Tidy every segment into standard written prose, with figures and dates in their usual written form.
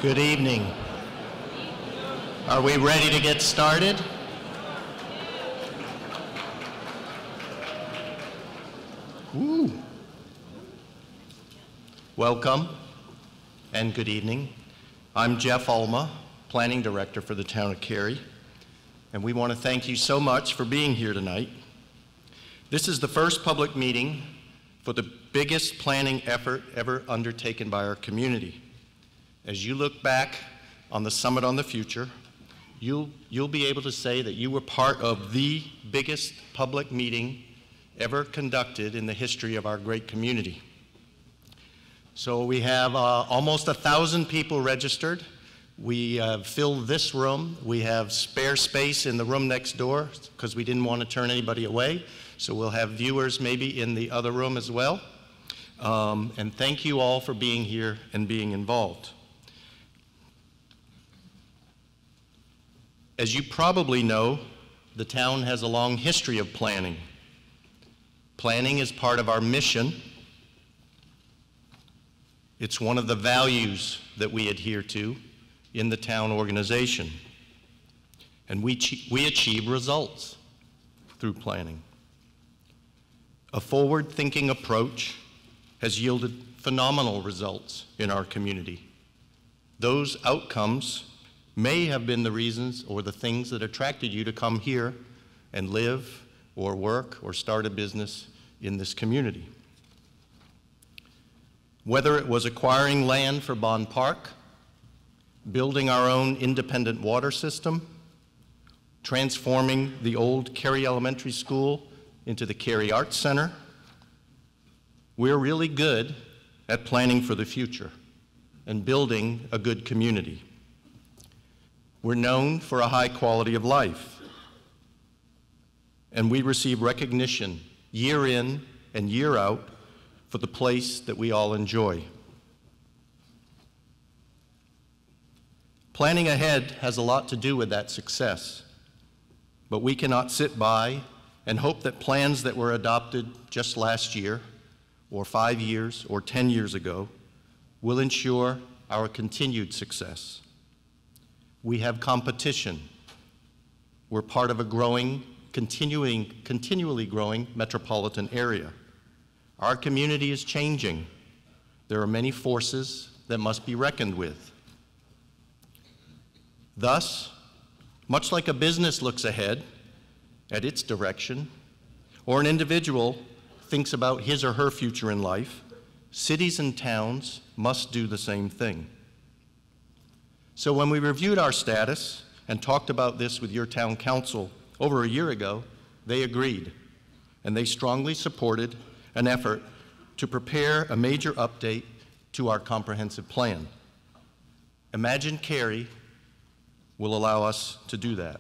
Good evening. Are we ready to get started? Woo. Welcome and good evening. I'm Jeff Ulma, Planning Director for the Town of Cary, and we want to thank you so much for being here tonight. This is the first public meeting for the biggest planning effort ever undertaken by our community. As you look back on the Summit on the Future, you'll be able to say that you were part of the biggest public meeting ever conducted in the history of our great community. So we have almost 1,000 people registered. We have filled this room. We have spare space in the room next door because we didn't want to turn anybody away. So we'll have viewers maybe in the other room as well. And thank you all for being here and being involved. As you probably know, the town has a long history of planning. Planning is part of our mission. It's one of the values that we adhere to in the town organization. And we achieve results through planning. A forward-thinking approach has yielded phenomenal results in our community. Those outcomes may have been the reasons or the things that attracted you to come here and live or work or start a business in this community. Whether it was acquiring land for Bond Park, building our own independent water system, transforming the old Cary Elementary School into the Cary Arts Center, we're really good at planning for the future and building a good community. We're known for a high quality of life, and we receive recognition year in and year out for the place that we all enjoy. Planning ahead has a lot to do with that success, but we cannot sit by and hope that plans that were adopted just last year, or 5 years, or 10 years ago, will ensure our continued success. We have competition. We're part of a growing, continually growing metropolitan area. Our community is changing. There are many forces that must be reckoned with. Thus, much like a business looks ahead at its direction, or an individual thinks about his or her future in life, cities and towns must do the same thing. So when we reviewed our status and talked about this with your town council over a year ago, they agreed, and they strongly supported an effort to prepare a major update to our comprehensive plan. Imagine Cary will allow us to do that.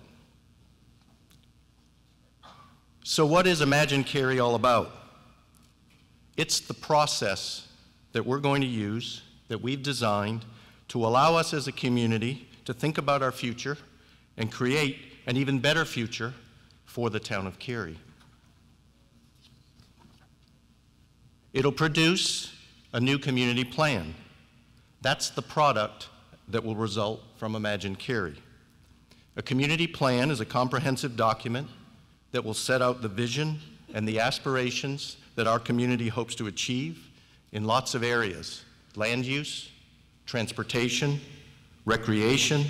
So what is Imagine Cary all about? It's the process that we're going to use, that we've designed, to allow us as a community to think about our future and create an even better future for the town of Cary. It'll produce a new community plan. That's the product that will result from Imagine Cary. A community plan is a comprehensive document that will set out the vision and the aspirations that our community hopes to achieve in lots of areas: land use, transportation, recreation,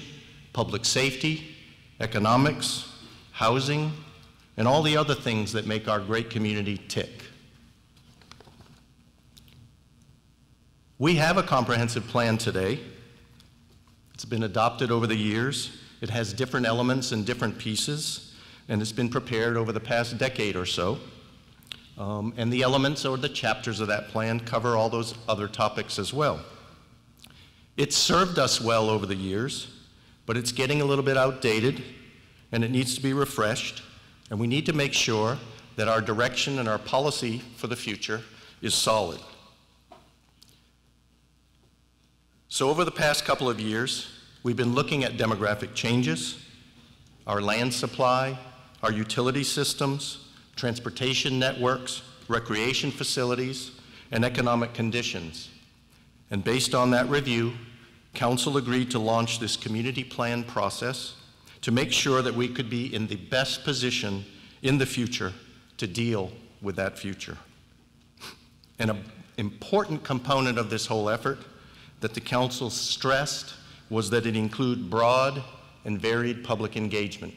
public safety, economics, housing, and all the other things that make our great community tick. We have a comprehensive plan today. It's been adopted over the years. It has different elements and different pieces, and it's been prepared over the past decade or so. And the elements or the chapters of that plan cover all those other topics as well. It's served us well over the years, but it's getting a little bit outdated, and it needs to be refreshed, and we need to make sure that our direction and our policy for the future is solid. So over the past couple of years, we've been looking at demographic changes, our land supply, our utility systems, transportation networks, recreation facilities, and economic conditions. And based on that review, Council agreed to launch this community plan process to make sure that we could be in the best position in the future to deal with that future. An important component of this whole effort that the Council stressed was that it include broad and varied public engagement.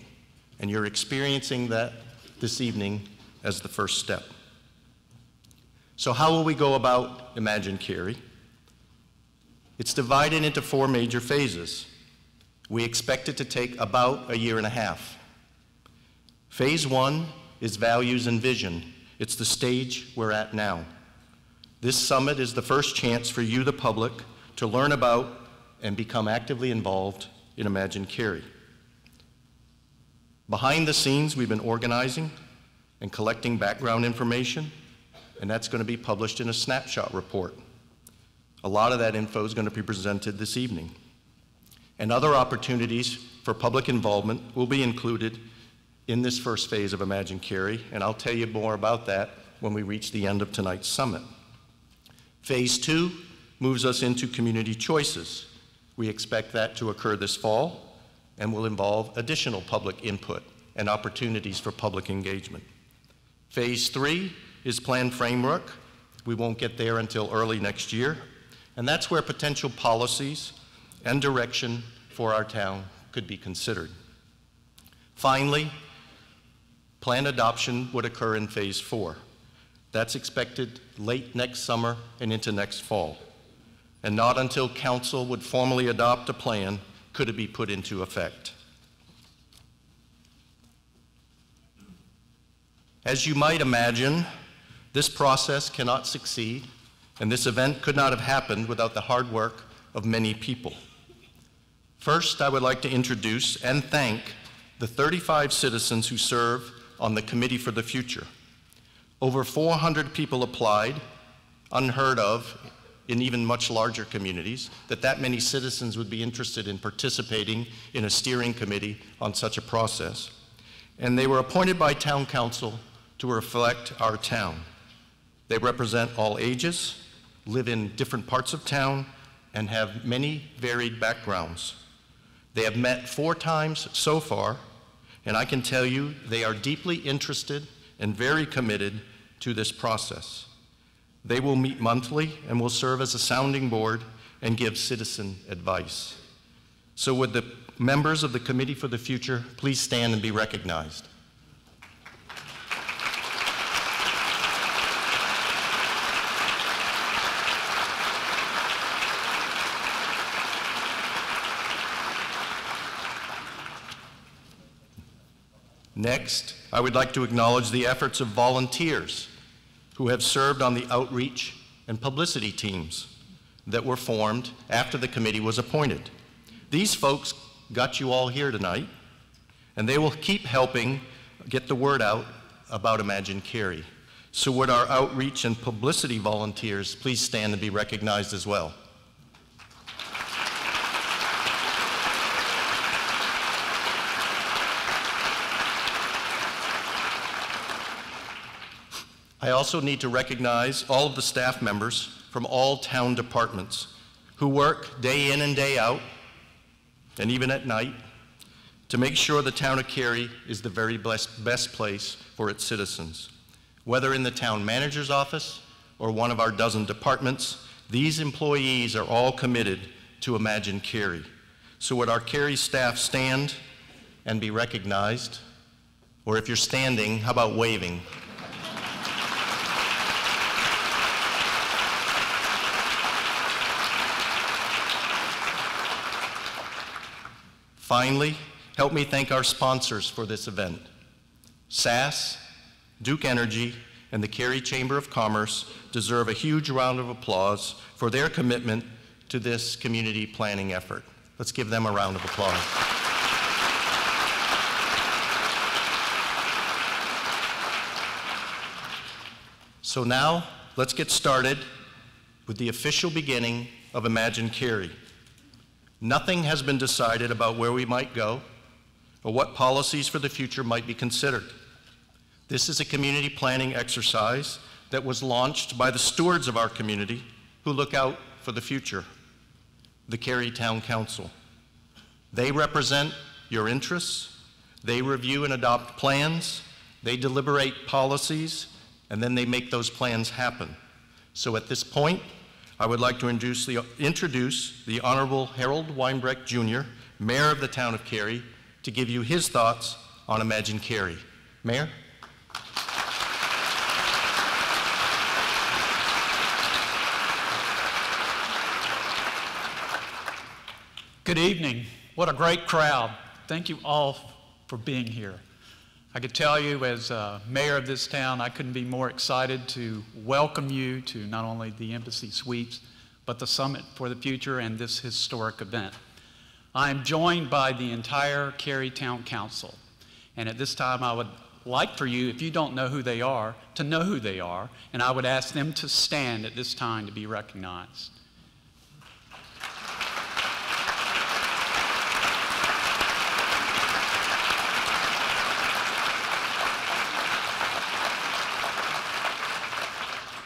And you're experiencing that this evening as the first step. So how will we go about Imagine Cary? It's divided into 4 major phases. We expect it to take about a year and a half. Phase 1 is values and vision. It's the stage we're at now. This summit is the first chance for you, the public, to learn about and become actively involved in Imagine Cary. Behind the scenes, we've been organizing and collecting background information, and that's going to be published in a snapshot report. A lot of that info is going to be presented this evening. And other opportunities for public involvement will be included in this first phase of Imagine Cary, and I'll tell you more about that when we reach the end of tonight's summit. Phase 2 moves us into community choices. We expect that to occur this fall and will involve additional public input and opportunities for public engagement. Phase 3 is plan framework. We won't get there until early next year, and that's where potential policies and direction for our town could be considered. Finally, plan adoption would occur in Phase 4. That's expected late next summer and into next fall. And not until Council would formally adopt a plan could it be put into effect. As you might imagine, this process cannot succeed, and this event could not have happened without the hard work of many people. First, I would like to introduce and thank the 35 citizens who serve on the Committee for the Future. Over 400 people applied, unheard of in even much larger communities, that many citizens would be interested in participating in a steering committee on such a process. And they were appointed by Town Council to reflect our town. They represent all ages, live in different parts of town, and have many varied backgrounds. They have met 4 times so far, and I can tell you they are deeply interested and very committed to this process. They will meet monthly and will serve as a sounding board and give citizen advice. So would the members of the Committee for the Future please stand and be recognized? Next, I would like to acknowledge the efforts of volunteers who have served on the outreach and publicity teams that were formed after the committee was appointed. These folks got you all here tonight, and they will keep helping get the word out about Imagine Cary. So would our outreach and publicity volunteers please stand and be recognized as well? I also need to recognize all of the staff members from all town departments who work day in and day out, and even at night, to make sure the town of Cary is the very best place for its citizens. Whether in the town manager's office or one of our dozen departments, these employees are all committed to Imagine Cary. So would our Cary staff stand and be recognized? Or if you're standing, how about waving? Finally, help me thank our sponsors for this event. SAS, Duke Energy, and the Cary Chamber of Commerce deserve a huge round of applause for their commitment to this community planning effort. Let's give them a round of applause. So now, let's get started with the official beginning of Imagine Cary. Nothing has been decided about where we might go or what policies for the future might be considered. This is a community planning exercise that was launched by the stewards of our community who look out for the future. the Cary Town Council. They represent your interests, they review and adopt plans, they deliberate policies, and then they make those plans happen. So at this point, I would like to introduce the Honorable Harold Weinbrecht Jr., Mayor of the Town of Cary, to give you his thoughts on Imagine Cary. Mayor? Good evening. What a great crowd. Thank you all for being here. I could tell you as mayor of this town, I couldn't be more excited to welcome you to not only the Embassy Suites, but the Summit for the Future and this historic event. I am joined by the entire Cary Town Council. And at this time, I would like for you, if you don't know who they are, to know who they are. And I would ask them to stand at this time to be recognized.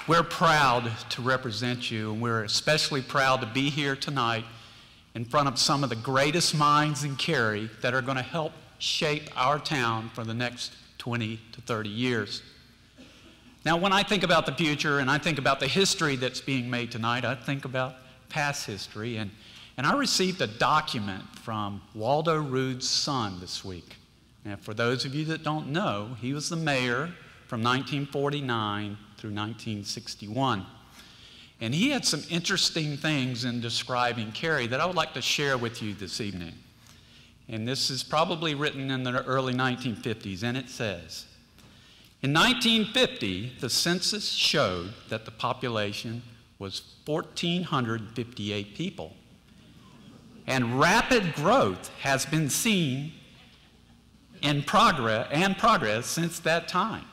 We're proud to represent you, and we're especially proud to be here tonight in front of some of the greatest minds in Cary that are going to help shape our town for the next 20 to 30 years. Now, when I think about the future and I think about the history that's being made tonight, I think about past history, and I received a document from Waldo Rood's son this week. And for those of you that don't know, he was the mayor from 1949 through 1961. And he had some interesting things in describing Cary that I would like to share with you this evening. And this is probably written in the early 1950s, and it says, in 1950, the census showed that the population was 1,458 people. And rapid growth has been seen in progress since that time.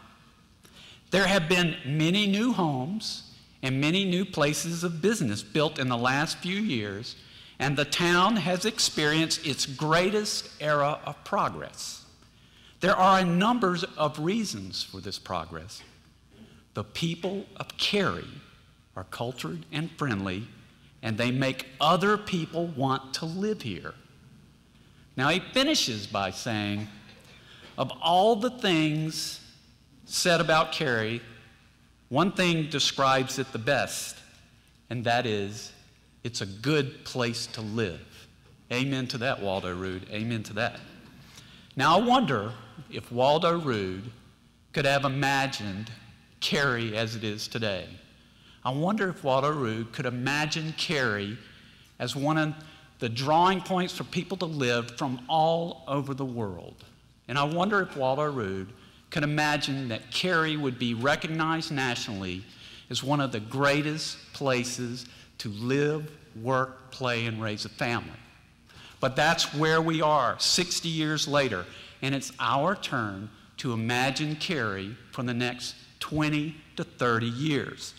There have been many new homes and many new places of business built in the last few years, and the town has experienced its greatest era of progress. There are a number of reasons for this progress. The people of Cary are cultured and friendly, and they make other people want to live here. Now he finishes by saying, of all the things said about Cary, one thing describes it the best, and that is, it's a good place to live. Amen to that, Waldo Rood. Amen to that. Now, I wonder if Waldo Rood could have imagined Cary as it is today. I wonder if Waldo Rood could imagine Cary as one of the drawing points for people to live from all over the world. And I wonder if Waldo Rood could imagine that Cary would be recognized nationally as one of the greatest places to live, work, play, and raise a family. But that's where we are 60 years later, and it's our turn to imagine Cary for the next 20 to 30 years.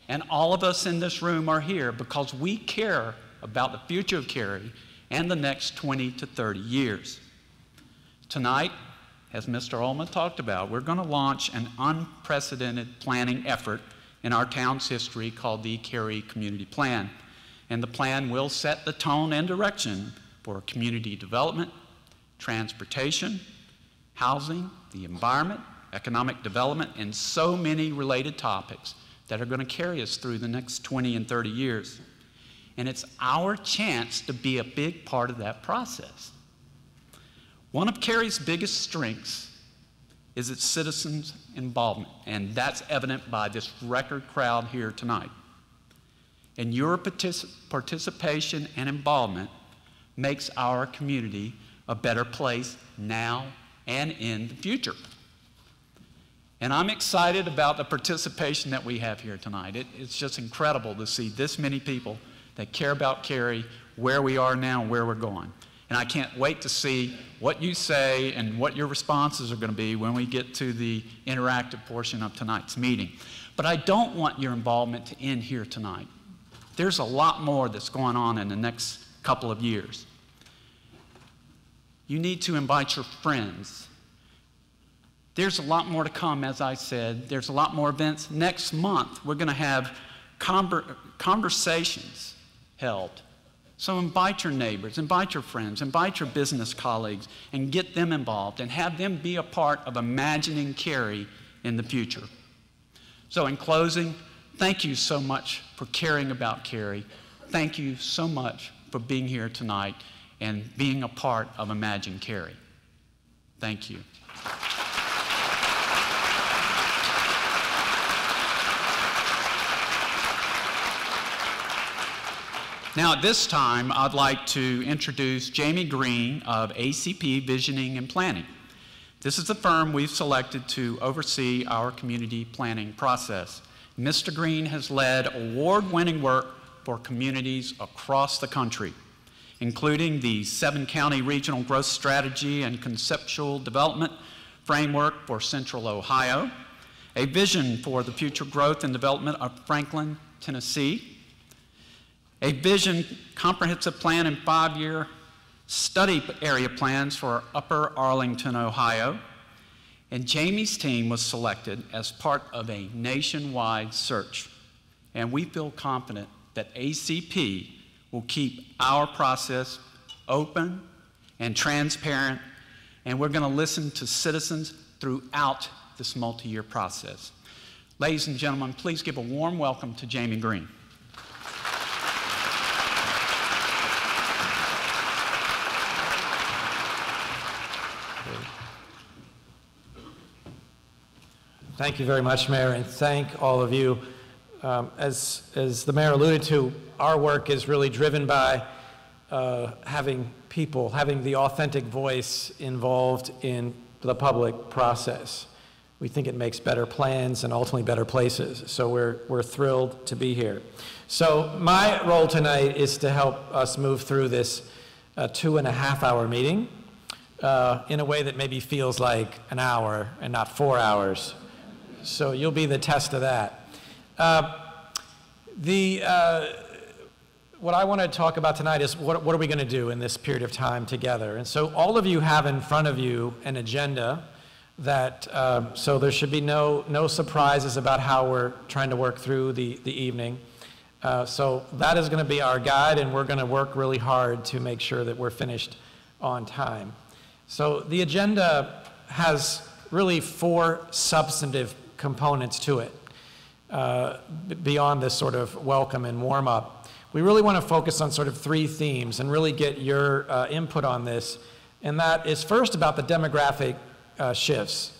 And all of us in this room are here because we care about the future of Cary and the next 20 to 30 years. Tonight, as Mr. Ullman talked about, we're going to launch an unprecedented planning effort in our town's history called the Cary Community Plan. And the plan will set the tone and direction for community development, transportation, housing, the environment, economic development, and so many related topics that are going to carry us through the next 20 and 30 years. And it's our chance to be a big part of that process. One of Cary's biggest strengths is its citizens' involvement, and that's evident by this record crowd here tonight. And your participation and involvement makes our community a better place now and in the future. And I'm excited about the participation that we have here tonight. It's just incredible to see this many people that care about Cary, where we are now, and where we're going. And I can't wait to see what you say and what your responses are going to be when we get to the interactive portion of tonight's meeting. But I don't want your involvement to end here tonight. There's a lot more that's going on in the next couple of years. You need to invite your friends. There's a lot more to come, as I said. There's a lot more events. Next month, we're going to have conversations held So invite your neighbors, invite your friends, invite your business colleagues, and get them involved and have them be a part of imagining Cary in the future. So in closing, thank you so much for caring about Cary. Thank you so much for being here tonight and being a part of Imagine Cary. Thank you. Now at this time, I'd like to introduce Jamie Green of ACP Visioning and Planning. This is the firm we've selected to oversee our community planning process. Mr. Green has led award-winning work for communities across the country, including the 7-county regional growth strategy and conceptual development framework for Central Ohio, a vision for the future growth and development of Franklin, Tennessee, a vision comprehensive plan and 5-year study area plans for Upper Arlington, Ohio. And Jamie's team was selected as part of a nationwide search. And we feel confident that ACP will keep our process open and transparent, and we're going to listen to citizens throughout this multi-year process. Ladies and gentlemen, please give a warm welcome to Jamie Green. Thank you very much, Mayor, and thank all of you. As the Mayor alluded to, our work is really driven by having people, having the authentic voice involved in the public process. We think it makes better plans and ultimately better places, so we're thrilled to be here. So my role tonight is to help us move through this 2.5-hour meeting in a way that maybe feels like an hour and not 4 hours. So you'll be the test of that. What I want to talk about tonight is what are we going to do in this period of time together? And so all of you have in front of you an agenda that, so there should be no surprises about how we're trying to work through the evening. So that is going to be our guide, and we're going to work really hard to make sure that we're finished on time. So the agenda has really 4 substantive components to it, beyond this sort of welcome and warm-up. We really want to focus on sort of 3 themes and really get your input on this, and that is first about the demographic shifts.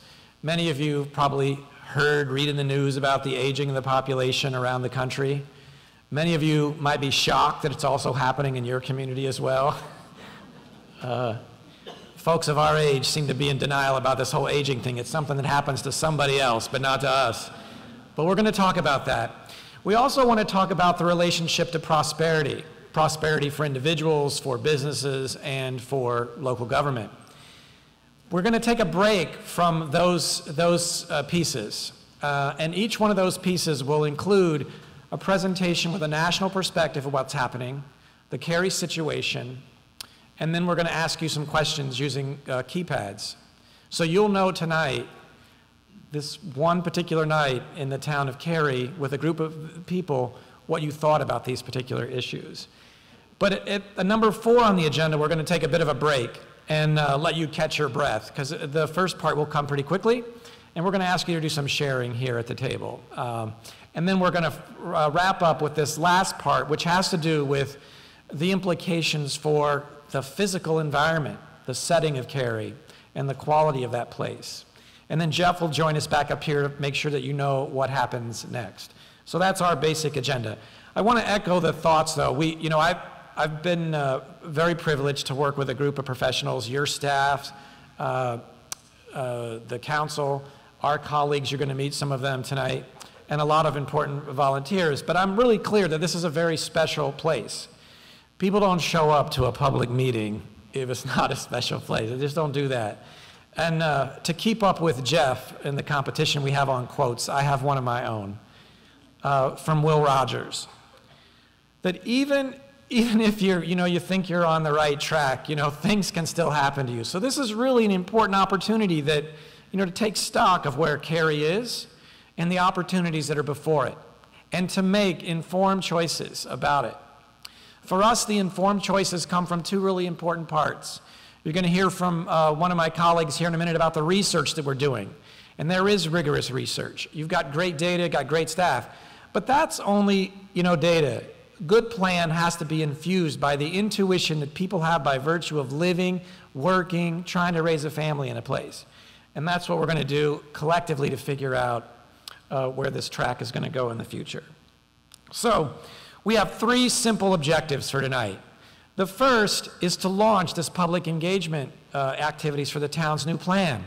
Many of you probably read in the news about the aging of the population around the country. Many of you might be shocked that it's also happening in your community as well. Folks of our age seem to be in denial about this whole aging thing. It's something that happens to somebody else, but not to us. But we're going to talk about that. We also want to talk about the relationship to prosperity. Prosperity for individuals, for businesses, and for local government. We're going to take a break from those pieces. And each one of those pieces will include a presentation with a national perspective of what's happening, the Cary situation, and then we're going to ask you some questions using keypads. So you'll know tonight, this one particular night in the town of Cary, with a group of people, what you thought about these particular issues. But at number 4 on the agenda, we're going to take a bit of a break and let you catch your breath, because the first part will come pretty quickly, and we're going to ask you to do some sharing here at the table. And then we're going to wrap up with this last part, which has to do with the implications for the physical environment, the setting of Cary, and the quality of that place. And then Jeff will join us back up here to make sure that you know what happens next. So that's our basic agenda. I want to echo the thoughts, though. I've been very privileged to work with a group of professionals, your staff, the council, our colleagues, you're going to meet some of them tonight, and a lot of important volunteers. But I'm really clear that this is a very special place. People don't show up to a public meeting if it's not a special place. They just don't do that. And to keep up with Jeff in the competition we have on quotes, I have one of my own from Will Rogers. That even if you think you're on the right track, things can still happen to you. So this is really an important opportunity that, to take stock of where Cary is and the opportunities that are before it, and to make informed choices about it. for us, the informed choices come from two really important parts. You're going to hear from one of my colleagues here in a minute about the research that we're doing. And there is rigorous research. You've got great data, got great staff. But that's only, data. Good plan has to be infused by the intuition that people have by virtue of living, working, trying to raise a family in a place. And that's what we're going to do collectively to figure out where this track is going to go in the future. So we have three simple objectives for tonight. The first is to launch this public engagement activities for the town's new plan.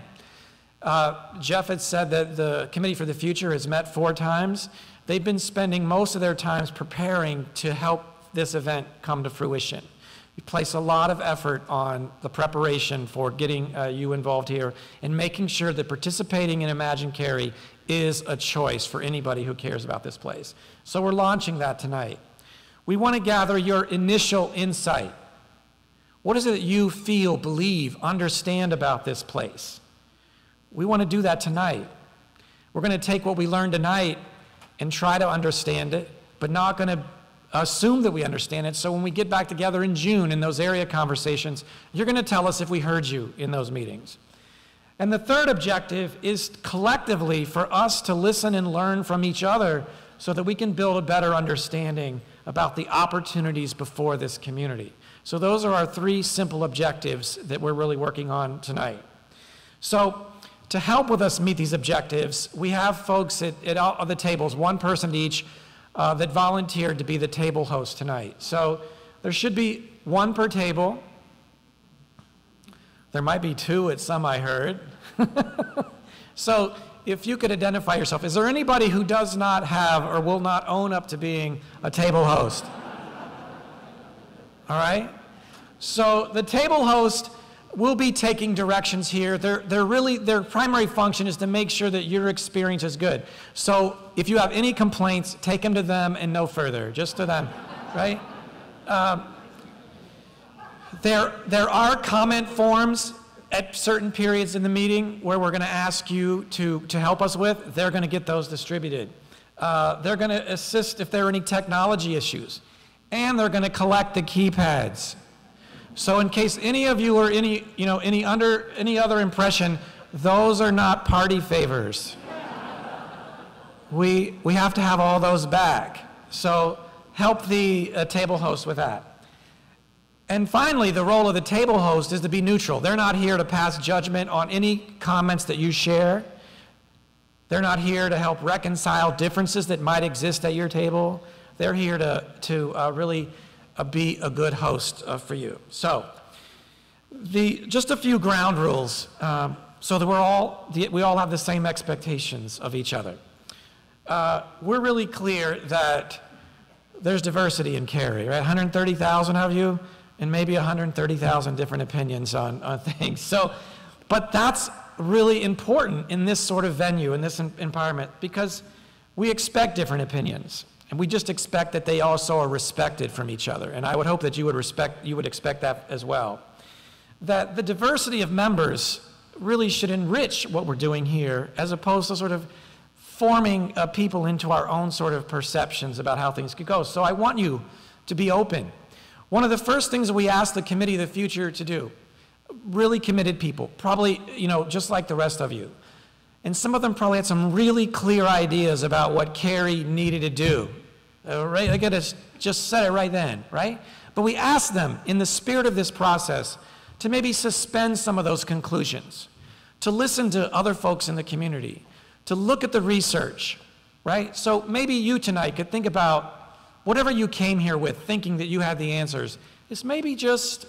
Jeff had said that the Committee for the Future has met 4 times. They've been spending most of their time preparing to help this event come to fruition. We place a lot of effort on the preparation for getting you involved here and making sure that participating in Imagine Cary is a choice for anybody who cares about this place. So we're launching that tonight. We want to gather your initial insight. What is it that you feel, believe, understand about this place? We want to do that tonight. We're going to take what we learned tonight and try to understand it, but not going to assume that we understand it. So when we get back together in June in those area conversations, you're going to tell us if we heard you in those meetings. And the third objective is collectively for us to listen and learn from each other so that we can build a better understanding about the opportunities before this community. So those are our 3 simple objectives that we're really working on tonight. So to help with us meet these objectives, we have folks at all the tables, 1 person each, that volunteered to be the table host tonight. So there should be 1 per table. There might be 2 at some, I heard. So if you could identify yourself. Is there anybody who does not have or will not own up to being a table host? All right? So the table host will be taking directions here. Their primary function is to make sure that your experience is good. So if you have any complaints, take them to them and no further, just to them, right? There are comment forms at certain periods in the meeting where we're going to ask you to help us with. They're going to get those distributed. They're going to assist if there are any technology issues. And they're going to collect the keypads. So in case any of you are any other impression, those are not party favors. We have to have all those back. So help the table host with that. And finally, the role of the table host is to be neutral. They're not here to pass judgment on any comments that you share. They're not here to help reconcile differences that might exist at your table. They're here to really be a good host for you. So, just a few ground rules so that we all have the same expectations of each other. We're really clear that there's diversity in Cary, right? 130,000 of you, and maybe 130,000 different opinions on things. So, but that's really important in this sort of venue, in this environment, because we expect different opinions. And we just expect that they also are respected from each other. And I would hope that you would expect that as well. That the diversity of members really should enrich what we're doing here, as opposed to sort of forming people into our own sort of perceptions about how things could go. So I want you to be open. One of the first things that we ask the Committee of the Future to do, really committed people, probably, just like the rest of you. And some of them probably had some really clear ideas about what Cary needed to do. Right? I gotta just said it right then, right? But we asked them, in the spirit of this process, to maybe suspend some of those conclusions, to listen to other folks in the community, to look at the research, right? So maybe you tonight could think about whatever you came here with, thinking that you had the answers, is maybe just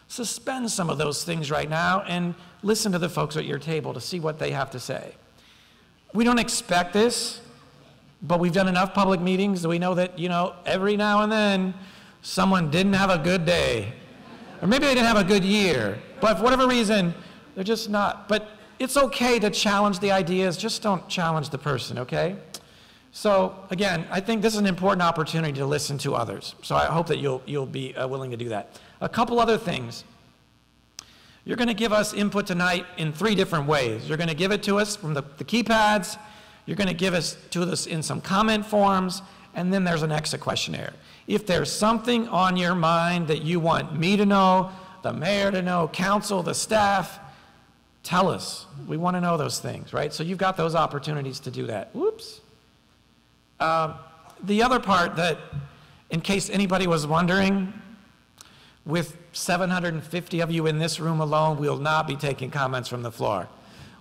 suspend some of those things right now and listen to the folks at your table to see what they have to say. We don't expect this, but we've done enough public meetings that we know that, every now and then someone didn't have a good day. Or maybe they didn't have a good year. But for whatever reason, they're just not. But it's okay to challenge the ideas, just don't challenge the person, okay? So again, I think this is an important opportunity to listen to others. So I hope that you'll be willing to do that. A couple other things. You're going to give us input tonight in 3 different ways. You're going to give it to us from the keypads, you're going to give it to us in some comment forms, and then there's an exit questionnaire. If there's something on your mind that you want me to know, the mayor to know, council, the staff, tell us. We want to know those things, right? So you've got those opportunities to do that. Whoops. The other part that, in case anybody was wondering, with 750 of you in this room alone, we'll not be taking comments from the floor.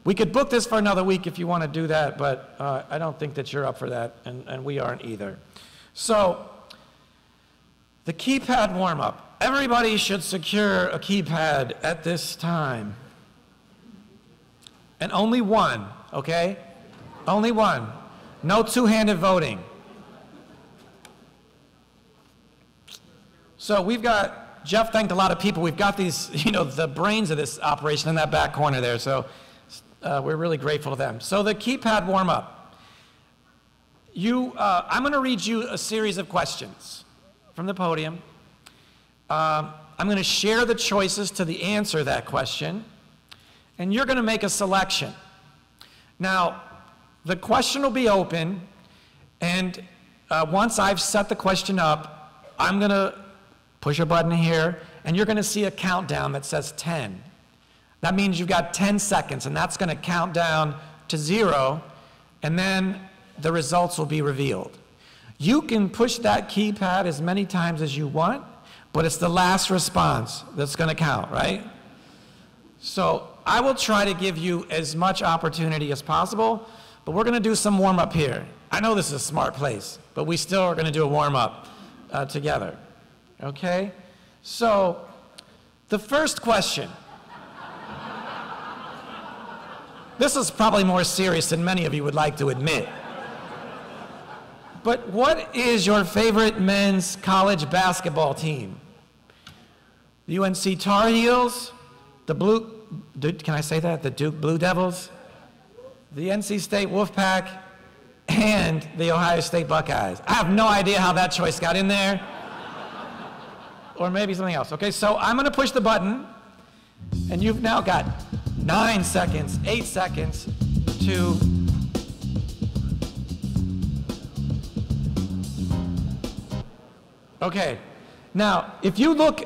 We could book this for another week if you want to do that, but I don't think that you're up for that, and we aren't either. So, the keypad warm-up. Everybody should secure a keypad at this time. And only one, okay? Only one. No two-handed voting. So we've got, Jeff thanked a lot of people. We've got these, the brains of this operation in that back corner there, so we're really grateful to them. So the keypad warm-up. I'm going to read you a series of questions from the podium. I'm going to share the choices to the answer to that question, and you're going to make a selection. Now, the question will be open, and once I've set the question up, I'm going to push a button here, and you're going to see a countdown that says 10. That means you've got 10 seconds, and that's going to count down to 0, and then the results will be revealed. You can push that keypad as many times as you want, but it's the last response that's going to count, right? So I will try to give you as much opportunity as possible, but we're going to do some warm-up here. I know this is a smart place, but we still are going to do a warm-up together. Okay? So the first question. This is probably more serious than many of you would like to admit. But what is your favorite men's college basketball team? The UNC Tar Heels, the can I say that? The Duke Blue Devils, the NC State Wolfpack, and the Ohio State Buckeyes. I have no idea how that choice got in there. Or maybe something else. Okay, so I'm going to push the button, and you've now got 9 seconds, 8 seconds to okay. Now, if you look,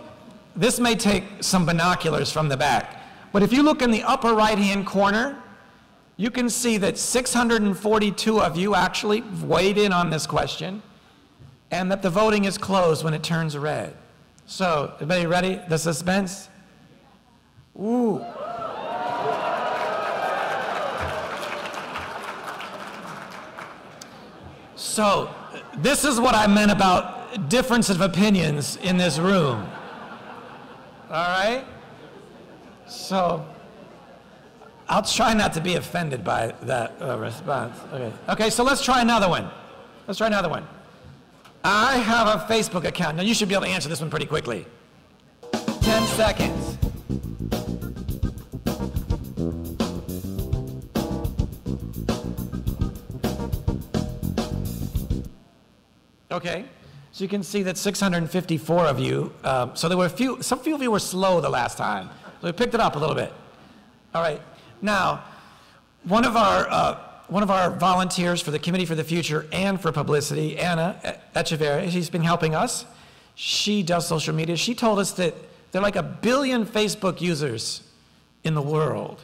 this may take some binoculars from the back, but if you look in the upper right-hand corner, you can see that 642 of you actually weighed in on this question, and that the voting is closed when it turns red. So, everybody ready? The suspense? Ooh. So, this is what I meant about difference of opinions in this room. All right? So, I'll try not to be offended by that response. Okay, so let's try another one. Let's try another one. I have a Facebook account. Now, you should be able to answer this one pretty quickly. 10 seconds. Okay, so you can see that 654 of you, so there were some few of you were slow the last time, so we picked it up a little bit. All right, now, one of our volunteers for the Committee for the Future and for Publicity, Anna Echeverria, she's been helping us. She does social media. She told us that there are like 1 billion Facebook users in the world,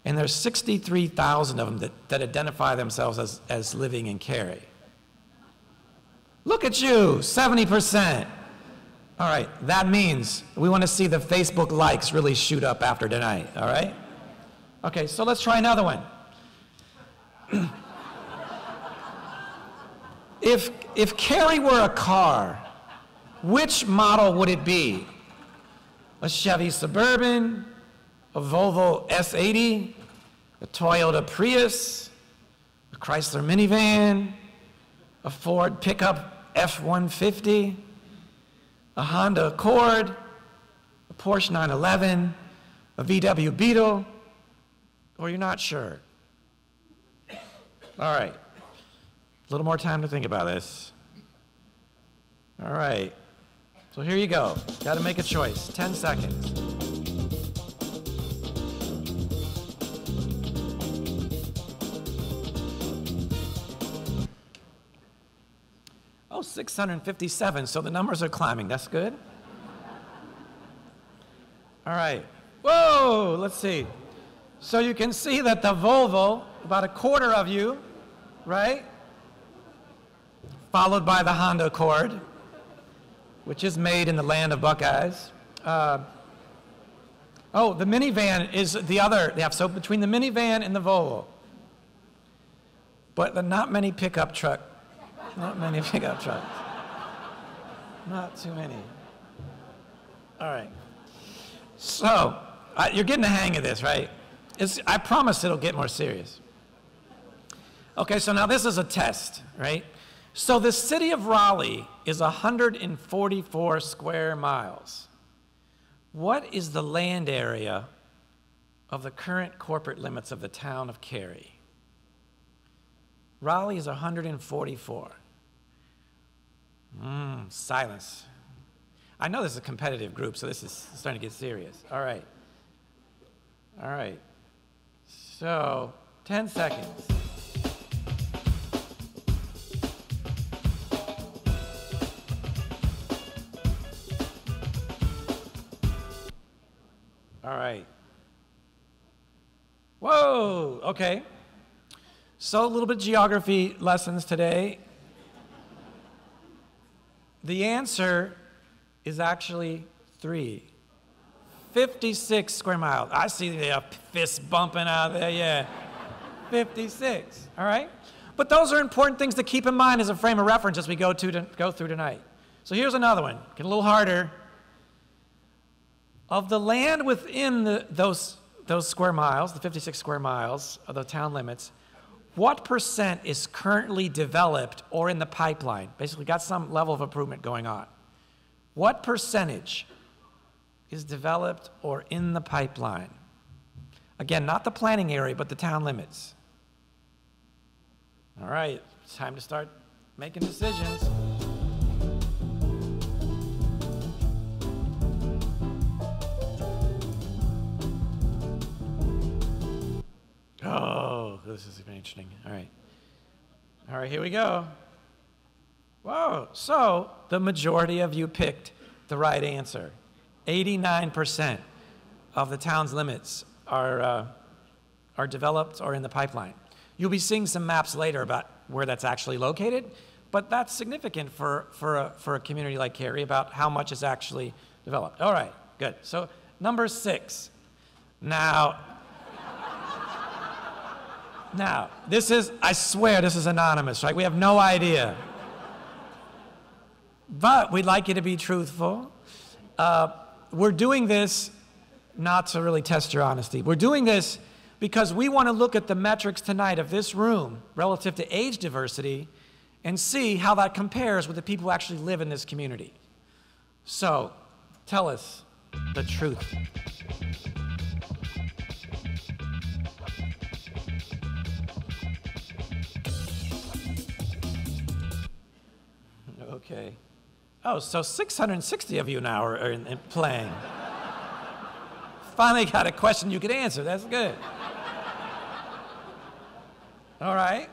and there's 63,000 of them that identify themselves as living in Cary. Look at you, 70%. All right, that means we want to see the Facebook likes really shoot up after tonight, all right? Okay, so let's try another one. If Cary were a car, which model would it be? A Chevy Suburban, a Volvo S80, a Toyota Prius, a Chrysler minivan, a Ford pickup F-150, a Honda Accord, a Porsche 911, a VW Beetle, or you're not sure? All right, a little more time to think about this. All right, so here you go. Got to make a choice, 10 seconds. Oh, 657, so the numbers are climbing, that's good. All right, whoa, let's see. So you can see that the Volvo, about a quarter of you, right? Followed by the Honda Accord, which is made in the land of Buckeyes. Oh, the minivan is the other, so between the minivan and the Volvo. But not many pickup trucks. Not many pickup trucks. Not too many. All right. So, you're getting the hang of this, right? I promise it'll get more serious. Okay, so now this is a test, right? So the city of Raleigh is 144 square miles. What is the land area of the current corporate limits of the town of Cary? Raleigh is 144. Silence. I know this is a competitive group, so this is starting to get serious. All right. All right. So, 10 seconds. All right. Whoa, okay. So a little bit of geography lessons today. The answer is actually 3. 56 square miles. I see the fist bumping out there, yeah. 56, all right? But those are important things to keep in mind as a frame of reference as we go through tonight. So here's another one, get a little harder. Of the land within those square miles, the 56 square miles of the town limits, what percent is currently developed or in the pipeline? Basically got some level of improvement going on. What percentage is developed or in the pipeline? Again, not the planning area, but the town limits. All right, it's time to start making decisions. Oh, this is very interesting. All right. All right, here we go. Whoa, so the majority of you picked the right answer. 89% of the town's limits are developed or in the pipeline. You'll be seeing some maps later about where that's actually located, but that's significant for a community like Cary about how much is actually developed. All right, good. So number 6. Now, this is, I swear this is anonymous, right? We have no idea. But we'd like you to be truthful. We're doing this not to really test your honesty. We're doing this because we want to look at the metrics tonight of this room relative to age diversity and see how that compares with the people who actually live in this community. So, tell us the truth. Okay. Oh, so 660 of you now are in playing. Finally got a question you could answer. That's good. All right.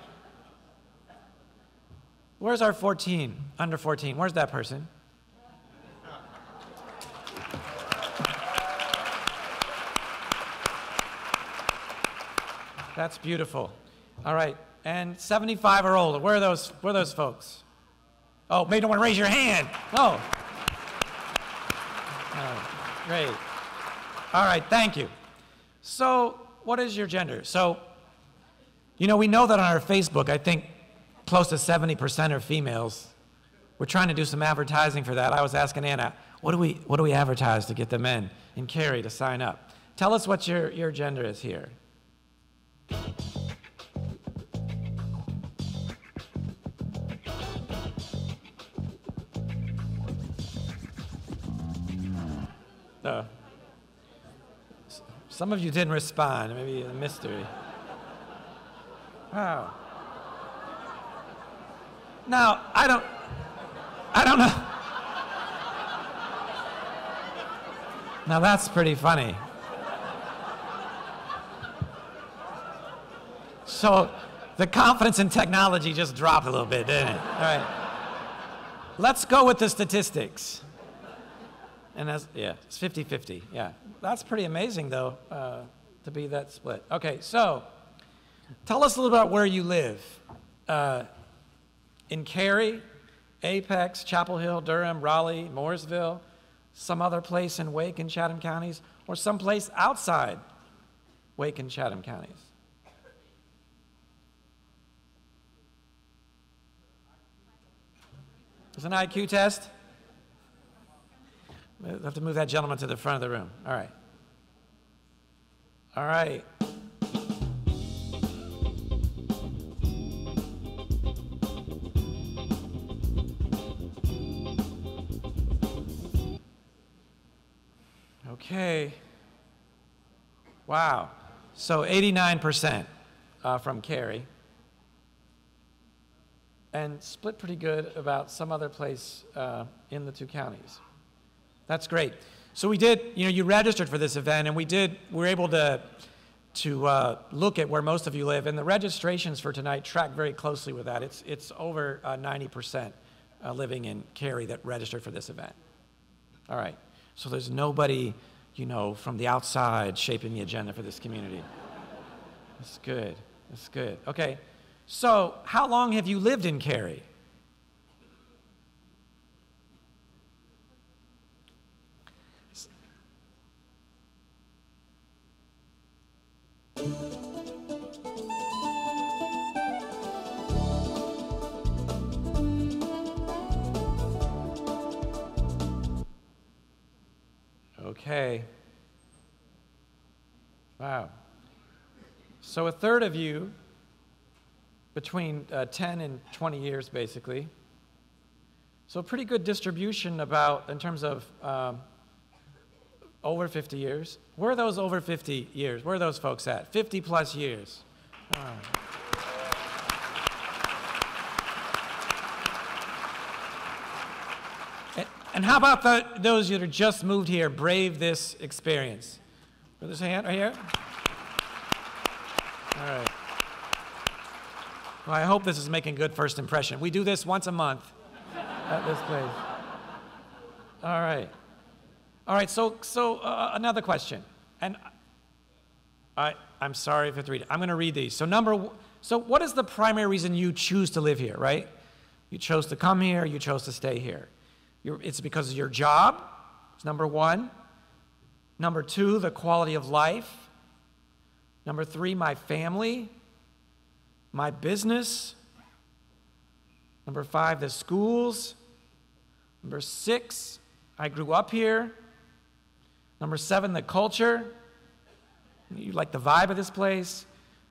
Where's our 14, under 14? Where's that person? That's beautiful. All right. And 75 or older. Where are those folks? Oh, maybe you don't want to raise your hand. Oh. Great. All right, thank you. So, what is your gender? So, you know, we know that on our Facebook, I think close to 70% are females. We're trying to do some advertising for that. I was asking Anna, what do we advertise to get the men in Cary to sign up? Tell us what your gender is here. Some of you didn't respond. Maybe a mystery. Wow. Now, I don't know. Now that's pretty funny. So the confidence in technology just dropped a little bit, didn't it? All right. let's go with the statistics. And yeah, it's 50-50, yeah. That's pretty amazing, though, to be that split. Okay, so tell us a little about where you live. In Cary, Apex, Chapel Hill, Durham, Raleigh, Mooresville, some other place in Wake and Chatham counties, or someplace outside Wake and Chatham counties. There's an IQ test. We'll have to move that gentleman to the front of the room. All right. All right. Okay. Wow. So 89% from Cary. And split pretty good about some other place in the two counties. That's great. So we did, you registered for this event, and we were able to look at where most of you live, and the registrations for tonight track very closely with that. It's over 90% living in Cary that registered for this event. All right. So there's nobody, from the outside shaping the agenda for this community. That's good. That's good. Okay. So how long have you lived in Cary? Okay. Wow. So a third of you, between 10 and 20 years, basically. So a pretty good distribution in terms of over 50 years. Where are those over 50 years? Where are those folks at? 50 plus years. All right. And how about those that are just moved here, brave this experience? Put this hand right here. All right. Well, I hope this is making a good first impression. We do this once a month at this place. All right. All right, so another question. And I'm sorry if I have to read it. I'm going to read these. So what is the primary reason you choose to live here, right? You chose to come here. You chose to stay here. It's because of your job. It's number one. Number two, the quality of life. Number three, my family. My business. Number five, the schools. Number six, I grew up here. Number seven, the culture. You like the vibe of this place.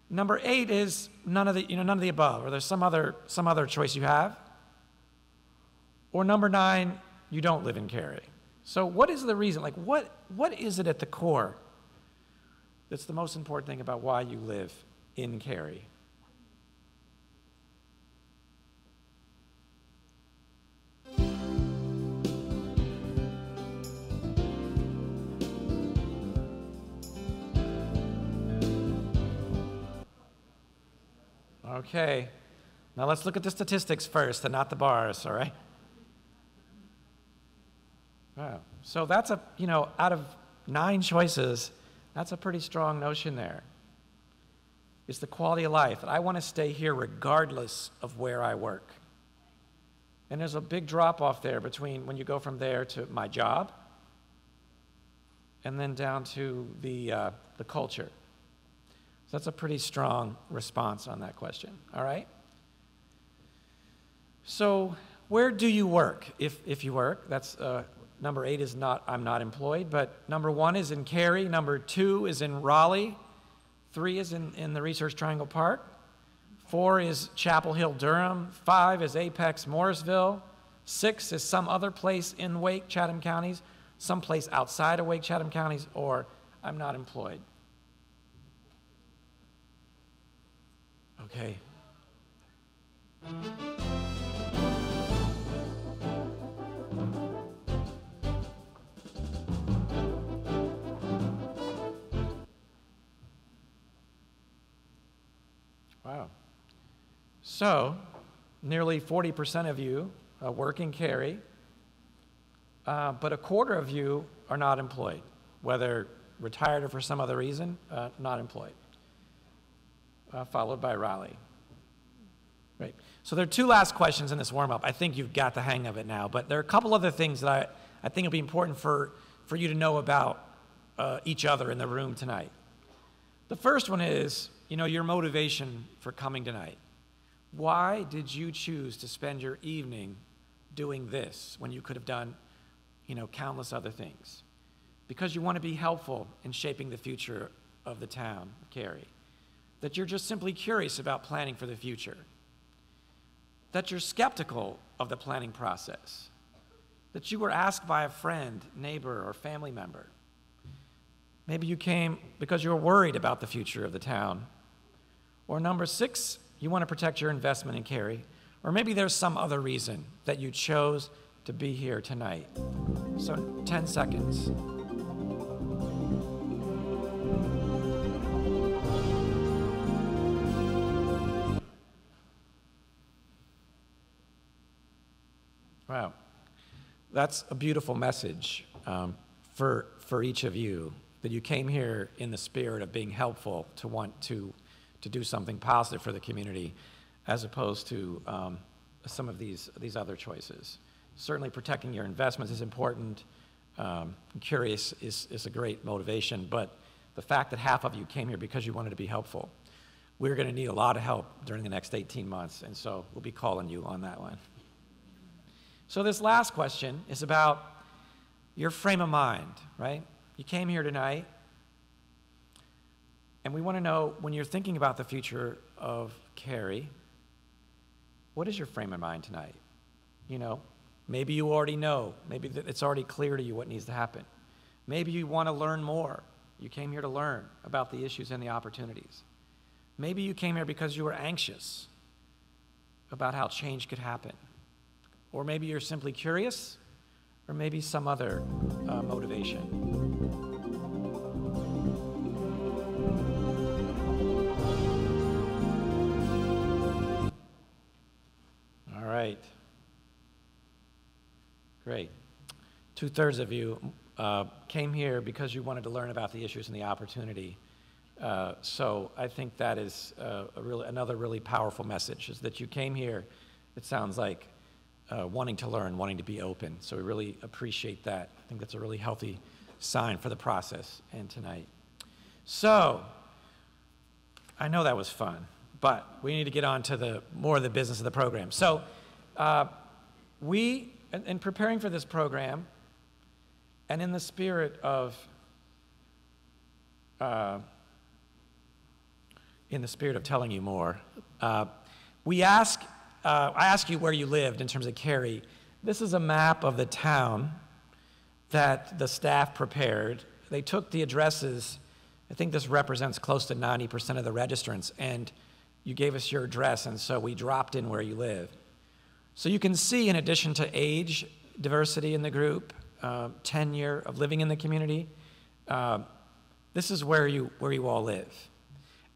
Number eight is none of the above, or there's some other choice you have. Or number nine, you don't live in Cary. So what is the reason? Like what is it at the core that's the most important thing about why you live in Cary? Okay, now let's look at the statistics first and not the bars, all right? Wow, so that's out of 9 choices, that's a pretty strong notion there. It's the quality of life, that I want to stay here regardless of where I work. And there's a big drop-off there between when you go from there to my job and then down to the culture. So that's a pretty strong response on that question, all right? So where do you work, if you work? That's number 8 is I'm not employed, but number 1 is in Cary, number 2 is in Raleigh, 3 is in the Research Triangle Park, 4 is Chapel Hill, Durham, 5 is Apex, Mooresville, 6 is some other place in Wake, Chatham counties, some place outside of Wake, Chatham counties, or I'm not employed. Okay. Wow. So, nearly 40% of you work in Cary, but a quarter of you are not employed, whether retired or for some other reason, not employed, followed by Raleigh. Great. So there are two last questions in this warm-up. I think you've got the hang of it now, but there are a couple other things that I think will be important for you to know about each other in the room tonight. The first one is, your motivation for coming tonight. Why did you choose to spend your evening doing this when you could have done, countless other things? Because you want to be helpful in shaping the future of the town of Cary. That you're just simply curious about planning for the future. That you're skeptical of the planning process. That you were asked by a friend, neighbor, or family member. Maybe you came because you were worried about the future of the town. Or number 6, you want to protect your investment in Cary. Or maybe there's some other reason that you chose to be here tonight. So 10 seconds. Wow. That's a beautiful message for each of you, that you came here in the spirit of being helpful, to want to do something positive for the community, as opposed to some of these other choices. Certainly protecting your investments is important. Curious is a great motivation, but the fact that half of you came here because you wanted to be helpful, we're going to need a lot of help during the next 18 months, and so we'll be calling you on that one. So this last question is about your frame of mind, right? You came here tonight, and we want to know, when you're thinking about the future of Cary, what is your frame of mind tonight? Maybe you already know. Maybe it's already clear to you what needs to happen. Maybe you want to learn more. You came here to learn about the issues and the opportunities. Maybe you came here because you were anxious about how change could happen. Or maybe you're simply curious, or maybe some other motivation. All right. Great. 2/3 of you came here because you wanted to learn about the issues and the opportunity. So I think that is another really powerful message, is that you came here, it sounds like, wanting to learn, wanting to be open. So we really appreciate that. I think that's a really healthy sign for the process and tonight. So, I know that was fun, but we need to get on to more of the business of the program. So, in preparing for this program, and in the spirit of telling you more, I asked you where you lived in terms of Cary. This is a map of the town that the staff prepared. They took the addresses. I think this represents close to 90% of the registrants, and you gave us your address, and so we dropped in where you live. So you can see, in addition to age diversity in the group, tenure of living in the community, this is where you all live.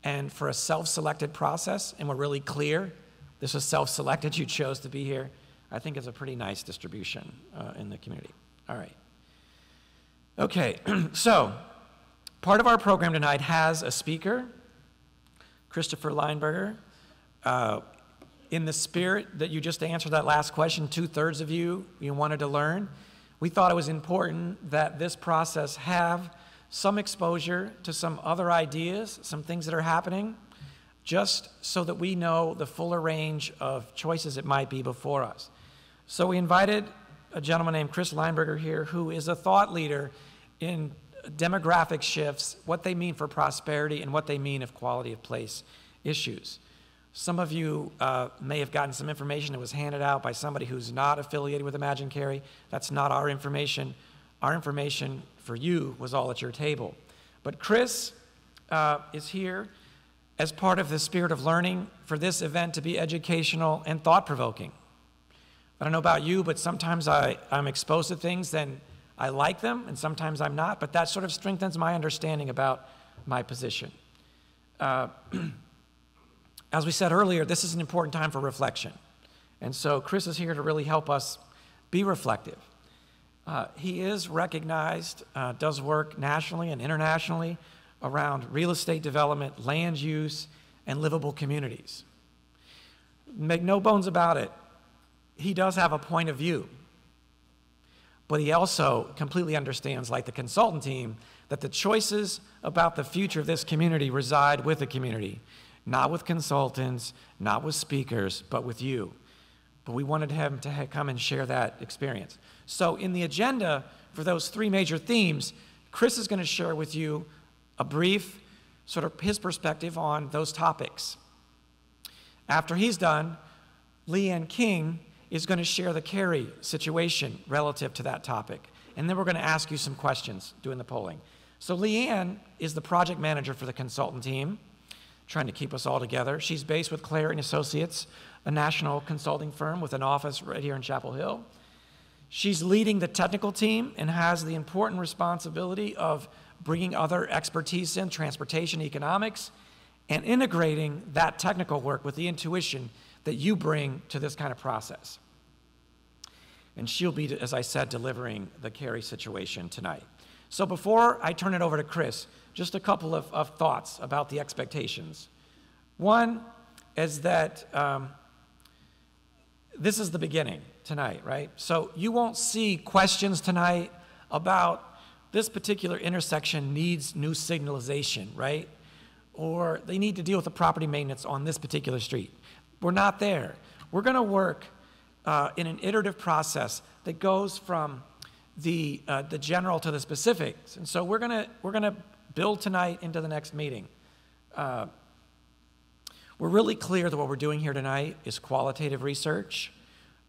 And for a self-selected process, and we're really clear, this was self-selected, you chose to be here, I think it's a pretty nice distribution in the community. All right. Okay, so part of our program tonight has a speaker, Chris Leinberger. In the spirit that you just answered that last question, 2/3 of you wanted to learn, we thought it was important that this process have some exposure to some other ideas, some things that are happening, just so that we know the fuller range of choices it might be before us. So we invited a gentleman named Chris Leinberger here, who is a thought leader in demographic shifts, what they mean for prosperity, and what they mean of quality of place issues. Some of you may have gotten some information that was handed out by somebody who's not affiliated with Imagine Cary. That's not our information. Our information for you was all at your table. But Chris is here as part of the spirit of learning for this event to be educational and thought-provoking. I don't know about you, but sometimes I'm exposed to things and I like them, and sometimes I'm not, but that sort of strengthens my understanding about my position. As we said earlier, this is an important time for reflection. And so Chris is here to really help us be reflective. He is recognized, does work nationally and internationally around real estate development, land use, and livable communities. Make no bones about it, he does have a point of view. But he also completely understands, like the consultant team, that the choices about the future of this community reside with the community, not with consultants, not with speakers, but with you. But we wanted him to come and share that experience. So in the agenda for those three major themes, Chris is going to share with you a brief, sort of his perspective on those topics. After he's done, Leanne King is going to share the CARY situation relative to that topic. And then we're going to ask you some questions doing the polling. So Leanne is the project manager for the consultant team, trying to keep us all together. She's based with Clare & Associates, a national consulting firm with an office right here in Chapel Hill. She's leading the technical team and has the important responsibility of bringing other expertise in transportation economics and integrating that technical work with the intuition that you bring to this kind of process. And she'll be, as I said, delivering the CARY situation tonight. So before I turn it over to Chris, just a couple of thoughts about the expectations. One is that this is the beginning tonight, right? So you won't see questions tonight about this particular intersection needs new signalization, right? Or they need to deal with the property maintenance on this particular street. We're not there. We're going to work in an iterative process that goes from the general to the specifics. And so we're gonna build tonight into the next meeting. We're really clear that what we're doing here tonight is qualitative research.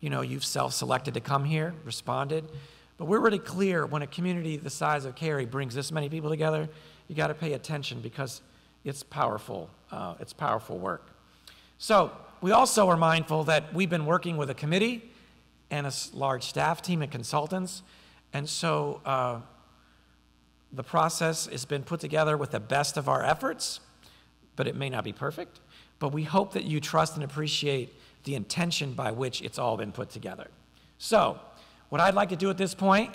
You know, you've self-selected to come here, responded. But we're really clear when a community the size of Cary brings this many people together, you got to pay attention because it's powerful work. So we also are mindful that we've been working with a committee and a large staff team and consultants. And so the process has been put together with the best of our efforts, but it may not be perfect. But we hope that you trust and appreciate the intention by which it's all been put together. So what I'd like to do at this point,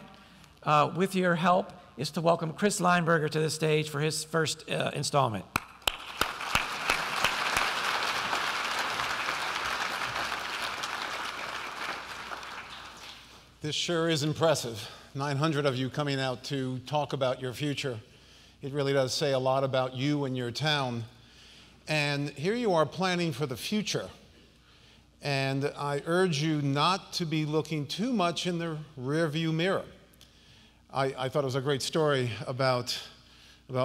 with your help, is to welcome Chris Leinberger to the stage for his first installment. This sure is impressive. 900 of you coming out to talk about your future. It really does say a lot about you and your town. And here you are planning for the future. And I urge you not to be looking too much in the rearview mirror. I thought it was a great story about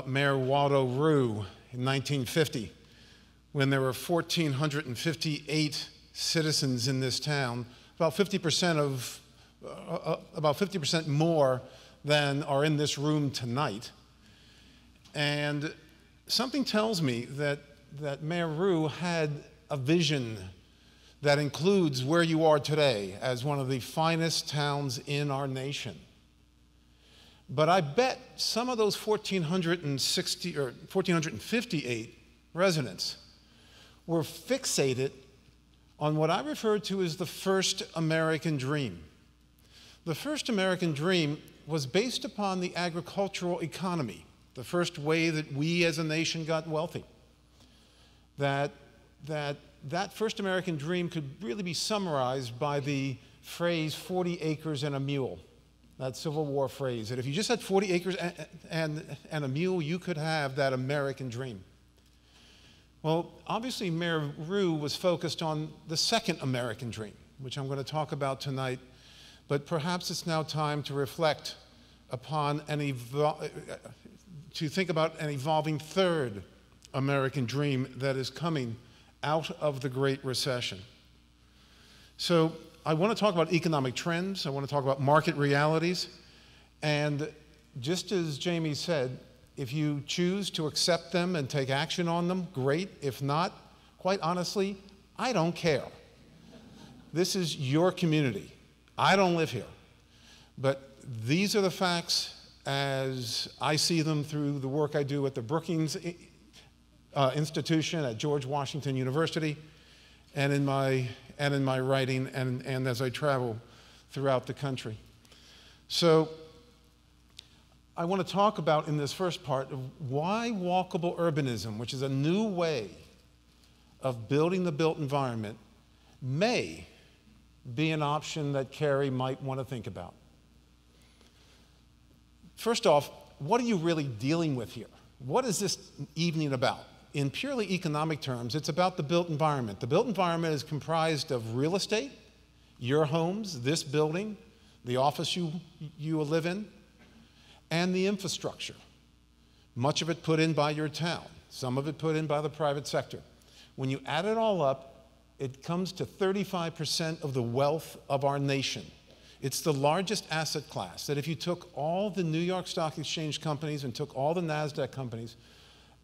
Mayor Waldo Rue in 1950, when there were 1,458 citizens in this town, about 50% more than are in this room tonight. And something tells me that Mayor Rue had a vision that includes where you are today as one of the finest towns in our nation. But I bet some of those 1,458 residents were fixated on what I refer to as the first American dream. The first American dream was based upon the agricultural economy, the first way that we as a nation got wealthy. That first American dream could really be summarized by the phrase 40 acres and a mule, that Civil War phrase, that if you just had 40 acres and a mule, you could have that American dream. Well, obviously Mayor Rue was focused on the second American dream, which I'm going to talk about tonight, but perhaps it's now time to reflect upon to think about an evolving third American dream that is coming out of the Great Recession. So I want to talk about economic trends. I want to talk about market realities. And just as Jamie said, if you choose to accept them and take action on them, great. If not, quite honestly, I don't care. This is your community. I don't live here. But these are the facts as I see them through the work I do at the Brookings Institution at George Washington University, and in my writing and as I travel throughout the country. So I want to talk about in this first part of why walkable urbanism, which is a new way of building the built environment, may be an option that Cary might want to think about. First off, what are you really dealing with here? What is this evening about? In purely economic terms, it's about the built environment. The built environment is comprised of real estate, your homes, this building, the office you live in, and the infrastructure. Much of it put in by your town, some of it put in by the private sector. When you add it all up, it comes to 35% of the wealth of our nation. It's the largest asset class, that if you took all the New York Stock Exchange companies and took all the NASDAQ companies,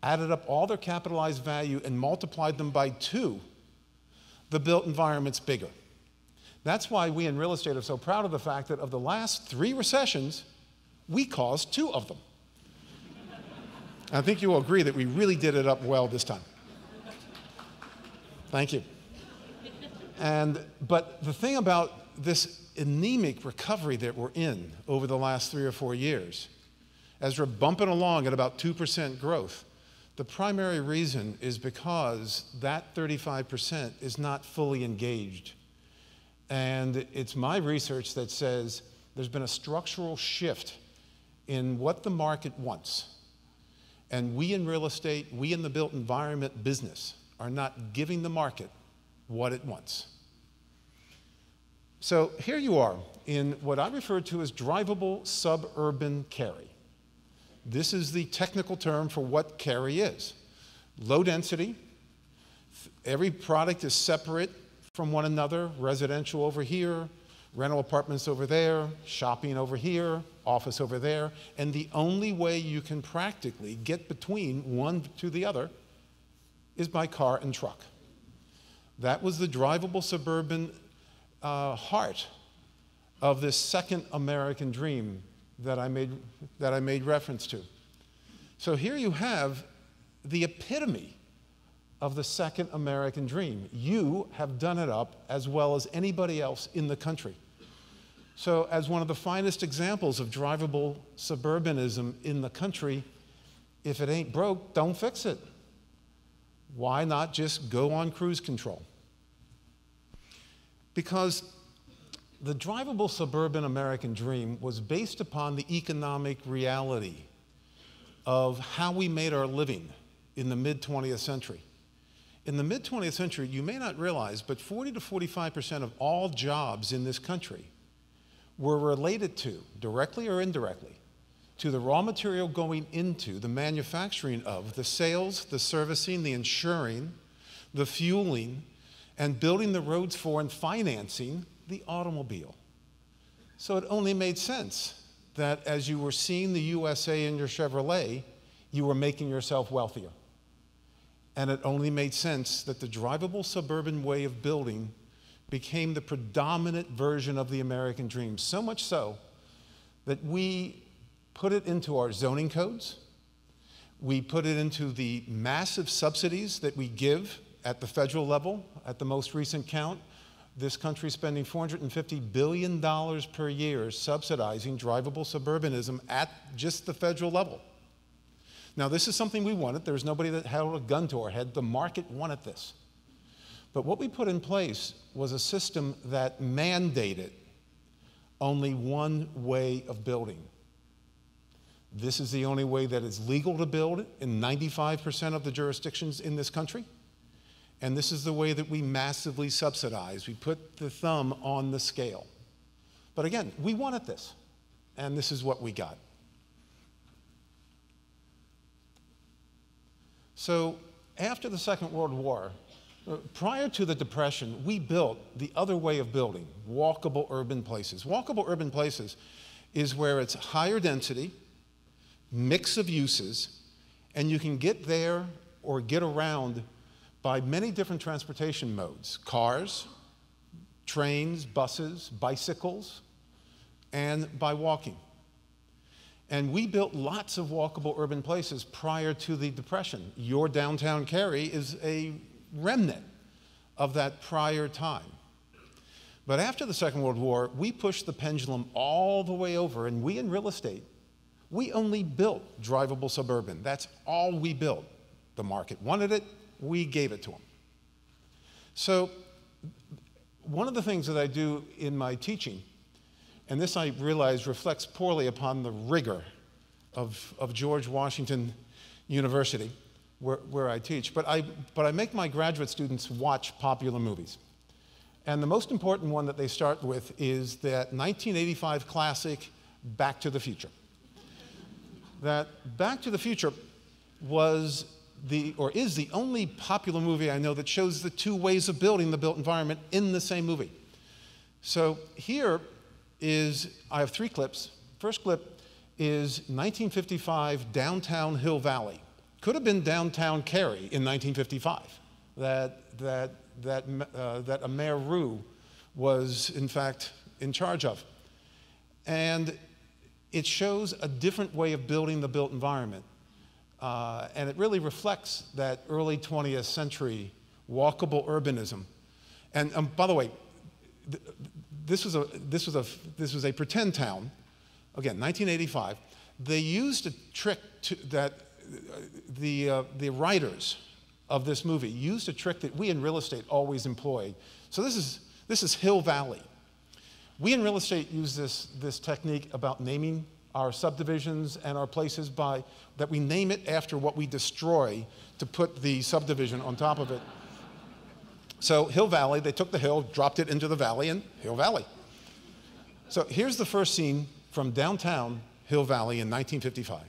added up all their capitalized value and multiplied them by 2, the built environment's bigger. That's why we in real estate are so proud of the fact that of the last 3 recessions, we caused 2 of them. I think you will agree that we really did it up well this time. Thank you. But the thing about this anemic recovery that we're in over the last 3 or 4 years, as we're bumping along at about 2% growth, the primary reason is because that 35% is not fully engaged. And it's my research that says there's been a structural shift in what the market wants. And we in real estate, we in the built environment business are not giving the market what it wants. So here you are in what I refer to as drivable suburban Cary. This is the technical term for what Cary is. Low density, every product is separate from one another, residential over here, rental apartments over there, shopping over here, office over there, and the only way you can practically get between one to the other is by car and truck. That was the drivable suburban heart of this second American dream that I made reference to. So here you have the epitome of the second American dream. You have done it up as well as anybody else in the country. So as one of the finest examples of drivable suburbanism in the country, if it ain't broke, don't fix it. Why not just go on cruise control? Because the drivable suburban American dream was based upon the economic reality of how we made our living in the mid-20th century. In the mid-20th century, you may not realize, but 40 to 45% of all jobs in this country were related to, directly or indirectly, to the raw material going into the manufacturing of, the sales, the servicing, the insuring, the fueling, and building the roads for and financing the automobile. So it only made sense that as you were seeing the USA in your Chevrolet, you were making yourself wealthier. And it only made sense that the drivable suburban way of building became the predominant version of the American dream, so much so that we put it into our zoning codes, we put it into the massive subsidies that we give at the federal level. At the most recent count, this country is spending $450 billion per year subsidizing drivable suburbanism at just the federal level. Now, this is something we wanted. There was nobody that held a gun to our head. The market wanted this. But what we put in place was a system that mandated only one way of building. This is the only way that is legal to build in 95% of the jurisdictions in this country. And this is the way that we massively subsidize. We put the thumb on the scale. But again, we wanted this, and this is what we got. So after the Second World War, prior to the Depression, we built the other way of building, walkable urban places. Walkable urban places is where it's higher density, mix of uses, and you can get there or get around by many different transportation modes: cars, trains, buses, bicycles, and by walking. And we built lots of walkable urban places prior to the Depression. Your downtown Cary is a remnant of that prior time. But after the Second World War, we pushed the pendulum all the way over, and we in real estate, we only built drivable suburban. That's all we built. The market wanted it, we gave it to them. So one of the things that I do in my teaching, and this I realize reflects poorly upon the rigor of George Washington University, where I teach, but I make my graduate students watch popular movies. And the most important one that they start with is that 1985 classic, Back to the Future. That Back to the Future is the only popular movie I know that shows the two ways of building the built environment in the same movie. So here I have 3 clips. First clip is 1955 downtown Hill Valley. Could have been downtown Cary in 1955, that a Mayor Rue was, in fact, in charge of. And it shows a different way of building the built environment. And it really reflects that early 20th century walkable urbanism. And by the way, this was a pretend town. Again, 1985. They used a trick that the writers of this movie used a trick that we in real estate always employ. So this is Hill Valley. We in real estate use this technique about naming our subdivisions and our places that we name it after what we destroy to put the subdivision on top of it. So Hill Valley, they took the hill, dropped it into the valley, and Hill Valley. So here's the first scene from downtown Hill Valley in 1955.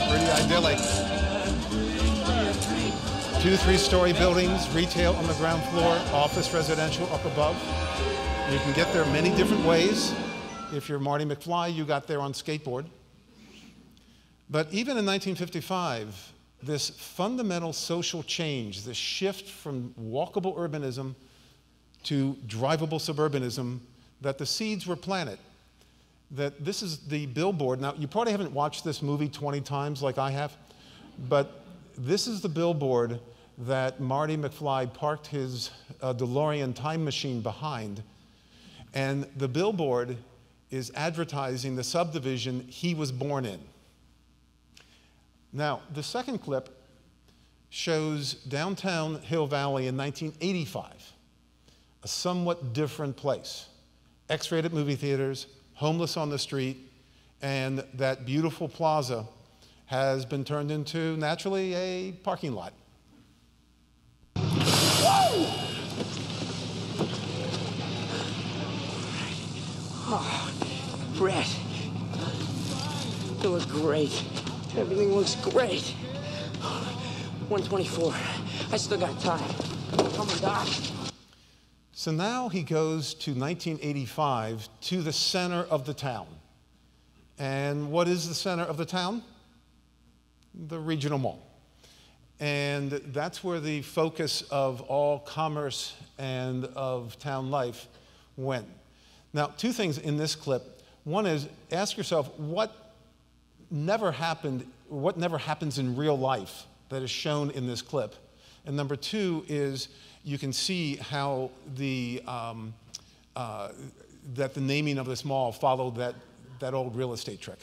Pretty idyllic. 2 3-story buildings, retail on the ground floor, office residential up above. You can get there many different ways. If you're Marty McFly, you got there on skateboard. But even in 1955, this fundamental social change, this shift from walkable urbanism to drivable suburbanism, that the seeds were planted. That this is the billboard. Now, you probably haven't watched this movie 20 times like I have, but this is the billboard that Marty McFly parked his DeLorean time machine behind. And the billboard is advertising the subdivision he was born in. Now, the second clip shows downtown Hill Valley in 1985, a somewhat different place. X-rated movie theaters, homeless on the street, and that beautiful plaza has been turned into, naturally, a parking lot. Whoa! Oh, Brett, you look great. Everything looks great. 124. I still got time. Come on, Doc. So now he goes to 1985 to the center of the town. And what is the center of the town? The regional mall. And that's where the focus of all commerce and of town life went. Now, 2 things in this clip. One is, ask yourself, what never happens in real life that is shown in this clip? And number 2 is, you can see how that the naming of this mall followed that old real estate trick.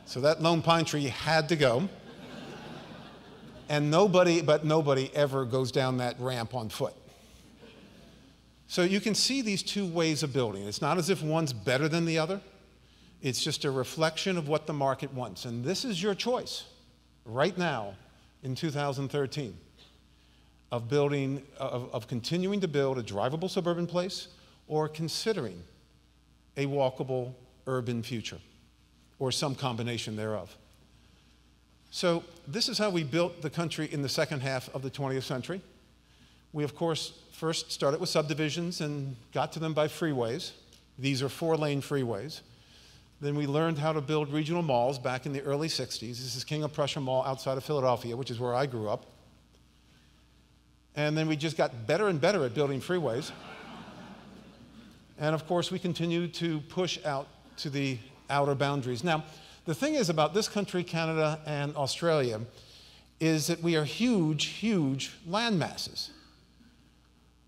So that lone pine tree had to go. And nobody ever goes down that ramp on foot. So you can see these 2 ways of building. It's not as if one's better than the other. It's just a reflection of what the market wants. And this is your choice right now in 2013 of continuing to build a drivable suburban place or considering a walkable urban future or some combination thereof. So this is how we built the country in the second half of the 20th century. We, of course, first started with subdivisions and got to them by freeways. These are 4-lane freeways. Then we learned how to build regional malls back in the early 60s. This is King of Prussia Mall outside of Philadelphia, which is where I grew up. And then we just got better and better at building freeways. And of course, we continued to push out to the outer boundaries. Now, the thing is about this country, Canada, and Australia, is that we are huge, huge land masses.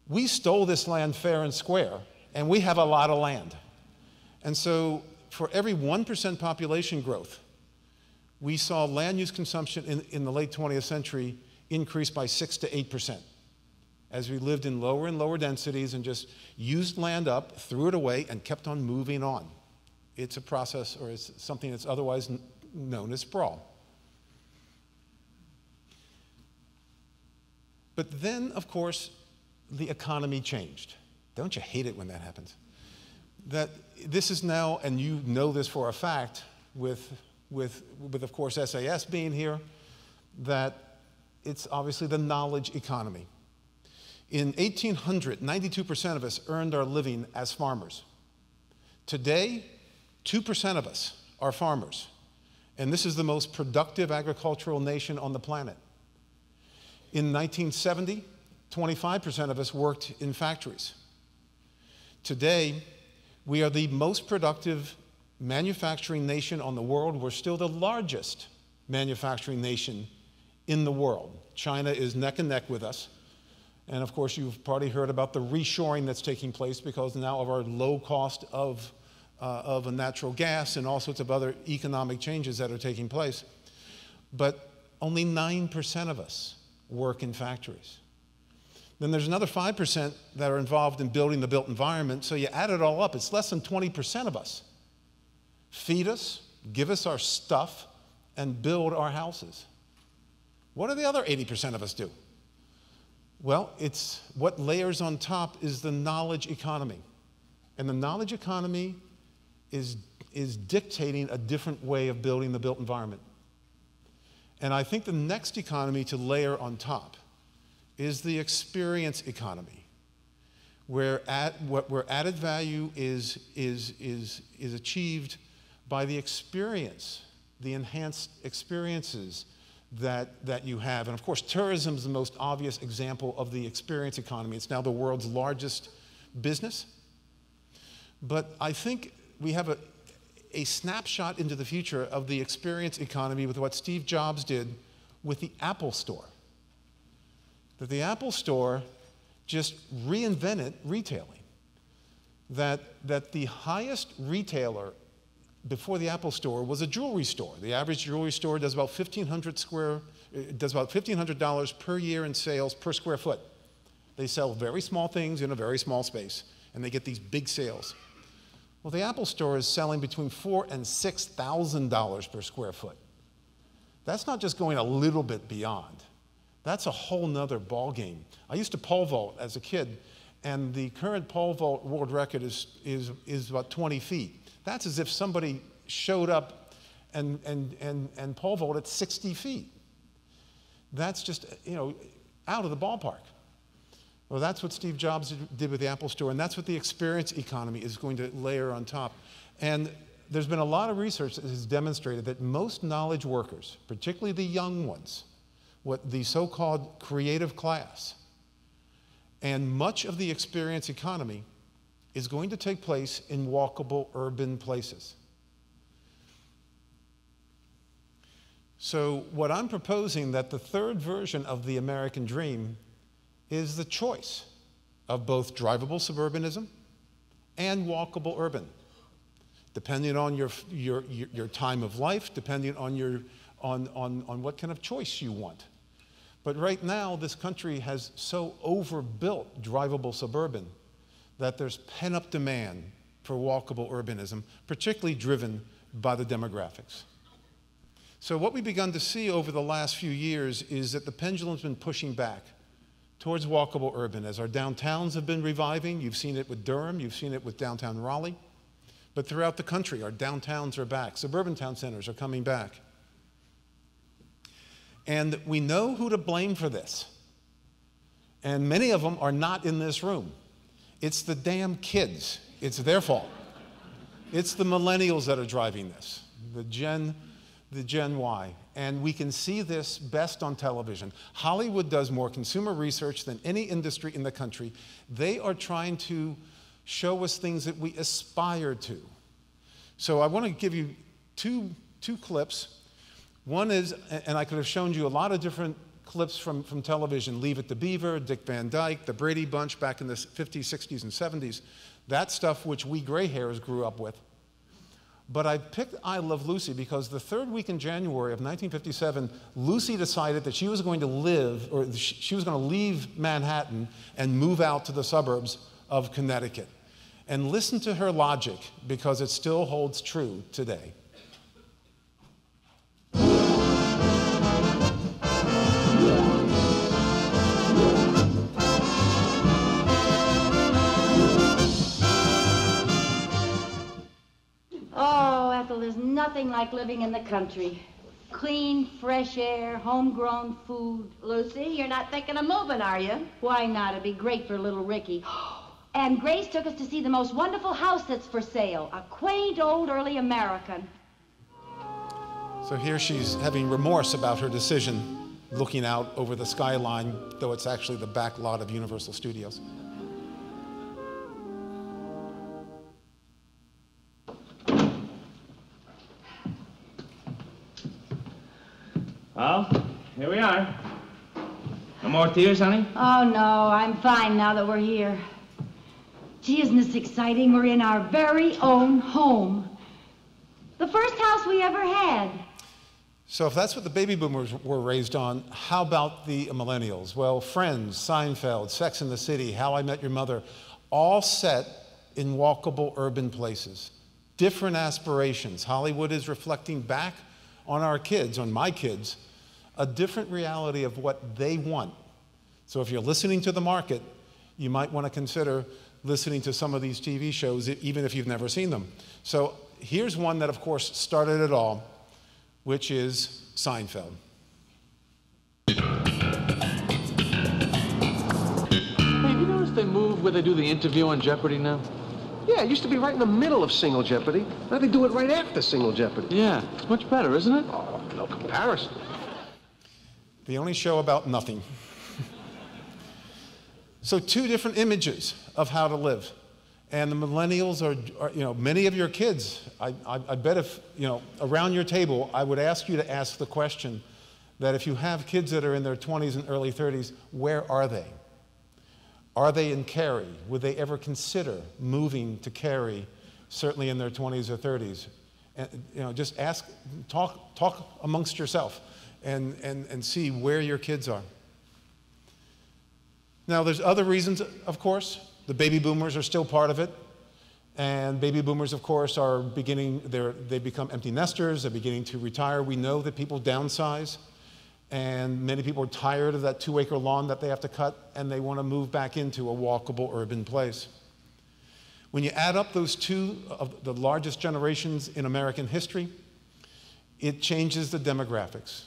We stole this land fair and square, and we have a lot of land. And so for every 1% population growth, we saw land use consumption in the late 20th century increase by 6 to 8%, as we lived in lower and lower densities and just used land up, threw it away, and kept on moving on. It's a process, or it's something that's otherwise known as sprawl. But then, of course, the economy changed. Don't you hate it when that happens? That this is now, and you know this for a fact, with of course SAS being here, that it's obviously the knowledge economy. In 1800, 92% of us earned our living as farmers. Today, 2% of us are farmers, and this is the most productive agricultural nation on the planet. In 1970, 25% of us worked in factories. Today, we are the most productive manufacturing nation on the world. We're still the largest manufacturing nation in the world. China is neck and neck with us. And of course, you've probably heard about the reshoring that's taking place because now of our low cost of a natural gas and all sorts of other economic changes that are taking place. But only 9% of us work in factories. Then there's another 5% that are involved in building the built environment. So you add it all up, it's less than 20% of us feed us, give us our stuff, and build our houses. What do the other 80% of us do? Well, it's what layers on top is the knowledge economy. And the knowledge economy is dictating a different way of building the built environment. And I think the next economy to layer on top is the experience economy, where added value is achieved by the experience, the enhanced experiences that you have. And of course, tourism is the most obvious example of the experience economy. It's now the world's largest business. But I think we have a snapshot into the future of the experience economy with what Steve Jobs did with the Apple Store. That the Apple Store just reinvented retailing. That the highest retailer before the Apple Store was a jewelry store. The average jewelry store does about $1,500 per year in sales per square foot. They sell very small things in a very small space, and they get these big sales. Well, the Apple Store is selling between $4,000 and $6,000 per square foot. That's not just going a little bit beyond. That's a whole nother ball game. I used to pole vault as a kid, and the current pole vault world record is about 20 feet. That's as if somebody showed up and pole vaulted 60 feet. That's just, out of the ballpark. Well, that's what Steve Jobs did with the Apple Store, and that's what the experience economy is going to layer on top. And there's been a lot of research that has demonstrated that most knowledge workers, particularly the young ones, what the so-called creative class, and much of the experience economy is going to take place in walkable urban places. So what I'm proposing, that the third version of the American dream is the choice of both drivable suburbanism and walkable urban, depending on your time of life, depending on on what kind of choice you want. But right now, this country has so overbuilt drivable suburban that there's pent-up demand for walkable urbanism, particularly driven by the demographics. So what we've begun to see over the last few years is that the pendulum's been pushing back towards walkable urban as our downtowns have been reviving. You've seen it with Durham, you've seen it with downtown Raleigh. But throughout the country, our downtowns are back. Suburban town centers are coming back. And we know who to blame for this. And many of them are not in this room. It's the damn kids. It's their fault. It's the millennials that are driving this, the Gen Y. And we can see this best on television. Hollywood does more consumer research than any industry in the country. They are trying to show us things that we aspire to. So I want to give you two clips. One is, and I could have shown you a lot of different clips from television, Leave It to Beaver, Dick Van Dyke, the Brady Bunch back in the 50s, 60s, and 70s. That stuff which we gray hairs grew up with. But I picked I Love Lucy because the third week in January of 1957, Lucy decided that she was going to live, or she was going to leave Manhattan and move out to the suburbs of Connecticut. And listen to her logic, because it still holds true today. Oh, Ethel, there's nothing like living in the country. Clean, fresh air, homegrown food. Lucy, you're not thinking of moving, are you? Why not? It'd be great for little Ricky. And Grace took us to see the most wonderful house that's for sale. A quaint old early American. So here she's having remorse about her decision, looking out over the skyline, though it's actually the back lot of Universal Studios. Well, here we are. No more tears, honey? Oh, no, I'm fine now that we're here. Gee, isn't this exciting? We're in our very own home. The first house we ever had. So if that's what the baby boomers were raised on, how about the millennials? Well, Friends, Seinfeld, Sex and the City, How I Met Your Mother, all set in walkable urban places. Different aspirations. Hollywood is reflecting back on our kids, on my kids, a different reality of what they want. So if you're listening to the market, you might want to consider listening to some of these TV shows, even if you've never seen them. So here's one that, of course, started it all, which is Seinfeld. Hey, you notice they moved where they do the interview on Jeopardy now? Yeah, it used to be right in the middle of Single Jeopardy. Now they do it right after Single Jeopardy. Yeah, it's much better, isn't it? Oh, no comparison. The only show about nothing. So two different images of how to live. And the millennials are you know, many of your kids, I bet if, you know, around your table, I would ask you to ask the question that if you have kids that are in their 20s and early 30s, where are they? Are they in Cary? Would they ever consider moving to Cary, certainly in their 20s or 30s? And, you know, just ask, talk amongst yourself and see where your kids are. Now, there's other reasons, of course. The baby boomers are still part of it. And baby boomers, of course, are they become empty nesters, they're beginning to retire. We know that people downsize. And many people are tired of that 2-acre lawn that they have to cut, and they want to move back into a walkable urban place. When you add up those two of the largest generations in American history, it changes the demographics.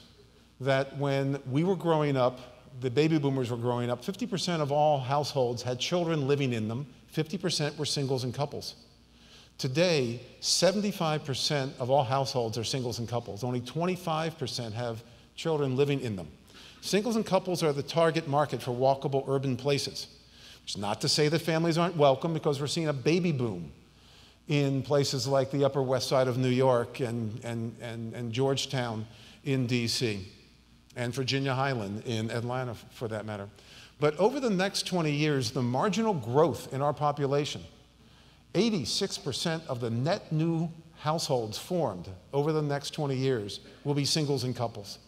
That when we were growing up, the baby boomers were growing up, 50% of all households had children living in them, 50% were singles and couples. Today, 75% of all households are singles and couples. Only 25% have children living in them. Singles and couples are the target market for walkable urban places. It's not to say that families aren't welcome, because we're seeing a baby boom in places like the Upper West Side of New York and Georgetown in DC. And Virginia Highland in Atlanta, for that matter. But over the next 20 years, the marginal growth in our population, 86% of the net new households formed over the next 20 years will be singles and couples.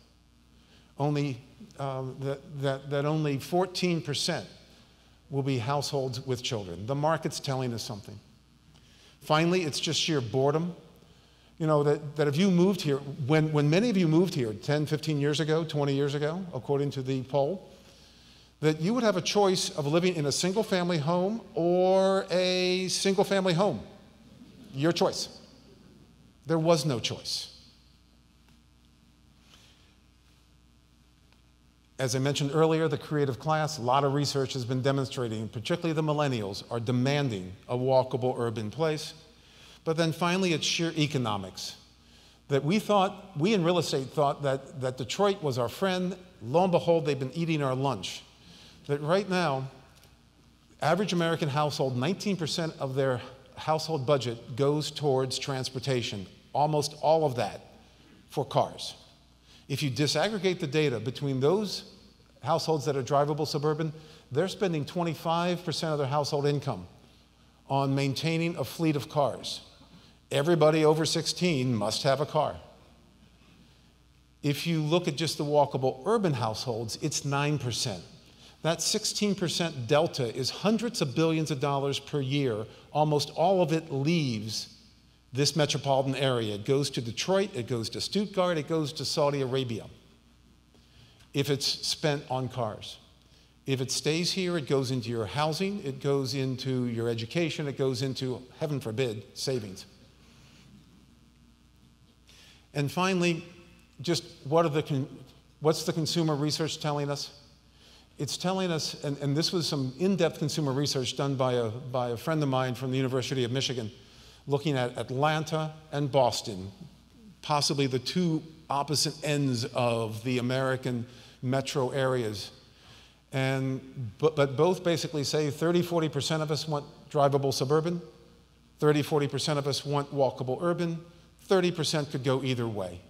Only, that only 14% will be households with children. The market's telling us something. Finally, it's just sheer boredom. You know, that if you moved here, when many of you moved here 10, 15 years ago, 20 years ago, according to the poll, that you would have a choice of living in a single-family home or a single-family home. Your choice. There was no choice. As I mentioned earlier, the creative class, a lot of research has been demonstrating, particularly the millennials, are demanding a walkable urban place. But then finally, it's sheer economics. That we in real estate thought that Detroit was our friend. Lo and behold, they've been eating our lunch. That right now, average American household, 19% of their household budget goes towards transportation, almost all of that for cars. If you disaggregate the data between those households that are drivable suburban, they're spending 25% of their household income on maintaining a fleet of cars. Everybody over 16 must have a car. If you look at just the walkable urban households, it's 9%. That 16% delta is hundreds of billions of dollars per year. Almost all of it leaves this metropolitan area. It goes to Detroit, it goes to Stuttgart, it goes to Saudi Arabia, if it's spent on cars. If it stays here, it goes into your housing, it goes into your education, it goes into, heaven forbid, savings. And finally, just what's the consumer research telling us? It's telling us, and this was some in-depth consumer research done by a friend of mine from the University of Michigan, looking at Atlanta and Boston, possibly the two opposite ends of the American metro areas. But both basically say 30–40% of us want drivable suburban, 30–40% of us want walkable urban, 30% could go either way.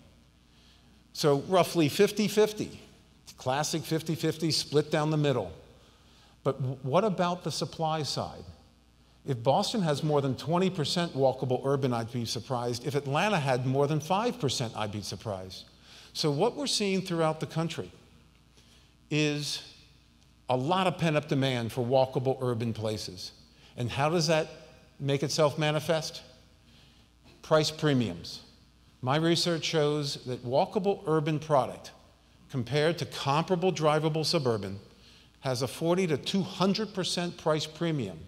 So roughly 50–50. Classic 50–50 split down the middle. But what about the supply side? If Boston has more than 20% walkable urban, I'd be surprised. If Atlanta had more than 5%, I'd be surprised. So what we're seeing throughout the country is a lot of pent-up demand for walkable urban places. And how does that make itself manifest? Price premiums. My research shows that walkable urban product compared to comparable drivable suburban has a 40 to 200% price premium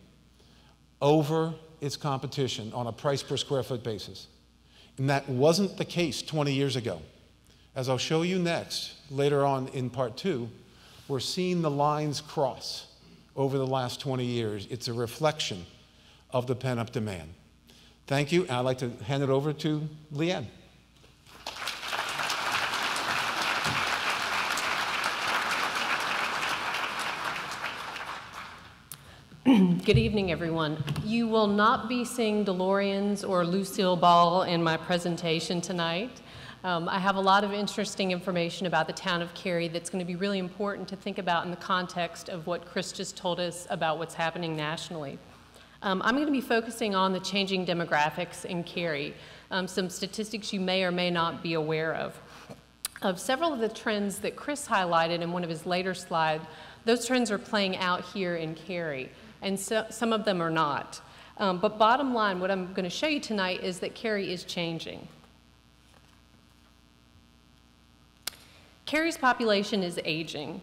over its competition on a price per square foot basis. And that wasn't the case 20 years ago. As I'll show you next, later on in part 2, we're seeing the lines cross over the last 20 years. It's a reflection of the pent-up demand. Thank you, and I'd like to hand it over to Leanne. Good evening, everyone. You will not be seeing DeLoreans or Lucille Ball in my presentation tonight. I have a lot of interesting information about the town of Cary that's going to be really important to think about in the context of what Chris just told us about what's happening nationally. I'm going to be focusing on the changing demographics in Cary, some statistics you may or may not be aware of. Of several of the trends that Chris highlighted in one of his later slides, those trends are playing out here in Cary, and so, some of them are not. But bottom line, what I'm going to show you tonight is that Cary is changing. Cary's population is aging.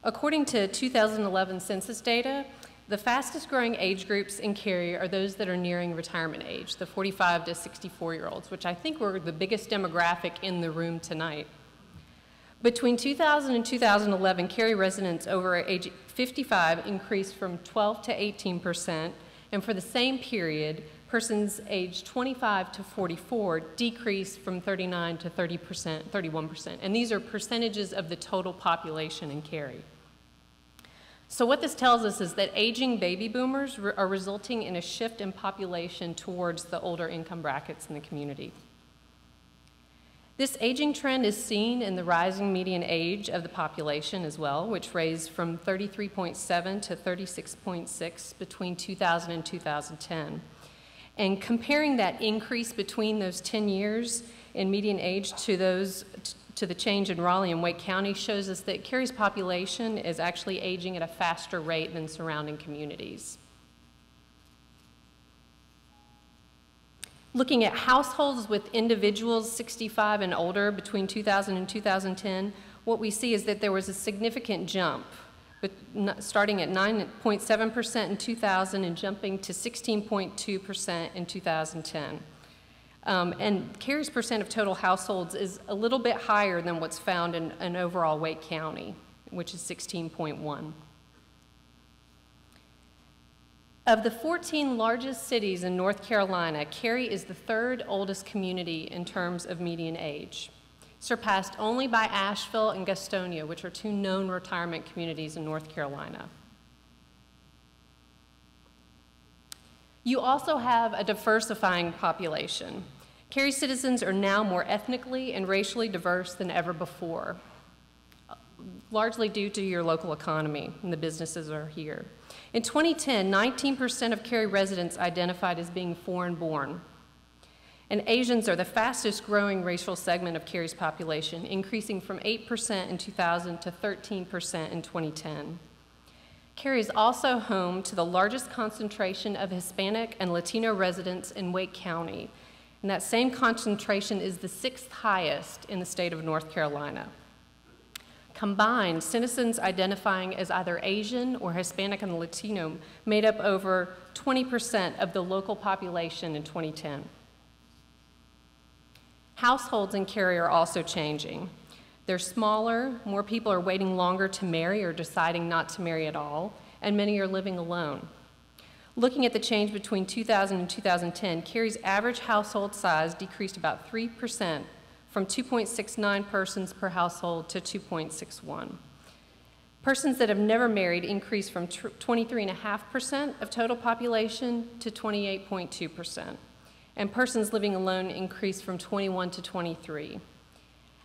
According to 2011 census data, the fastest growing age groups in Cary are those that are nearing retirement age, the 45 to 64-year-olds, which I think were the biggest demographic in the room tonight. Between 2000 and 2011, Cary residents over age 55 increased from 12 to 18%, and for the same period, persons aged 25 to 44 decreased from 39 to 31%, and these are percentages of the total population in Cary. So what this tells us is that aging baby boomers are resulting in a shift in population towards the older income brackets in the community. This aging trend is seen in the rising median age of the population as well, which raised from 33.7 to 36.6 between 2000 and 2010. And comparing that increase between those 10 years in median age to the change in Raleigh and Wake County shows us that Cary's population is actually aging at a faster rate than surrounding communities. Looking at households with individuals 65 and older between 2000 and 2010, what we see is that there was a significant jump, starting at 9.7% in 2000 and jumping to 16.2% in 2010. And Cary's percent of total households is a little bit higher than what's found in overall Wake County. which is 16.1. Of the 14 largest cities in North Carolina, Cary is the third oldest community in terms of median age, surpassed only by Asheville and Gastonia, which are two known retirement communities in North Carolina. You also have a diversifying population. Cary citizens are now more ethnically and racially diverse than ever before, largely due to your local economy and the businesses are here. In 2010, 19% of Cary residents identified as being foreign-born. And Asians are the fastest growing racial segment of Cary's population, increasing from 8% in 2000 to 13% in 2010. Cary is also home to the largest concentration of Hispanic and Latino residents in Wake County, and that same concentration is the 6th highest in the state of North Carolina. Combined, citizens identifying as either Asian or Hispanic and Latino made up over 20% of the local population in 2010. Households in Cary are also changing. They're smaller, more people are waiting longer to marry or deciding not to marry at all, and many are living alone. Looking at the change between 2000 and 2010, Cary's average household size decreased about 3%, from 2.69 persons per household to 2.61. Persons that have never married increased from 23.5% of total population to 28.2%, and persons living alone increased from 21 to 23.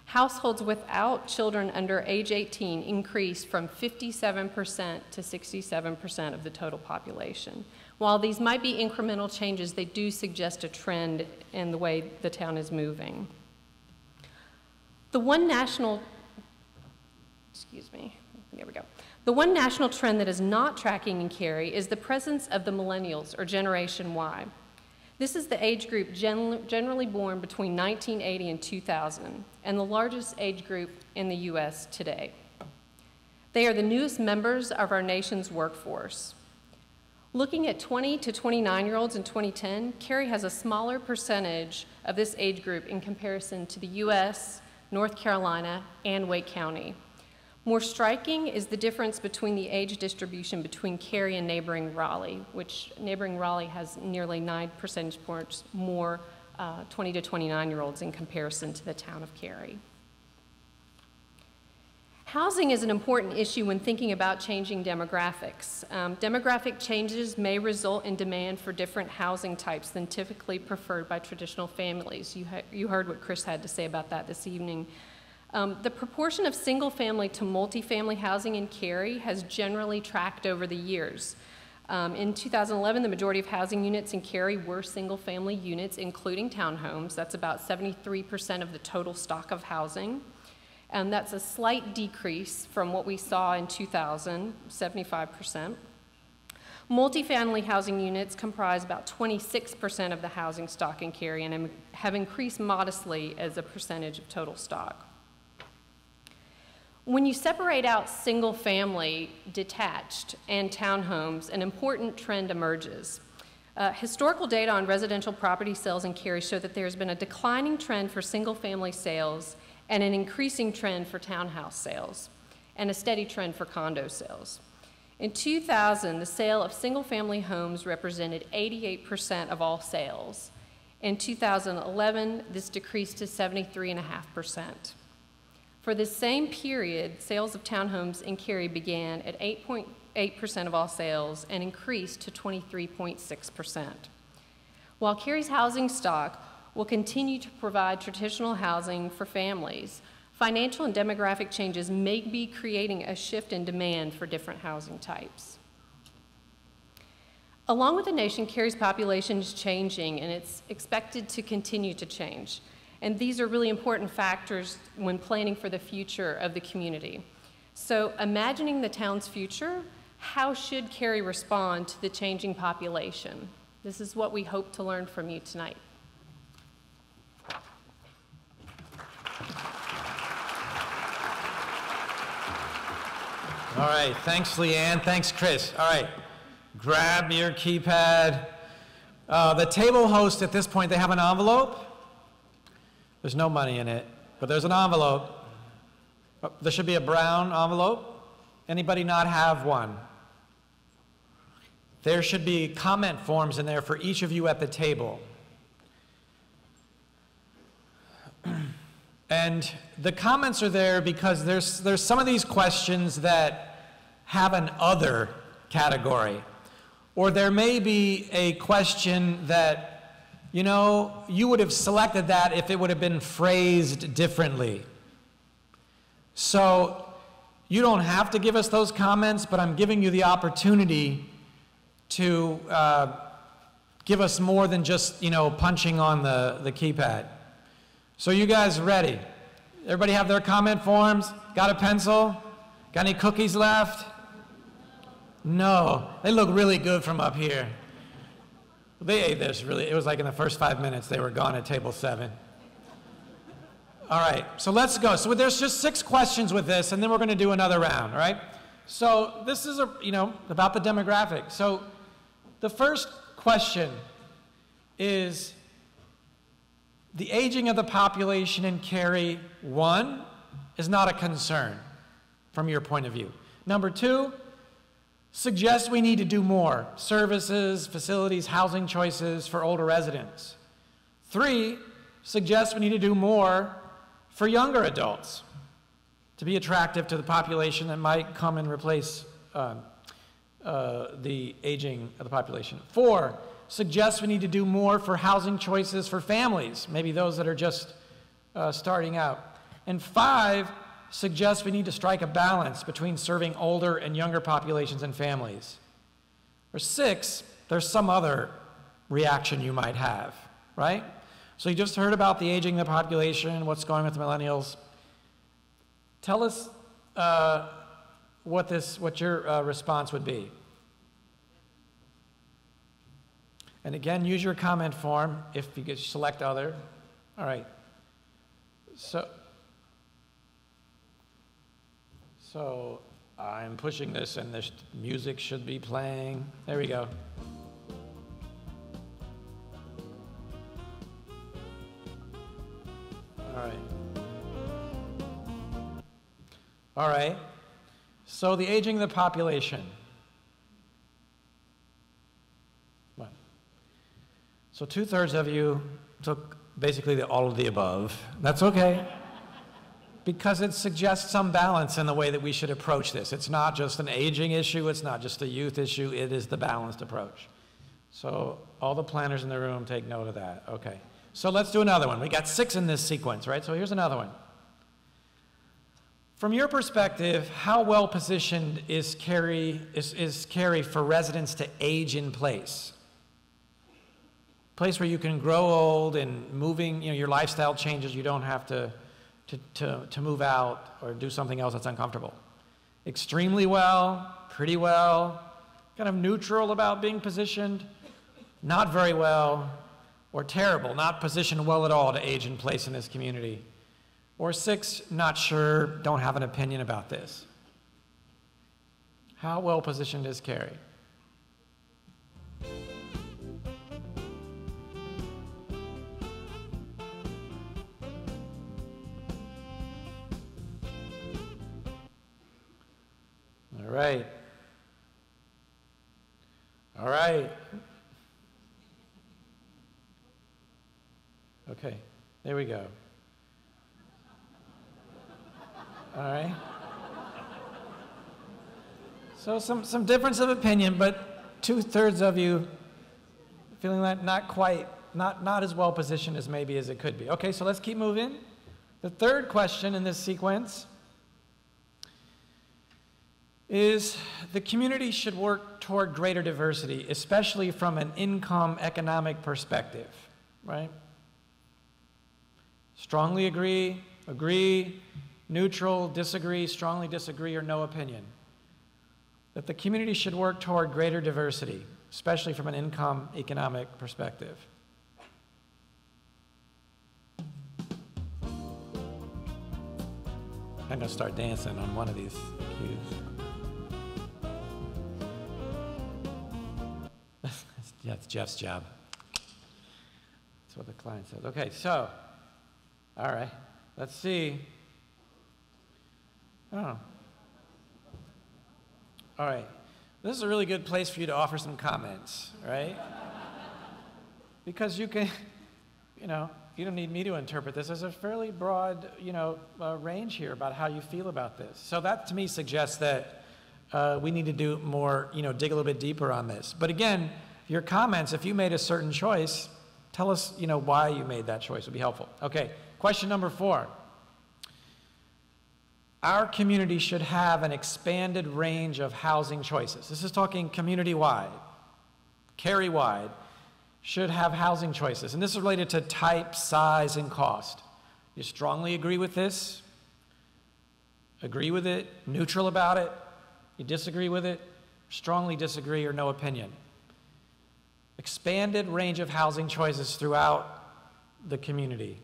Households without children under age 18 increased from 57% to 67% of the total population. While these might be incremental changes, they do suggest a trend in the way the town is moving. The one national trend that is not tracking in Cary is the presence of the millennials, or Generation Y. This is the age group generally born between 1980 and 2000, and the largest age group in the U.S. today. They are the newest members of our nation's workforce. Looking at 20 to 29-year-olds in 2010, Cary has a smaller percentage of this age group in comparison to the U.S., North Carolina, and Wake County. More striking is the difference between the age distribution between Cary and neighboring Raleigh, which neighboring Raleigh has nearly 9 percentage points more 20 to 29-year-olds in comparison to the town of Cary. Housing is an important issue when thinking about changing demographics. Demographic changes may result in demand for different housing types than typically preferred by traditional families. You heard what Chris had to say about that this evening. The proportion of single-family to multifamily housing in Cary has generally tracked over the years. In 2011, the majority of housing units in Cary were single-family units, including townhomes. That's about 73% of the total stock of housing. And that's a slight decrease from what we saw in 2000, 75%. Multifamily housing units comprise about 26% of the housing stock in Cary and have increased modestly as a percentage of total stock. When you separate out single-family, detached, and townhomes, an important trend emerges. Historical data on residential property sales in Cary show that there's been a declining trend for single-family sales and an increasing trend for townhouse sales, and a steady trend for condo sales. In 2000, the sale of single-family homes represented 88% of all sales. In 2011, this decreased to 73.5%. For the same period, sales of townhomes in Cary began at 8.8% of all sales and increased to 23.6%. While Cary's housing stock will continue to provide traditional housing for families, financial and demographic changes may be creating a shift in demand for different housing types. Along with the nation, Cary's population is changing, and it's expected to continue to change. And these are really important factors when planning for the future of the community. So imagining the town's future, how should Cary respond to the changing population? This is what we hope to learn from you tonight. All right, thanks, Leanne. Thanks, Chris. All right, grab your keypad. The table host at this point, they have an envelope. There's no money in it, but there's an envelope. There should be a brown envelope. Anybody not have one? There should be comment forms in there for each of you at the table. And the comments are there because there's some of these questions that have an other category. Or there may be a question that, you know, you would have selected that if it would have been phrased differently. So you don't have to give us those comments, but I'm giving you the opportunity to give us more than just, you know, punching on the keypad. So you guys ready? Everybody have their comment forms? Got a pencil? Got any cookies left? No, they look really good from up here. They ate this really, it was like in the first 5 minutes they were gone at table 7. All right, so let's go. So there's just 6 questions with this, and then we're going to do another round, all right? So this is, about the demographic. So the first question is, the aging of the population in Cary, 1, is not a concern from your point of view. Number 2, suggests we need to do more. Services, facilities, housing choices for older residents. 3, suggests we need to do more for younger adults to be attractive to the population that might come and replace the aging of the population. 4, suggests we need to do more for housing choices for families, maybe those that are just starting out. And 5, suggests we need to strike a balance between serving older and younger populations and families. Or 6, there's some other reaction you might have, right? So you just heard about the aging of the population, what's going on with the millennials. Tell us what your response would be. And again, use your comment form if you could select other. All right. So I'm pushing this, and this music should be playing. There we go. All right. All right. So the aging of the population. What? So 2/3 of you took basically all of the above. That's okay. Because it suggests some balance in the way that we should approach this. It's not just an aging issue, it's not just a youth issue, it is the balanced approach. So all the planners in the room take note of that. Okay. So let's do another one. We got 6 in this sequence, right? So here's another one. From your perspective, how well positioned is Cary for residents to age in place? Place where you can grow old and moving, your lifestyle changes, you don't have to move out or do something else that's uncomfortable. Extremely well, pretty well, kind of neutral about being positioned, not very well, or terrible, not positioned well at all to age in place in this community. Or 6, not sure, don't have an opinion about this. How well positioned is Cary? All right. All right. Okay, there we go. All right. So some difference of opinion, but 2/3 of you feeling that not as well positioned as maybe as it could be. Okay, so let's keep moving. The third question in this sequence is the community should work toward greater diversity, especially from an income economic perspective, right? Strongly agree, neutral, disagree, strongly disagree, or no opinion. That the community should work toward greater diversity, especially from an income economic perspective. I'm gonna start dancing on one of these cues. That's Jeff's job. That's what the client says. Okay, so, all right, let's see. Oh. All right. This is a really good place for you to offer some comments, right? Because you can, you don't need me to interpret this. There's a fairly broad, range here about how you feel about this. So that to me suggests that we need to do more, dig a little bit deeper on this. But again, your comments, if you made a certain choice, tell us, why you made that choice would be helpful. Okay, question number 4. Our community should have an expanded range of housing choices. This is talking community-wide, Cary-wide, should have housing choices. And this is related to type, size, and cost. You strongly agree with this? Agree with it? Neutral about it? You disagree with it? Strongly disagree or no opinion? Expanded range of housing choices throughout the community.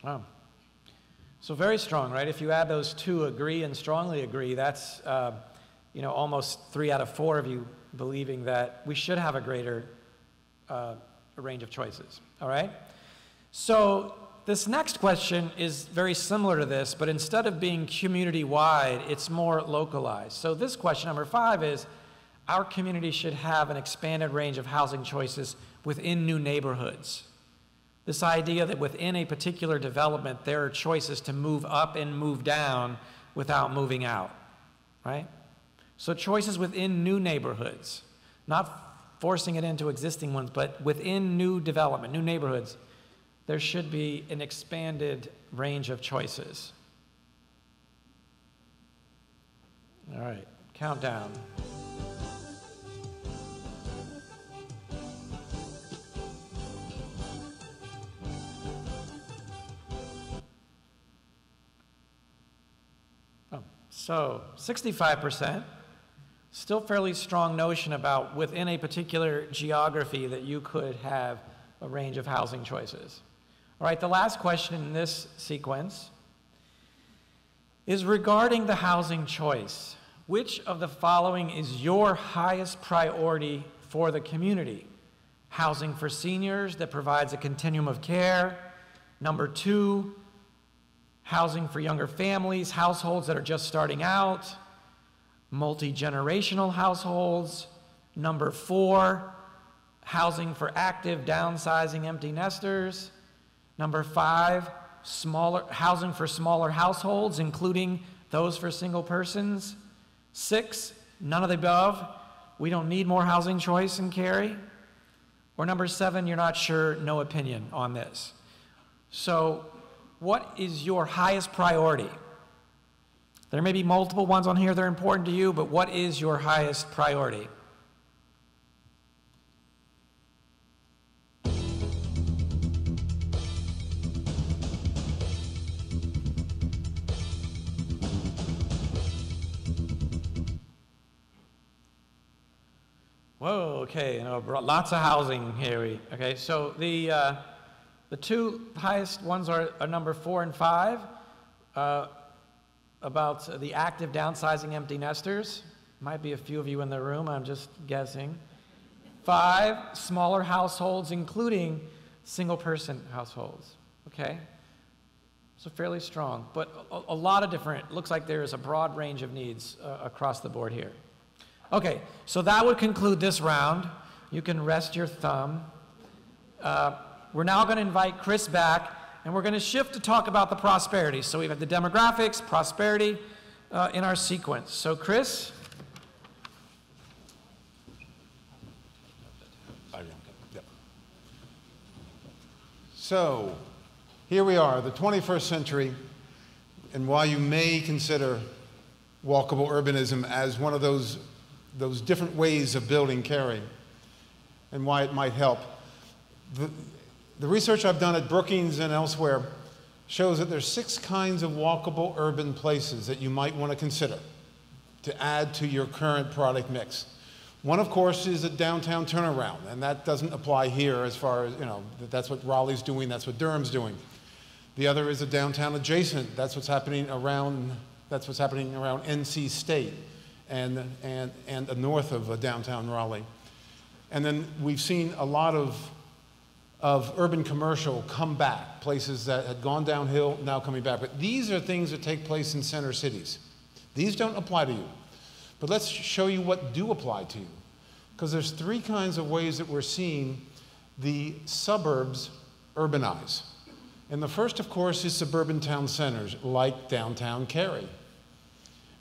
Wow. So very strong, right? If you add those two, agree and strongly agree, that's almost 3 out of 4 of you believing that we should have a greater range of choices. All right? So this next question is very similar to this, but instead of being community-wide, it's more localized. So this question, number 5, is our community should have an expanded range of housing choices within new neighborhoods. This idea that within a particular development, there are choices to move up and move down without moving out, right? So choices within new neighborhoods, not forcing it into existing ones, but within new development, new neighborhoods, there should be an expanded range of choices. All right, countdown. So 65%, still fairly strong notion about within a particular geography that you could have a range of housing choices. All right, the last question in this sequence is regarding the housing choice. Which of the following is your highest priority for the community? Housing for seniors that provides a continuum of care. Number 2, housing for younger families, households that are just starting out, multi-generational households. Number 4, housing for active downsizing empty nesters. Number 5, housing for smaller households, including those for single persons. 6, none of the above. We don't need more housing choice in Cary. Or number 7, you're not sure, no opinion on this. So what is your highest priority? There may be multiple ones on here that are important to you, but what is your highest priority? Whoa, okay, lots of housing here. Okay, so the 2 highest ones are number 4 and 5, about the active downsizing empty nesters. Might be a few of you in the room, I'm just guessing. 5, smaller households, including single-person households. Okay, so fairly strong, but a lot of different, looks like there's a broad range of needs across the board here. Okay, so that would conclude this round. You can rest your thumb. We're now going to invite Chris back, and we're going to shift to talk about the prosperity. So we've had the demographics, prosperity in our sequence. So Chris. So here we are, the 21st century, and while you may consider walkable urbanism as one of those different ways of building Cary and why it might help, the research I've done at Brookings and elsewhere shows that there's 6 kinds of walkable urban places that you might want to consider to add to your current product mix. One, of course, is a downtown turnaround, and that doesn't apply here as far as, that's what Raleigh's doing, that's what Durham's doing. The other is a downtown adjacent. That's what's happening around NC State. and north of downtown Raleigh. And then we've seen a lot of urban commercial come back, places that had gone downhill now coming back. But these are things that take place in center cities. These don't apply to you. But let's show you what do apply to you. Because there's three kinds of ways that we're seeing the suburbs urbanize. And the first, of course, is suburban town centers like downtown Cary,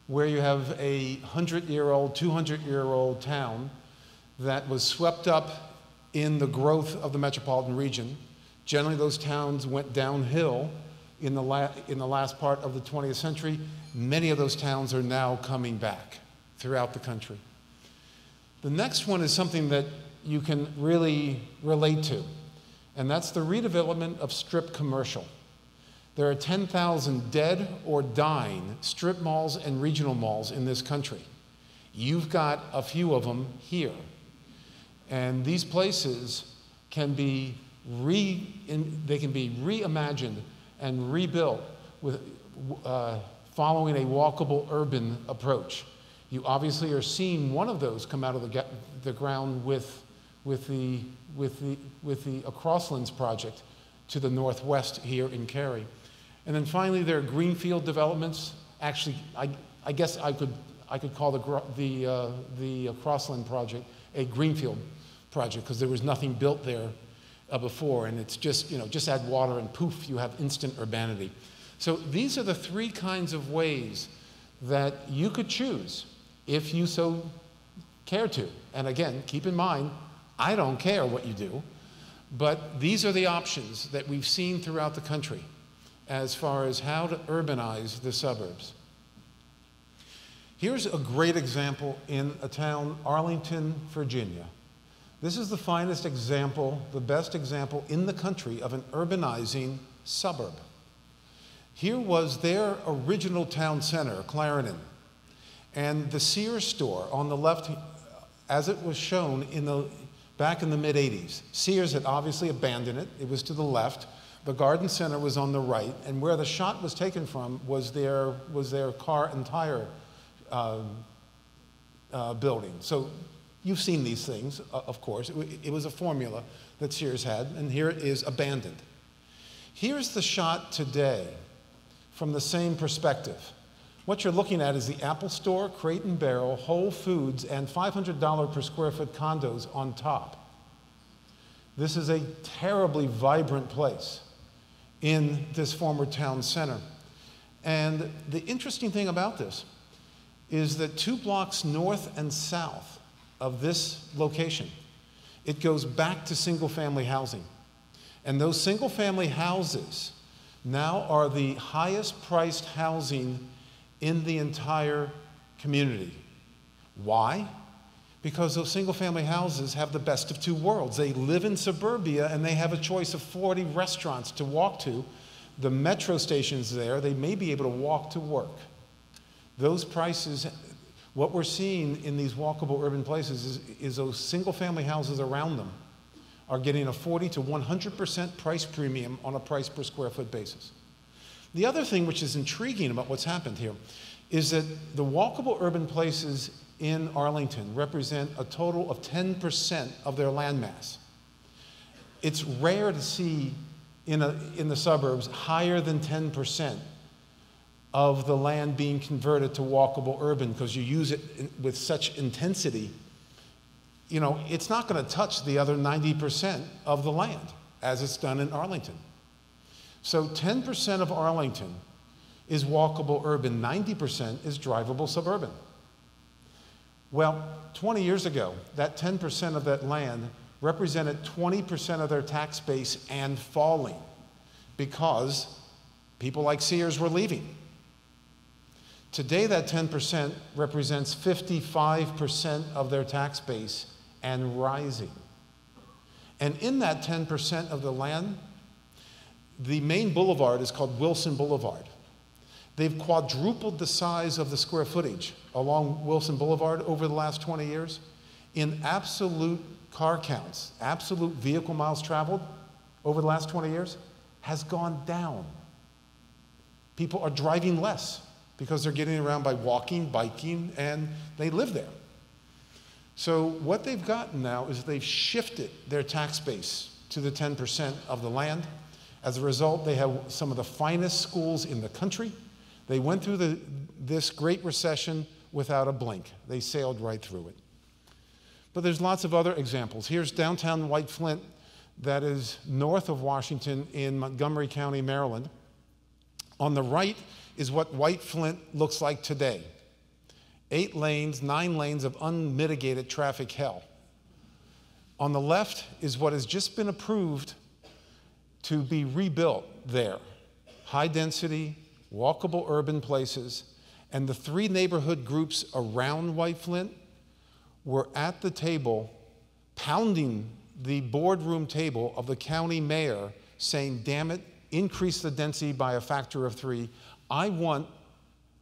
where you have a 100-year-old, 200-year-old town that was swept up in the growth of the metropolitan region. Generally, those towns went downhill in the last part of the 20th century. Many of those towns are now coming back throughout the country. The next one is something that you can really relate to, and that's the redevelopment of strip commercial. There are 10,000 dead or dying strip malls and regional malls in this country. You've got a few of them here. And these places can be reimagined and rebuilt with, following a walkable urban approach. You obviously are seeing one of those come out of the ground with the Crosslands project to the northwest here in Cary. And then finally, there are greenfield developments. Actually, I guess I could call the Crossland project a greenfield project, because there was nothing built there before, and it's just, just add water and poof, you have instant urbanity. So these are the three kinds of ways that you could choose if you so care to. And again, keep in mind, I don't care what you do, but these are the options that we've seen throughout the country as far as how to urbanize the suburbs. Here's a great example in a town, Arlington, Virginia. This is the finest example, the best example in the country of an urbanizing suburb. Here was their original town center, Clarendon, and the Sears store on the left, as it was shown back in the mid-'80s. Sears had obviously abandoned it. It was to the left. The garden center was on the right, and where the shot was taken from was their car and tire building. So you've seen these things, of course. It was a formula that Sears had, and here it is abandoned. Here's the shot today from the same perspective. What you're looking at is the Apple Store, Crate and Barrel, Whole Foods, and $500 per square foot condos on top. This is a terribly vibrant place in this former town center. And the interesting thing about this is that 2 blocks north and south of this location, it goes back to single-family housing. And those single-family houses now are the highest priced housing in the entire community. Why? Because those single-family houses have the best of two worlds. They live in suburbia and they have a choice of 40 restaurants to walk to. The metro station's there, they may be able to walk to work. Those prices, what we're seeing in these walkable urban places is those single-family houses around them are getting a 40 to 100% price premium on a price per square foot basis. The other thing which is intriguing about what's happened here is that the walkable urban places in Arlington represent a total of 10% of their landmass. It's rare to see in the suburbs higher than 10% of the land being converted to walkable urban, because you use it with such intensity. You know, it's not going to touch the other 90% of the land as it's done in Arlington. So 10% of Arlington is walkable urban, 90% is drivable suburban. Well, 20 years ago, that 10% of that land represented 20% of their tax base and falling, because people like Sears were leaving. Today, that 10% represents 55% of their tax base and rising. And in that 10% of the land, the main boulevard is called Wilson Boulevard. They've quadrupled the size of the square footage along Wilson Boulevard over the last 20 years. In absolute car counts, absolute vehicle miles traveled over the last 20 years has gone down. People are driving less because they're getting around by walking, biking, and they live there. So what they've gotten now is they've shifted their tax base to the 10% of the land. As a result, they have some of the finest schools in the country. They went through this Great Recession without a blink. They sailed right through it. But there's lots of other examples. Here's downtown White Flint, that is north of Washington in Montgomery County, Maryland. On the right is what White Flint looks like today. 8 lanes, 9 lanes of unmitigated traffic hell. On the left is what has just been approved to be rebuilt there. High density, walkable urban places, and the 3 neighborhood groups around White Flint were at the table pounding the boardroom table of the county mayor saying, damn it, increase the density by a factor of 3. I want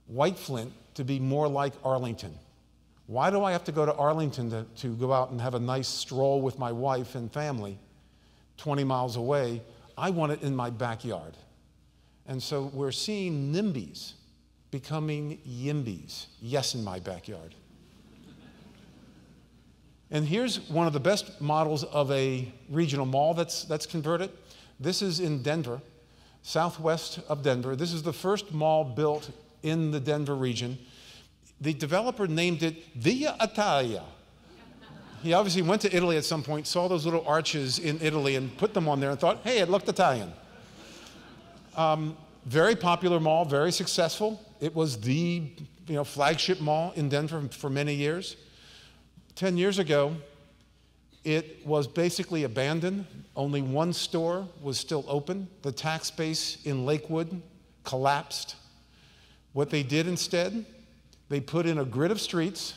White Flint to be more like Arlington. Why do I have to go to Arlington to go out and have a nice stroll with my wife and family 20 miles away? I want it in my backyard. And so we're seeing NIMBYs becoming YIMBYs. Yes, in my backyard. And here's one of the best models of a regional mall that's converted. This is in Denver, southwest of Denver. This is the first mall built in the Denver region. The developer named it Via Italia. He obviously went to Italy at some point, saw those little arches in Italy and put them on there and thought, hey, it looked Italian. Very popular mall, very successful. It was the flagship mall in Denver for many years. 10 years ago, it was basically abandoned. Only 1 store was still open. The tax base in Lakewood collapsed. What they did instead, they put in a grid of streets.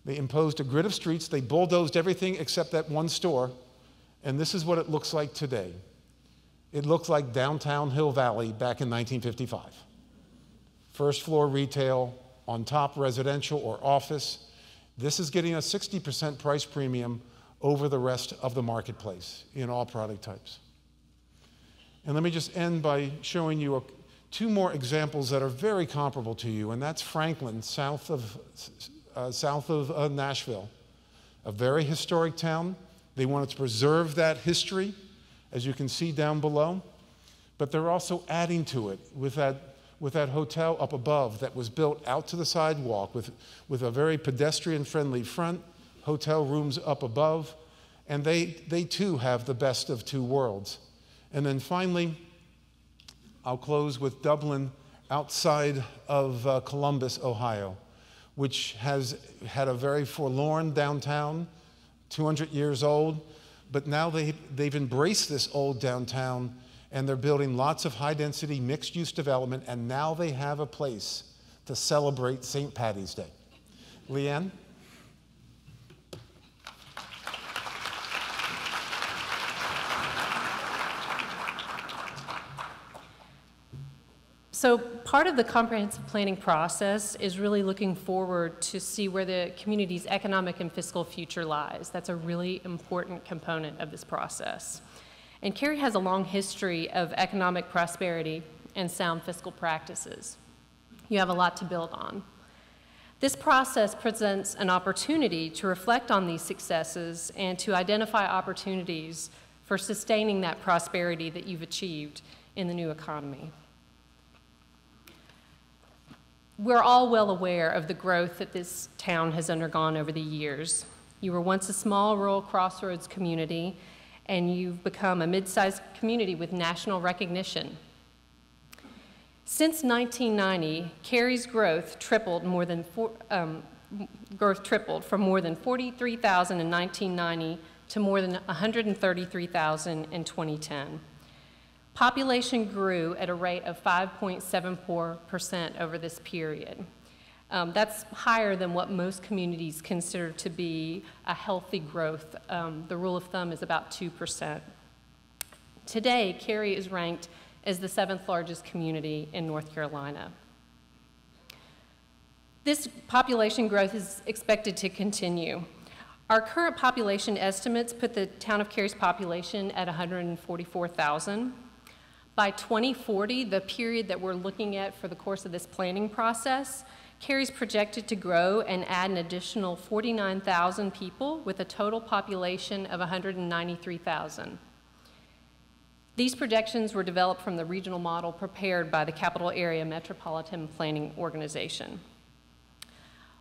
They imposed a grid of streets. They bulldozed everything except that 1 store. And this is what it looks like today. It looks like downtown Hill Valley back in 1955. First floor retail, on top residential or office. This is getting a 60% price premium over the rest of the marketplace in all product types. And let me just end by showing you 2 more examples that are very comparable to you, and that's Franklin, south of Nashville, a very historic town. They wanted to preserve that history, as you can see down below, but they're also adding to it with that hotel up above that was built out to the sidewalk with a very pedestrian-friendly front, hotel rooms up above, and they too have the best of 2 worlds. And then finally, I'll close with Dublin outside of Columbus, Ohio, which has had a very forlorn downtown, 200 years old, but now they've embraced this old downtown, and they're building lots of high-density mixed-use development, and now they have a place to celebrate St. Paddy's Day. Leanne? So part of the comprehensive planning process is really looking forward to see where the community's economic and fiscal future lies. That's a really important component of this process. And Cary has a long history of economic prosperity and sound fiscal practices. You have a lot to build on. This process presents an opportunity to reflect on these successes and to identify opportunities for sustaining that prosperity that you've achieved in the new economy. We're all well aware of the growth that this town has undergone over the years. You were once a small rural crossroads community, and you've become a mid-sized community with national recognition. Since 1990, Cary's growth tripled from more than 43,000 in 1990 to more than 133,000 in 2010. Population grew at a rate of 5.74% over this period. That's higher than what most communities consider to be a healthy growth. The rule of thumb is about 2%. Today, Cary is ranked as the 7th largest community in North Carolina. This population growth is expected to continue. Our current population estimates put the town of Cary's population at 144,000. By 2040, the period that we're looking at for the course of this planning process, Cary's projected to grow and add an additional 49,000 people with a total population of 193,000. These projections were developed from the regional model prepared by the Capital Area Metropolitan Planning Organization.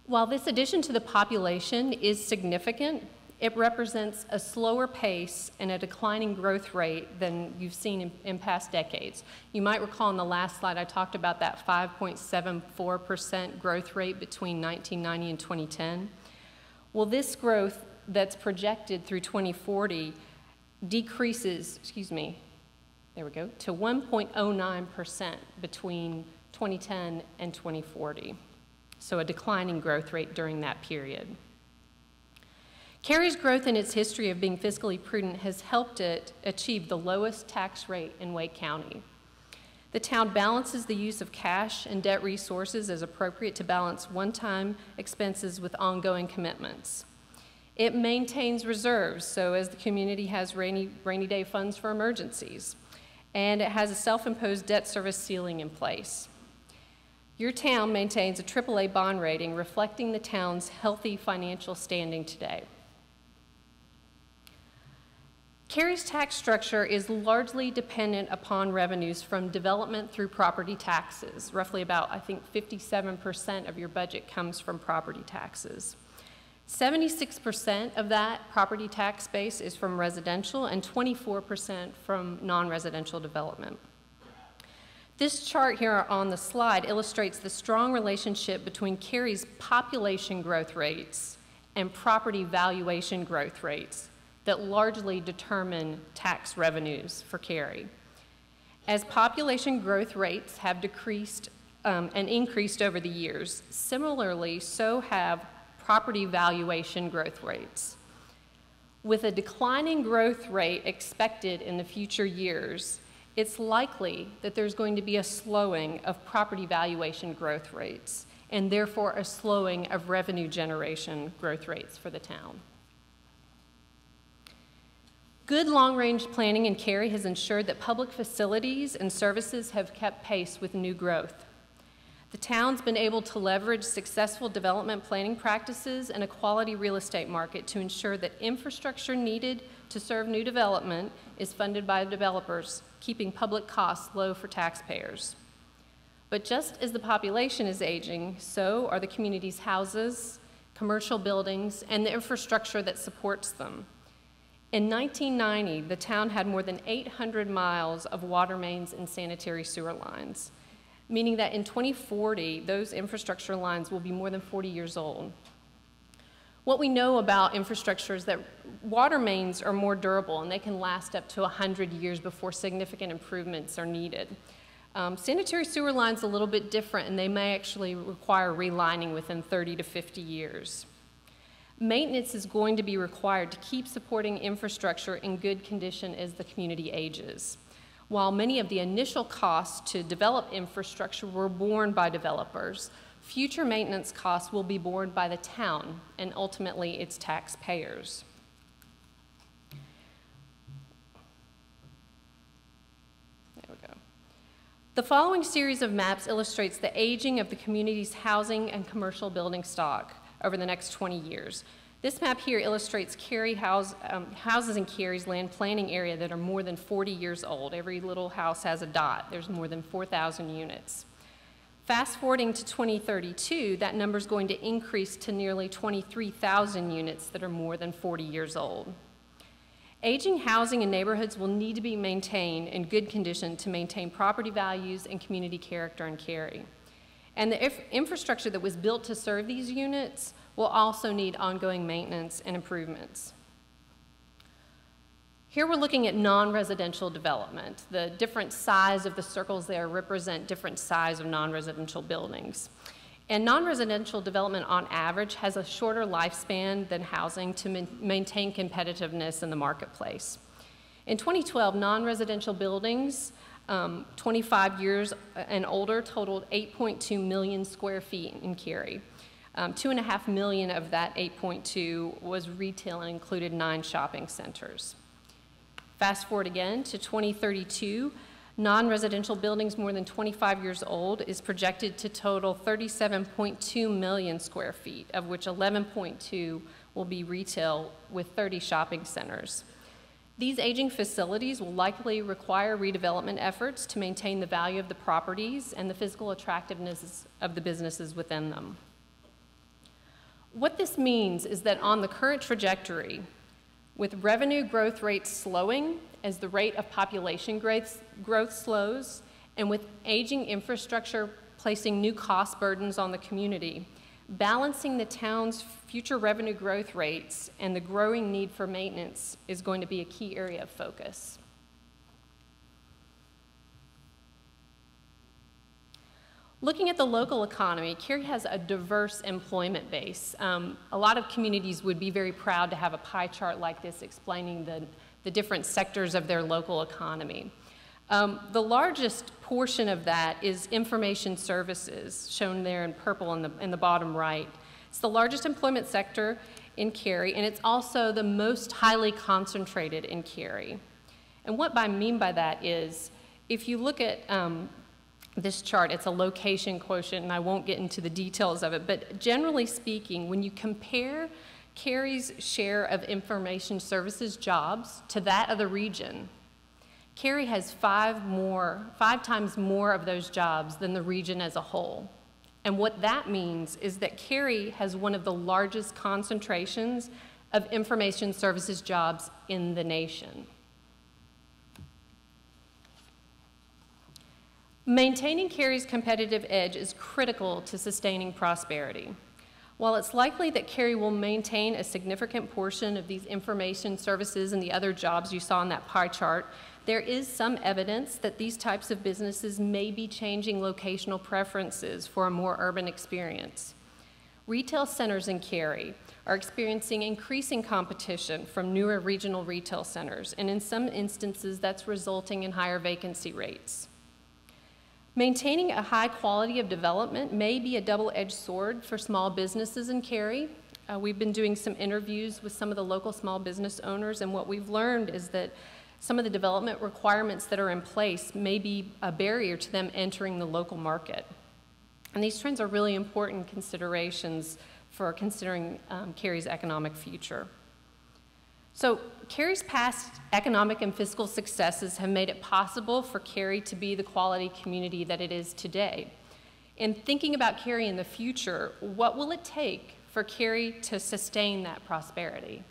While this addition to the population is significant, it represents a slower pace and a declining growth rate than you've seen in past decades. You might recall in the last slide I talked about that 5.74% growth rate between 1990 and 2010. Well, this growth that's projected through 2040 decreases, there we go, to 1.09% between 2010 and 2040. So a declining growth rate during that period. Cary's growth in its history of being fiscally prudent has helped it achieve the lowest tax rate in Wake County. The town balances the use of cash and debt resources as appropriate to balance one-time expenses with ongoing commitments. It maintains reserves, so as the community has rainy day funds for emergencies, and it has a self-imposed debt service ceiling in place. Your town maintains a AAA bond rating reflecting the town's healthy financial standing today. Cary's tax structure is largely dependent upon revenues from development through property taxes. Roughly about, I think, 57% of your budget comes from property taxes. 76% of that property tax base is from residential and 24% from non-residential development. This chart here on the slide illustrates the strong relationship between Cary's population growth rates and property valuation growth rates that largely determine tax revenues for Cary. As population growth rates have decreased and increased over the years, similarly, so have property valuation growth rates. With a declining growth rate expected in the future years, it's likely that there's going to be a slowing of property valuation growth rates, and therefore a slowing of revenue generation growth rates for the town. Good long-range planning in Cary has ensured that public facilities and services have kept pace with new growth. The town's been able to leverage successful development planning practices and a quality real estate market to ensure that infrastructure needed to serve new development is funded by developers, keeping public costs low for taxpayers. But just as the population is aging, so are the community's houses, commercial buildings, and the infrastructure that supports them. In 1990, the town had more than 800 miles of water mains and sanitary sewer lines, meaning that in 2040, those infrastructure lines will be more than 40 years old. What we know about infrastructure is that water mains are more durable and they can last up to 100 years before significant improvements are needed. Sanitary sewer lines are a little bit different and they may actually require relining within 30 to 50 years. Maintenance is going to be required to keep supporting infrastructure in good condition as the community ages. While many of the initial costs to develop infrastructure were borne by developers, future maintenance costs will be borne by the town and ultimately its taxpayers. There we go. The following series of maps illustrates the aging of the community's housing and commercial building stock over the next 20 years. This map here illustrates houses in Cary's land planning area that are more than 40 years old. Every little house has a dot. There's more than 4,000 units. Fast forwarding to 2032, that number is going to increase to nearly 23,000 units that are more than 40 years old. Aging housing in neighborhoods will need to be maintained in good condition to maintain property values and community character in Cary. And the infrastructure that was built to serve these units will also need ongoing maintenance and improvements. Here we're looking at non-residential development. The different size of the circles there represent different size of non-residential buildings. And non-residential development on average has a shorter lifespan than housing to maintain competitiveness in the marketplace. In 2012, non-residential buildings 25 years and older totaled 8.2 million square feet in Cary. 2.5 million of that 8.2 was retail and included 9 shopping centers. Fast forward again to 2032, Non-residential buildings more than 25 years old is projected to total 37.2 million square feet, of which 11.2 will be retail with 30 shopping centers. These aging facilities will likely require redevelopment efforts to maintain the value of the properties and the physical attractiveness of the businesses within them. What this means is that on the current trajectory, with revenue growth rates slowing as the rate of population growth slows, and with aging infrastructure placing new cost burdens on the community, balancing the town's future revenue growth rates and the growing need for maintenance is going to be a key area of focus. Looking at the local economy, Cary has a diverse employment base. A lot of communities would be very proud to have a pie chart like this explaining the different sectors of their local economy. The largest portion of that is information services, shown there in purple in the bottom right. It's the largest employment sector in Cary, and it's also the most highly concentrated in Cary. And what I mean by that is, if you look at this chart, it's a location quotient, and I won't get into the details of it, but generally speaking, when you compare Cary's share of information services jobs to that of the region, Cary has five times more of those jobs than the region as a whole. And what that means is that Cary has one of the largest concentrations of information services jobs in the nation. Maintaining Cary's competitive edge is critical to sustaining prosperity. While it's likely that Cary will maintain a significant portion of these information services and the other jobs you saw in that pie chart, there is some evidence that these types of businesses may be changing locational preferences for a more urban experience. Retail centers in Cary are experiencing increasing competition from newer regional retail centers, and in some instances that's resulting in higher vacancy rates. Maintaining a high quality of development may be a double-edged sword for small businesses in Cary. We've been doing some interviews with some of the local small business owners, and what we've learned is that some of the development requirements that are in place may be a barrier to them entering the local market. And these trends are really important considerations for considering Cary's economic future. So Cary's past economic and fiscal successes have made it possible for Cary to be the quality community that it is today. In thinking about Cary in the future, what will it take for Cary to sustain that prosperity?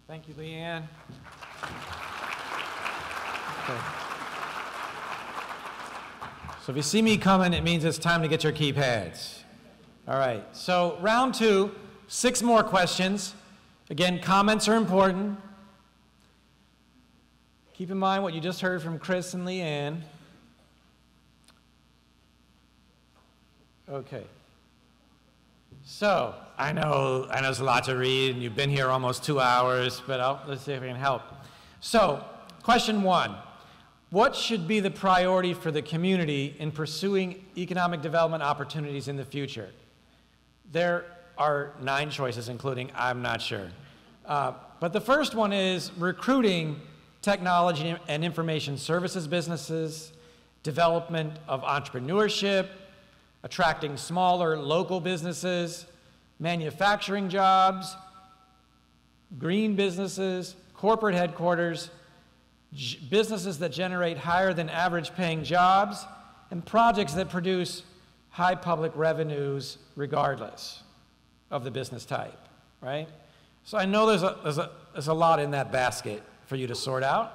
Thank you, Leanne. Okay. So if you see me coming, it means it's time to get your keypads. All right, so round two, 6 more questions. Again, comments are important. Keep in mind what you just heard from Chris and Leanne. Okay. So, I know there's a lot to read, and you've been here almost 2 hours, but let's see if I can help. So, question 1. What should be the priority for the community in pursuing economic development opportunities in the future? There are 9 choices, including I'm not sure. But the first one is recruiting technology and information services businesses, development of entrepreneurship, attracting smaller local businesses, manufacturing jobs, green businesses, corporate headquarters, businesses that generate higher than average paying jobs, and projects that produce high public revenues regardless of the business type, right? So I know there's a lot in that basket for you to sort out.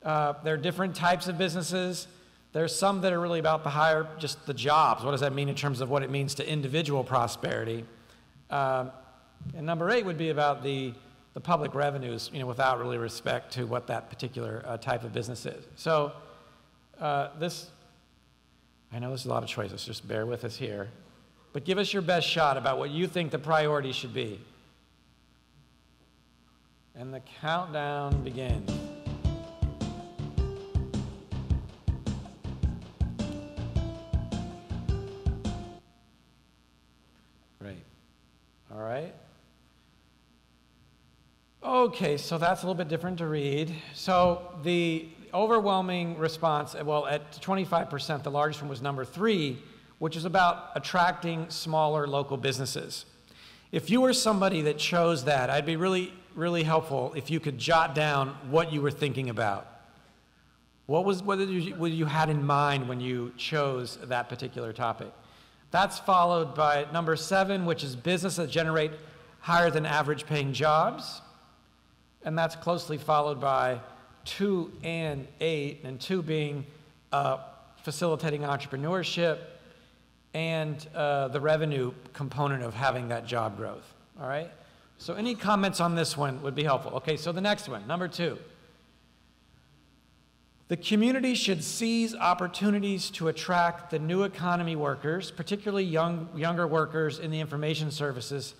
There are different types of businesses. There's some that are really about just the jobs. What does that mean in terms of what it means to individual prosperity? And number 8 would be about the public revenues, without really respect to what that particular type of business is. So I know there's a lot of choices, just bear with us here. But give us your best shot about what you think the priority should be. And the countdown begins. Great. All right. Okay, so that's a little bit different to read. So the overwhelming response, well, at 25%, the largest one was number 3, which is about attracting smaller local businesses. If you were somebody that chose that, I'd be really, really helpful if you could jot down what you were thinking about. What you had in mind when you chose that particular topic? That's followed by number 7, which is business that generate higher than average paying jobs. And that's closely followed by 2 and 8, and 2 being facilitating entrepreneurship and the revenue component of having that job growth, all right? So any comments on this one would be helpful. Okay, so the next one, number 2. The community should seize opportunities to attract the new economy workers, particularly younger workers in the information services,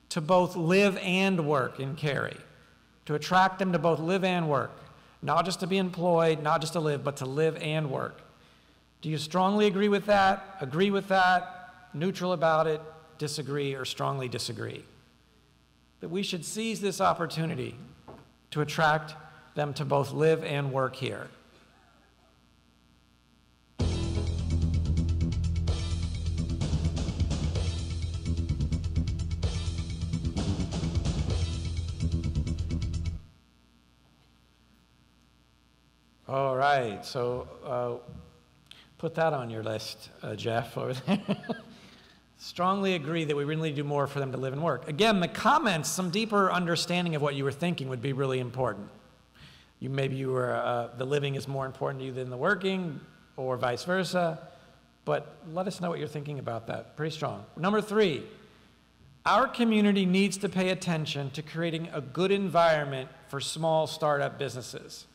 to both live and work in Cary. To attract them to both live and work, not just to be employed, not just to live, but to live and work. Do you strongly agree with that, neutral about it, disagree, or strongly disagree? That we should seize this opportunity to attract them to both live and work here. All right, so put that on your list, Jeff, over there. Strongly agree that we really do more for them to live and work. Again, the comments, some deeper understanding of what you were thinking would be really important. Maybe you were, the living is more important to you than the working, or vice versa, but let us know what you're thinking about that. Pretty strong. Number 3, our community needs to pay attention to creating a good environment for small startup businesses.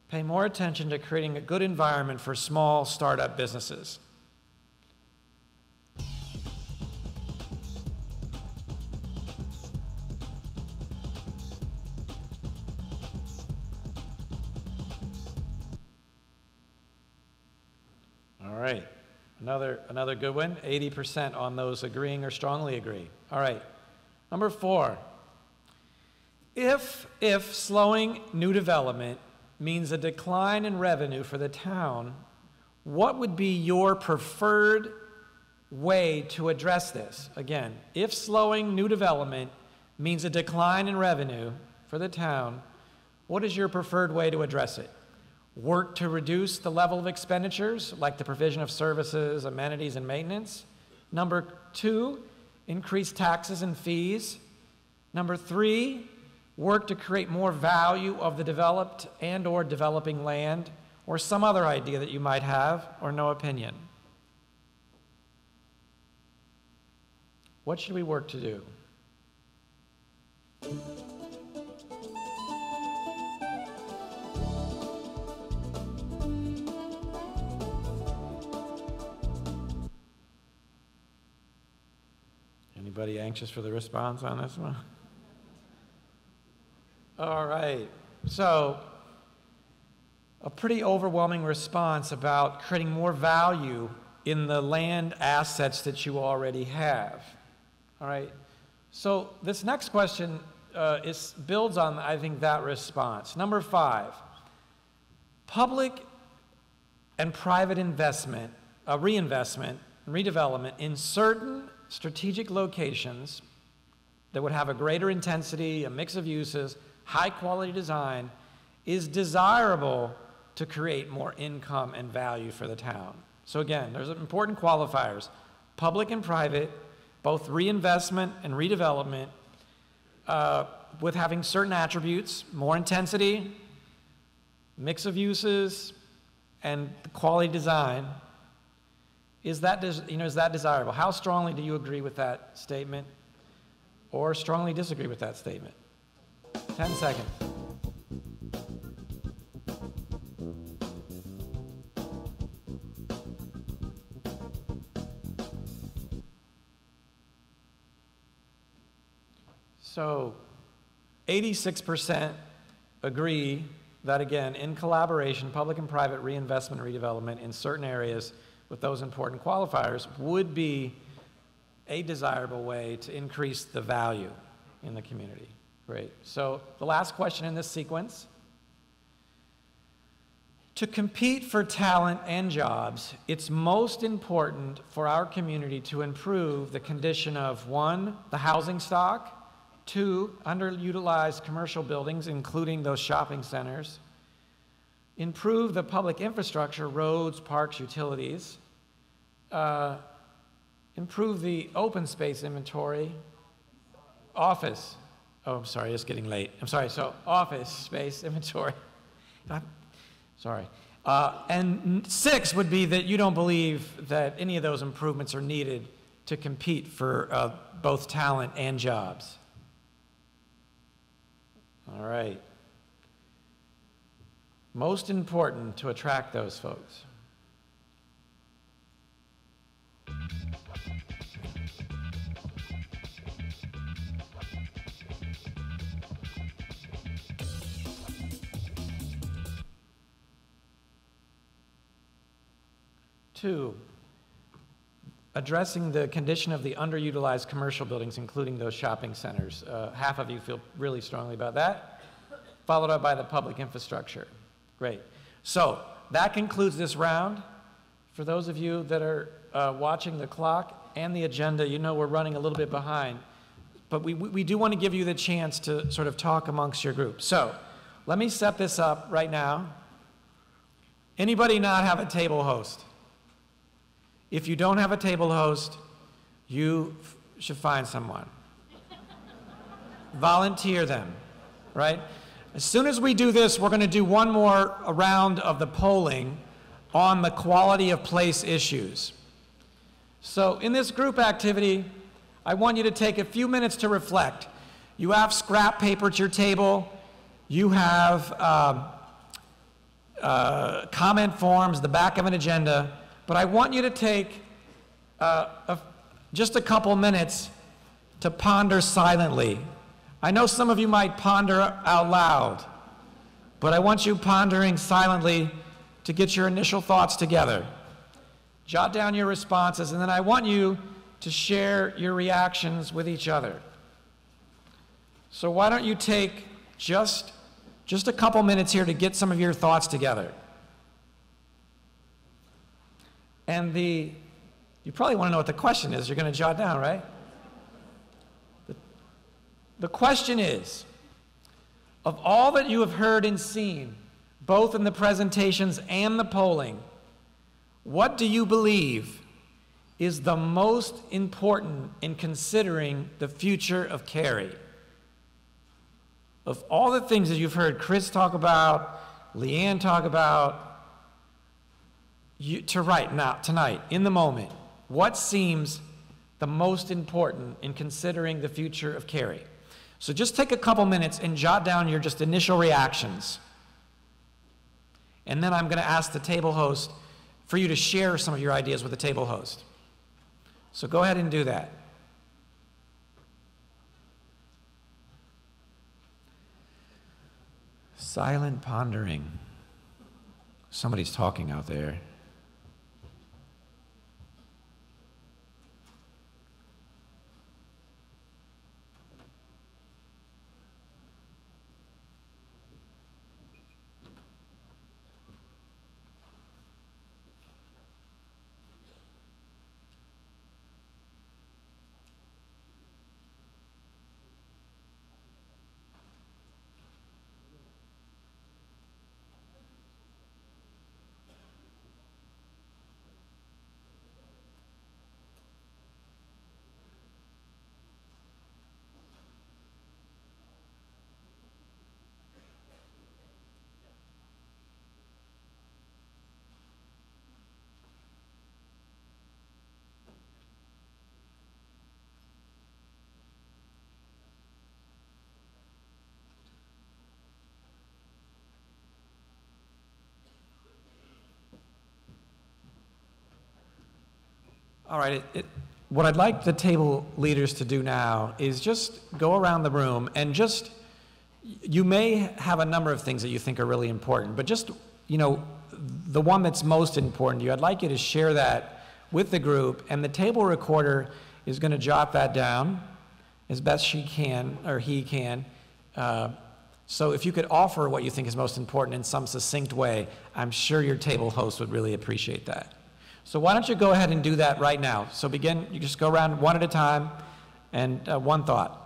Pay more attention to creating a good environment for small startup businesses. All right, another good one, 80% on those agreeing or strongly agree. All right, number 4, if slowing new development means a decline in revenue for the town, what would be your preferred way to address this? Again, if slowing new development means a decline in revenue for the town, what is your preferred way to address it? Work to reduce the level of expenditures, like the provision of services, amenities, and maintenance. Number 2, increase taxes and fees. Number 3, work to create more value of the developed and or developing land, or some other idea that you might have, or no opinion. What should we work to do? Anybody anxious for the response on this one? All right, so a pretty overwhelming response about creating more value in the land assets that you already have. All right, so this next question builds on, I think, that response. Number 5, public and private investment, reinvestment, and redevelopment in certain strategic locations that would have a greater intensity, a mix of uses, high quality design, is desirable to create more income and value for the town. So again, there's important qualifiers, public and private, both reinvestment and redevelopment, with having certain attributes, more intensity, mix of uses, and quality design. Is that desirable? How strongly do you agree with that statement, or strongly disagree with that statement? 10 seconds. So 86% agree that, again, in collaboration, public and private reinvestment and redevelopment in certain areas with those important qualifiers would be a desirable way to increase the value in the community. Great. So the last question in this sequence. To compete for talent and jobs, it's most important for our community to improve the condition of, 1, the housing stock, 2, underutilized commercial buildings, including those shopping centers, improve the public infrastructure, roads, parks, utilities, improve the open space inventory, office, oh, I'm sorry, it's getting late. I'm sorry, so office space inventory. Sorry. And 6 would be that you don't believe that any of those improvements are needed to compete for both talent and jobs. All right. Most important to attract those folks. Two, addressing the condition of the underutilized commercial buildings, including those shopping centers. Half of you feel really strongly about that, followed up by the public infrastructure. Great. So that concludes this round. For those of you that are watching the clock and the agenda, you know we're running a little bit behind, but we do want to give you the chance to sort of talk amongst your group. So let me set this up right now. Anybody not have a table host? If you don't have a table host, you should find someone. Volunteer them, right? As soon as we do this, we're going to do one more round of the polling on the quality of place issues. So in this group activity, I want you to take a few minutes to reflect. You have scrap paper at your table. You have comment forms, the back of an agenda. But I want you to take just a couple minutes to ponder silently. I know some of you might ponder out loud, but I want you pondering silently to get your initial thoughts together. Jot down your responses, and then I want you to share your reactions with each other. So why don't you take just a couple minutes here to get some of your thoughts together. And you probably want to know what the question is. You're going to jot down, right? The question is, of all that you have heard and seen, both in the presentations and the polling, what do you believe is the most important in considering the future of Cary? Of all the things that you've heard Chris talk about, Leanne talk about, tonight, in the moment, what seems the most important in considering the future of Cary? So just take a couple minutes and jot down your just initial reactions. And then I'm going to ask the table host for you to share some of your ideas with the table host. So go ahead and do that. Silent pondering. Somebody's talking out there. All right, what I'd like the table leaders to do now is just go around the room and you may have a number of things that you think are really important, but just, the one that's most important to you, I'd like you to share that with the group, and the table recorder is going to jot that down as best she can, or he can, So if you could offer what you think is most important in some succinct way, I'm sure your table host would really appreciate that. So why don't you go ahead and do that right now? So begin, you just go around one at a time, and one thought.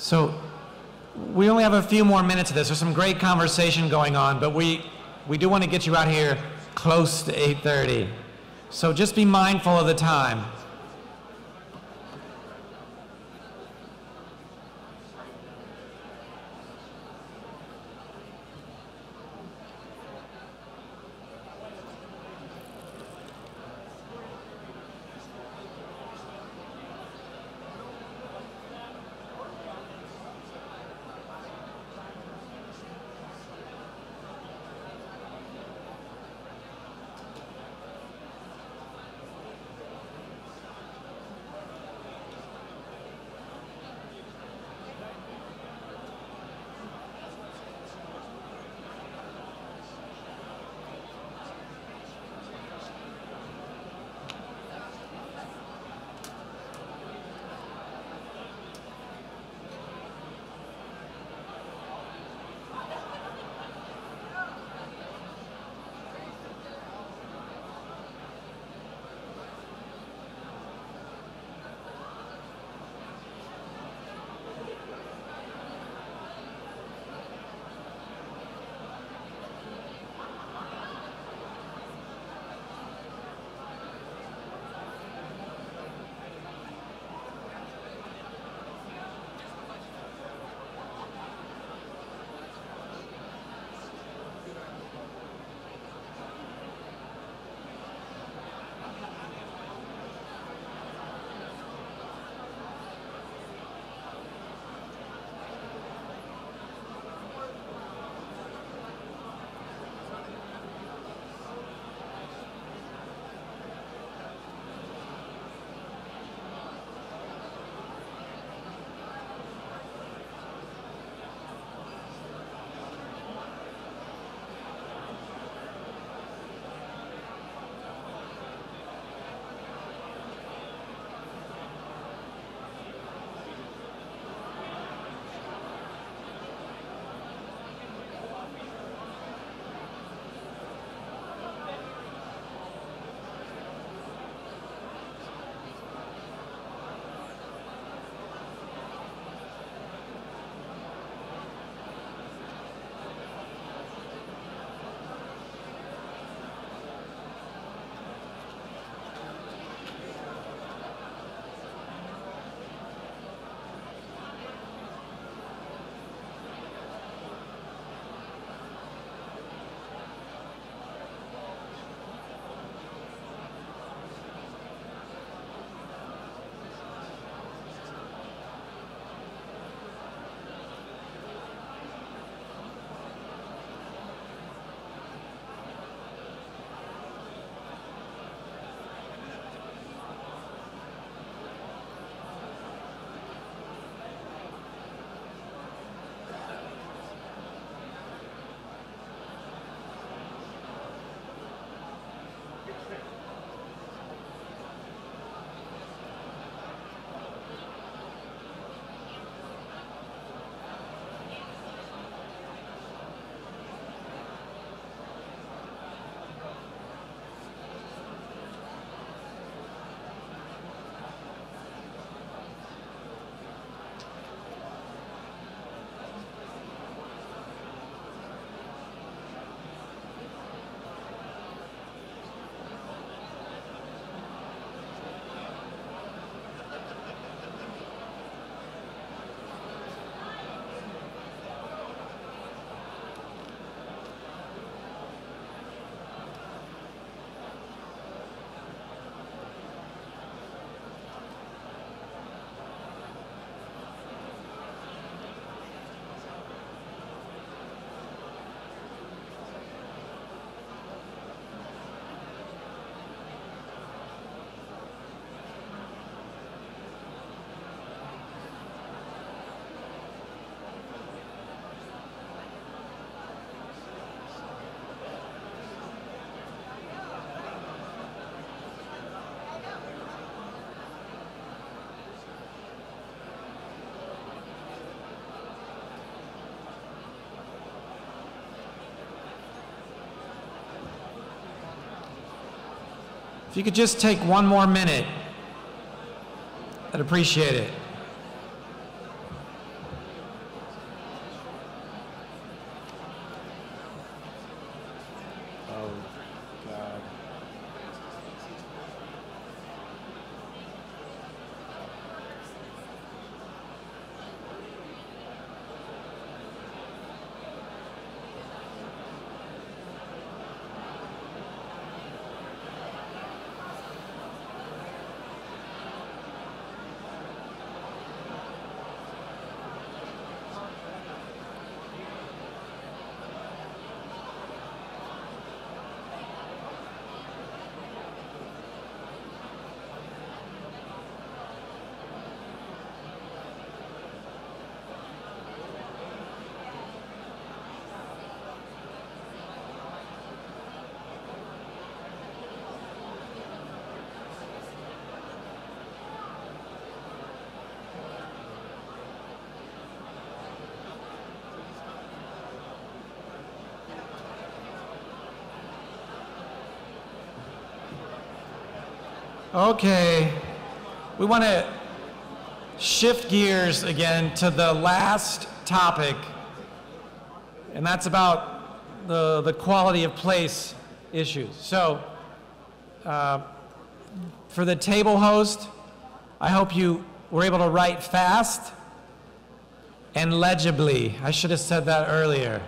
So we only have a few more minutes of this. There's some great conversation going on, but we do want to get you out here close to 8:30. So just be mindful of the time. If you could just take one more minute, I'd appreciate it. Okay, we want to shift gears again to the last topic, and that's about the quality of place issues. So, for the table host, I hope you were able to write fast and legibly. I should have said that earlier,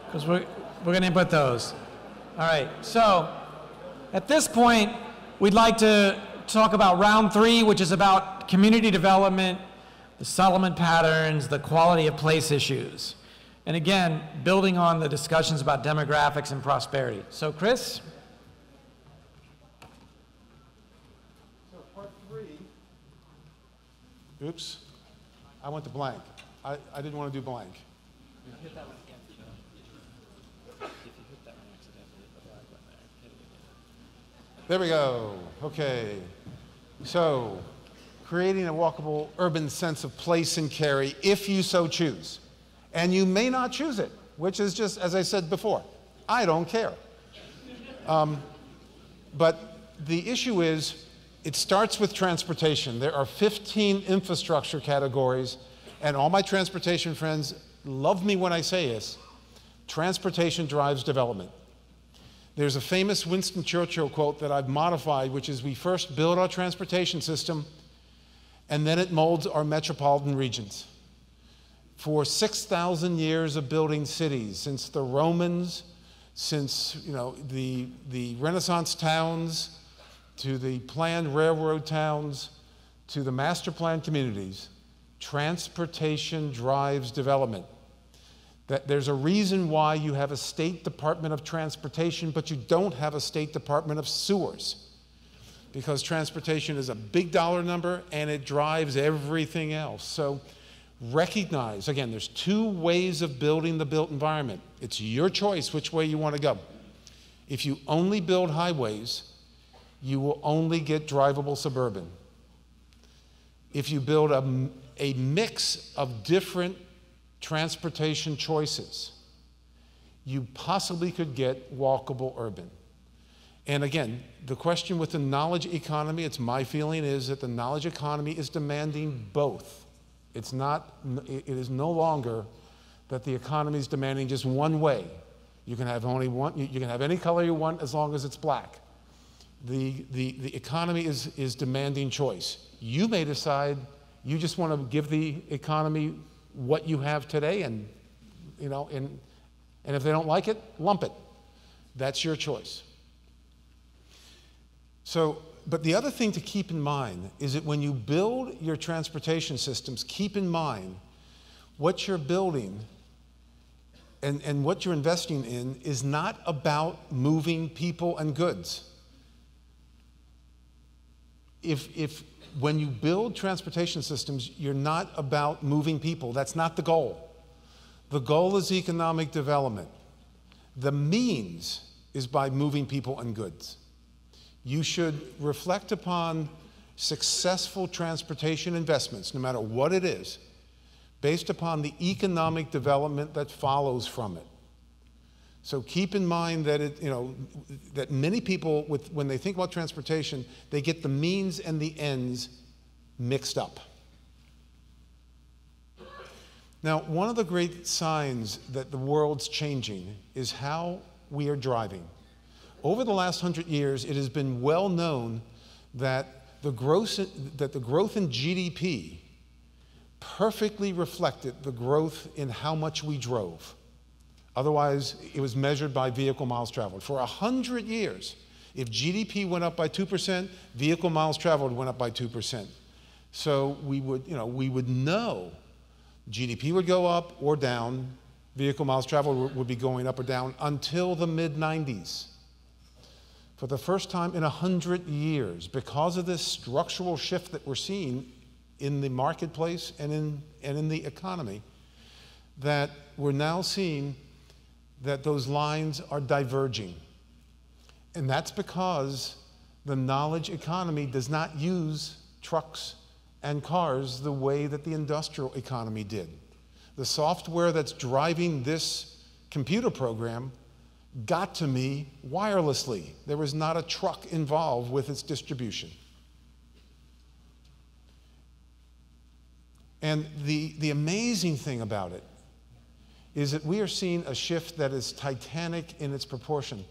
because we're going to input those. All right, so at this point, we'd like to talk about round 3, which is about community development, the settlement patterns, the quality of place issues. And again, building on the discussions about demographics and prosperity. So, Chris? So, part 3. Oops. I went to blank. I didn't want to do blank. You hit that one again. If you hit that one accidentally, the black one there. Hit it again. There we go. Okay. So, creating a walkable urban sense of place in Cary, if you so choose. And you may not choose it, which is just, as I said before, I don't care. But the issue is, it starts with transportation. There are 15 infrastructure categories, and all my transportation friends love me when I say this. Transportation drives development. There's a famous Winston Churchill quote that I've modified, which is, we first build our transportation system, and then it molds our metropolitan regions. For 6,000 years of building cities, since the Romans, since the Renaissance towns, to the planned railroad towns, to the master plan communities, transportation drives development. That there's a reason why you have a State Department of Transportation, but you don't have a State Department of Sewers. Because transportation is a big dollar number and it drives everything else. So recognize, again, there's 2 ways of building the built environment. It's your choice which way you want to go. If you only build highways, you will only get drivable suburban. If you build a mix of different transportation choices, you possibly could get walkable urban. And again, the question with the knowledge economy, it's my feeling, is that the knowledge economy is demanding both. It is no longer that the economy is demanding just one way. You can have only one, you can have any color you want as long as it's black. The economy is demanding choice. You may decide you just want to give the economy what you have today, and if they don't like it, lump it. That's your choice. So, but the other thing to keep in mind is that when you build your transportation systems, keep in mind what you're building and what you're investing in is not about moving people and goods. When you build transportation systems, you're not about moving people. That's not the goal. The goal is economic development. The means is by moving people and goods. You should reflect upon successful transportation investments, no matter what it is, based upon the economic development that follows from it. So keep in mind that that many people, when they think about transportation, they get the means and the ends mixed up. Now, one of the great signs that the world's changing is how we are driving. Over the last 100 years, it has been well known that the growth in GDP perfectly reflected the growth in how much we drove. Otherwise, it was measured by vehicle miles traveled. For 100 years, if GDP went up by 2%, vehicle miles traveled went up by 2%. So we would know GDP would go up or down, vehicle miles traveled would be going up or down until the mid-90s. For the first time in 100 years, because of this structural shift that we're seeing in the marketplace and in the economy, that we're now seeing that those lines are diverging. And that's because the knowledge economy does not use trucks and cars the way that the industrial economy did. The software that's driving this computer program got to me wirelessly. There was not a truck involved with its distribution. And the amazing thing about it is that we are seeing a shift that is titanic in its proportion.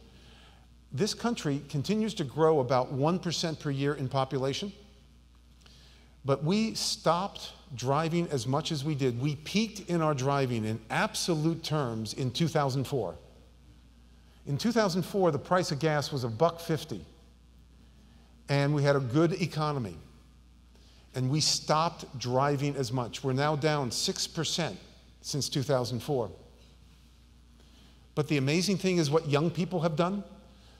This country continues to grow about 1% per year in population, but we stopped driving as much as we did. We peaked in our driving in absolute terms in 2004. In 2004, the price of gas was $1.50, and we had a good economy. And we stopped driving as much. We're now down 6% since 2004. But the amazing thing is what young people have done.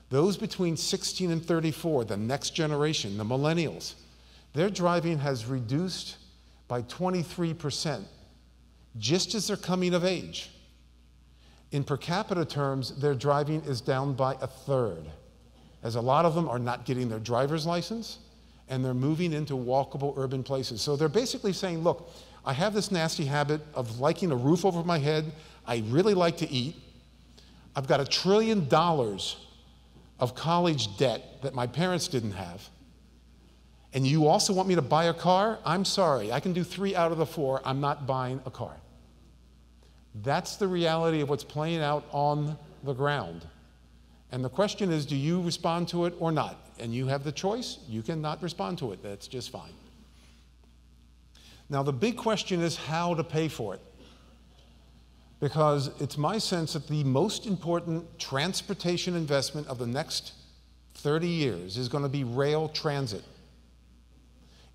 Those between 16 and 34, the next generation, the millennials, their driving has reduced by 23% just as they're coming of age. In per capita terms, their driving is down by 1/3, as a lot of them are not getting their driver's license, and they're moving into walkable urban places. So they're basically saying, look, I have this nasty habit of liking a roof over my head. I really like to eat. I've got $1 trillion of college debt that my parents didn't have. And you also want me to buy a car? I'm sorry, I can do 3 out of the 4. I'm not buying a car. That's the reality of what's playing out on the ground. And the question is, do you respond to it or not? And you have the choice. You cannot respond to it. That's just fine. Now, the big question is how to pay for it. Because it's my sense that the most important transportation investment of the next 30 years is going to be rail transit.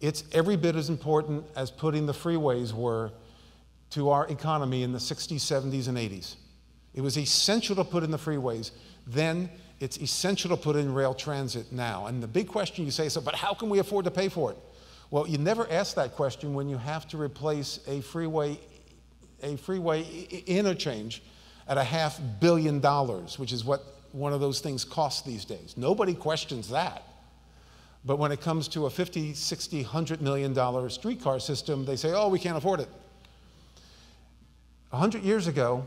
It's every bit as important as putting the freeways were to our economy in the 60s, 70s, and 80s. It was essential to put in the freeways. Then it's essential to put in rail transit now. And the big question you say, so, but how can we afford to pay for it? Well, you never ask that question when you have to replace a freeway interchange at $500 million, which is what one of those things costs these days. Nobody questions that. But when it comes to a $50, $60, $100 million streetcar system, they say, oh, we can't afford it. 100 years ago,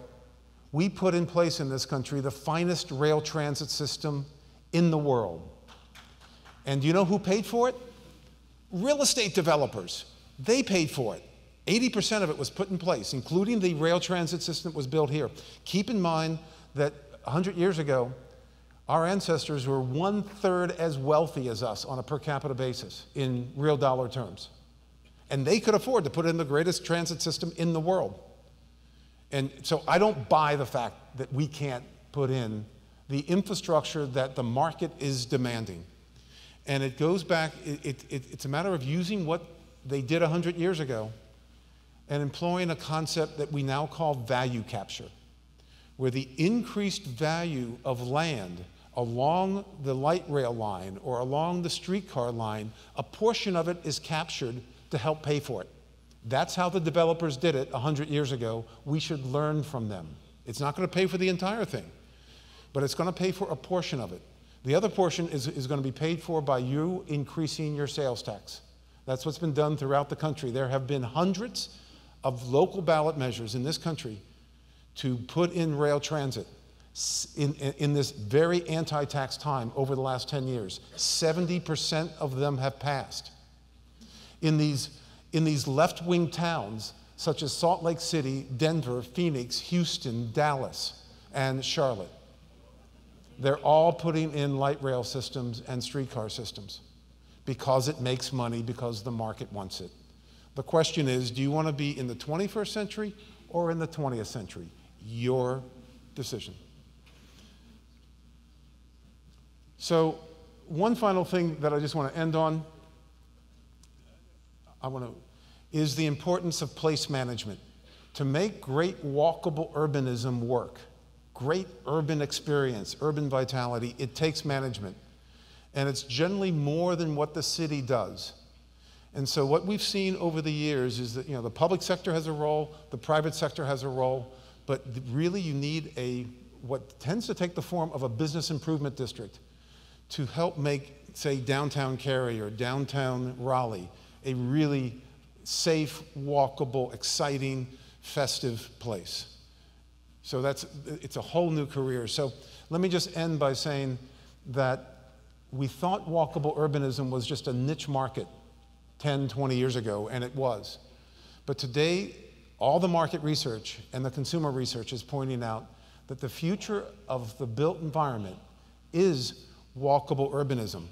we put in place in this country the finest rail transit system in the world. And do you know who paid for it? Real estate developers. They paid for it. 80% of it was put in place, including the rail transit system that was built here. Keep in mind that 100 years ago, our ancestors were 1/3 as wealthy as us on a per capita basis in real dollar terms. And they could afford to put in the greatest transit system in the world. And so I don't buy the fact that we can't put in the infrastructure that the market is demanding. And it goes back, it's a matter of using what they did 100 years ago and employing a concept that we now call value capture, where the increased value of land along the light rail line or along the streetcar line, a portion of it is captured to help pay for it. That's how the developers did it 100 years ago. We should learn from them. It's not going to pay for the entire thing, but it's going to pay for a portion of it. The other portion is going to be paid for by you increasing your sales tax. That's what's been done throughout the country. There have been hundreds of local ballot measures in this country to put in rail transit in this very anti-tax time over the last 10 years. 70% of them have passed. In these left-wing towns, such as Salt Lake City, Denver, Phoenix, Houston, Dallas, and Charlotte, they're all putting in light rail systems and streetcar systems because it makes money, because the market wants it. The question is, do you want to be in the 21st century or in the 20th century? Your decision. So, one final thing that I just want to end on is the importance of place management. To make great walkable urbanism work, great urban experience, urban vitality, it takes management. And it's generally more than what the city does. And so what we've seen over the years is that, the public sector has a role, the private sector has a role, but really you need what tends to take the form of a business improvement district to help make, say, downtown Cary or downtown Raleigh a really safe, walkable, exciting, festive place. So it's a whole new career. So Let me just end by saying that we thought walkable urbanism was just a niche market 10, 20 years ago, and it was. But today, all the market research and the consumer research is pointing out that the future of the built environment is walkable urbanism.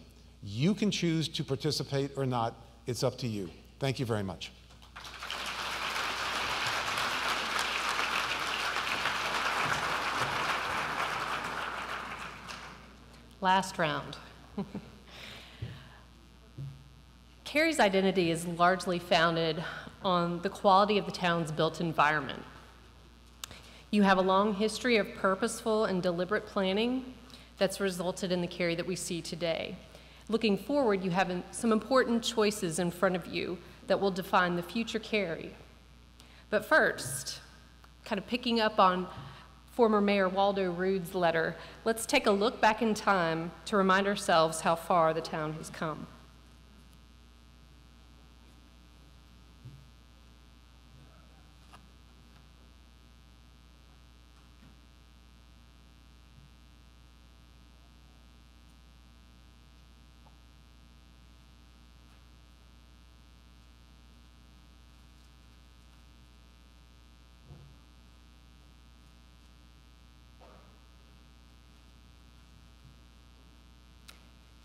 You can choose to participate or not. It's up to you. Thank you very much. Last round. Cary's identity is largely founded on the quality of the town's built environment. You have a long history of purposeful and deliberate planning that's resulted in the Cary that we see today. Looking forward, you have some important choices in front of you that will define the future Cary. But first, kind of picking up on former Mayor Waldo Rood's letter, let's take a look back in time to remind ourselves how far the town has come.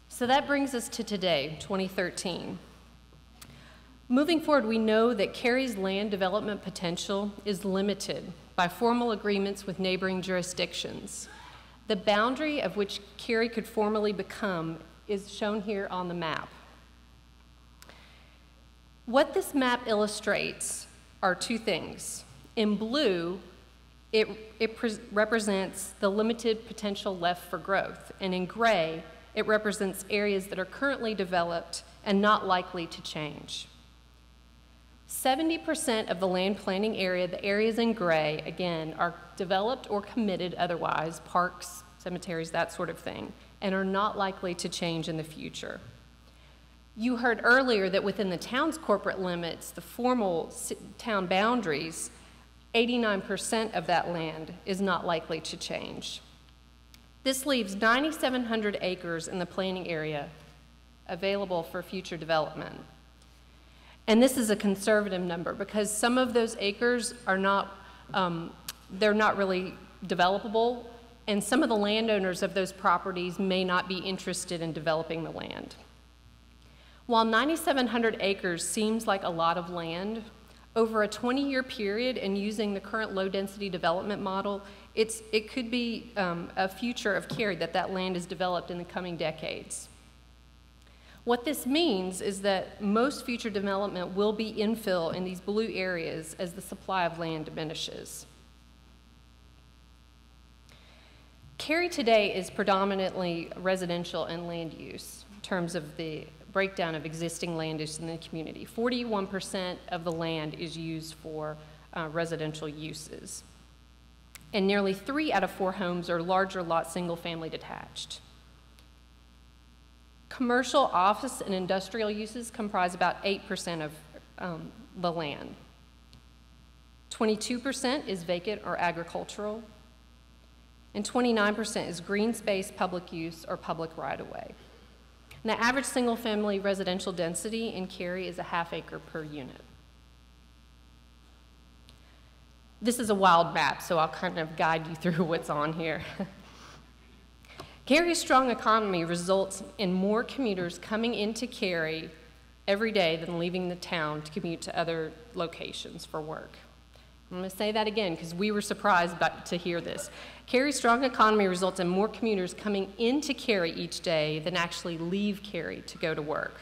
So that brings us to today, 2013. Moving forward, we know that Cary's land development potential is limited by formal agreements with neighboring jurisdictions. The boundary of which Cary could formally become is shown here on the map. What this map illustrates are two things. In blue, it represents the limited potential left for growth, and in gray, it represents areas that are currently developed and not likely to change. 70% of the land planning area, the areas in gray, again, are developed or committed otherwise, parks, cemeteries, that sort of thing, and are not likely to change in the future. You heard earlier that within the town's corporate limits, the formal town boundaries, 89% of that land is not likely to change. This leaves 9,700 acres in the planning area available for future development. And this is a conservative number because some of those acres are not, they're not really developable, and some of the landowners of those properties may not be interested in developing the land. While 9,700 acres seems like a lot of land, over a 20-year period and using the current low-density development model, it could be a future of Cary that land is developed in the coming decades. What this means is that most future development will be infill in these blue areas as the supply of land diminishes. Cary today is predominantly residential and land use in terms of the breakdown of existing land use in the community. 41% of the land is used for residential uses. And nearly 3 out of 4 homes are larger lot single-family detached. Commercial, office, and industrial uses comprise about 8% of the land. 22% is vacant or agricultural, and 29% is green space, public use, or public right-of-way. And the average single-family residential density in Cary is a ½ acre per unit. This is a wild map, so I'll kind of guide you through what's on here. Cary's strong economy results in more commuters coming into Cary every day than leaving the town to commute to other locations for work. I'm going to say that again because we were surprised to hear this. Cary's strong economy results in more commuters coming into Cary each day than actually leave Cary to go to work.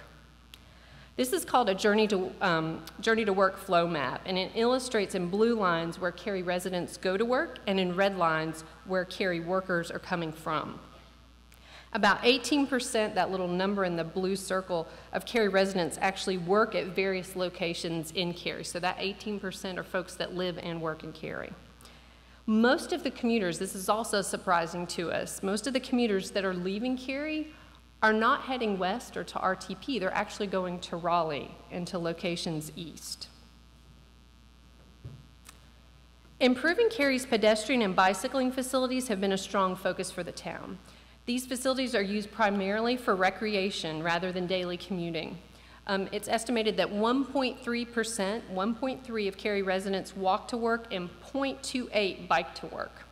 This is called a journey to work flow map, and it illustrates in blue lines where Cary residents go to work and in red lines where Cary workers are coming from. About 18%, that little number in the blue circle, of Cary residents actually work at various locations in Cary. So that 18% are folks that live and work in Cary. Most of the commuters, this is also surprising to us, most of the commuters that are leaving Cary are not heading west or to RTP. They're actually going to Raleigh and to locations east. Improving Cary's pedestrian and bicycling facilities have been a strong focus for the town. These facilities are used primarily for recreation rather than daily commuting. It's estimated that 1.3% of Cary residents walk to work and 0.28 bike to work.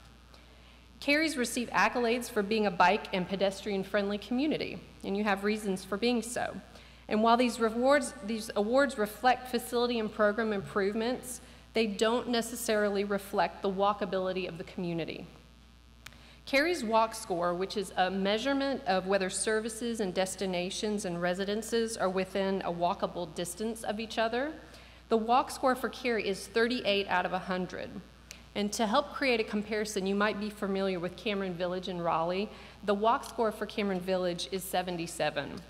Cary's received accolades for being a bike and pedestrian-friendly community, and you have reasons for being so. And while these awards reflect facility and program improvements, they don't necessarily reflect the walkability of the community. Cary's Walk Score, which is a measurement of whether services and destinations and residences are within a walkable distance of each other, the Walk Score for Cary is 38 out of 100. And to help create a comparison, you might be familiar with Cameron Village in Raleigh. The Walk Score for Cameron Village is 77.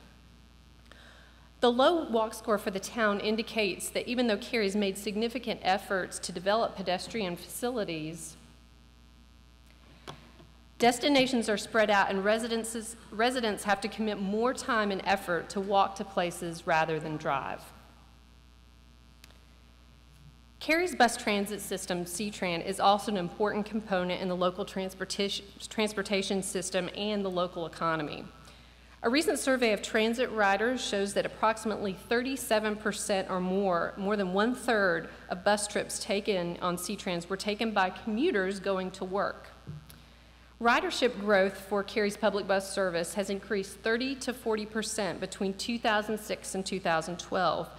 The low walk score for the town indicates that even though Cary's made significant efforts to develop pedestrian facilities, destinations are spread out and residents have to commit more time and effort to walk to places rather than drive. Cary's bus transit system, C-Tran, is also an important component in the local transportation system and the local economy. A recent survey of transit riders shows that approximately 37% or more than 1/3 of bus trips taken on C-Trans were taken by commuters going to work. Ridership growth for Cary's public bus service has increased 30 to 40% between 2006 and 2012.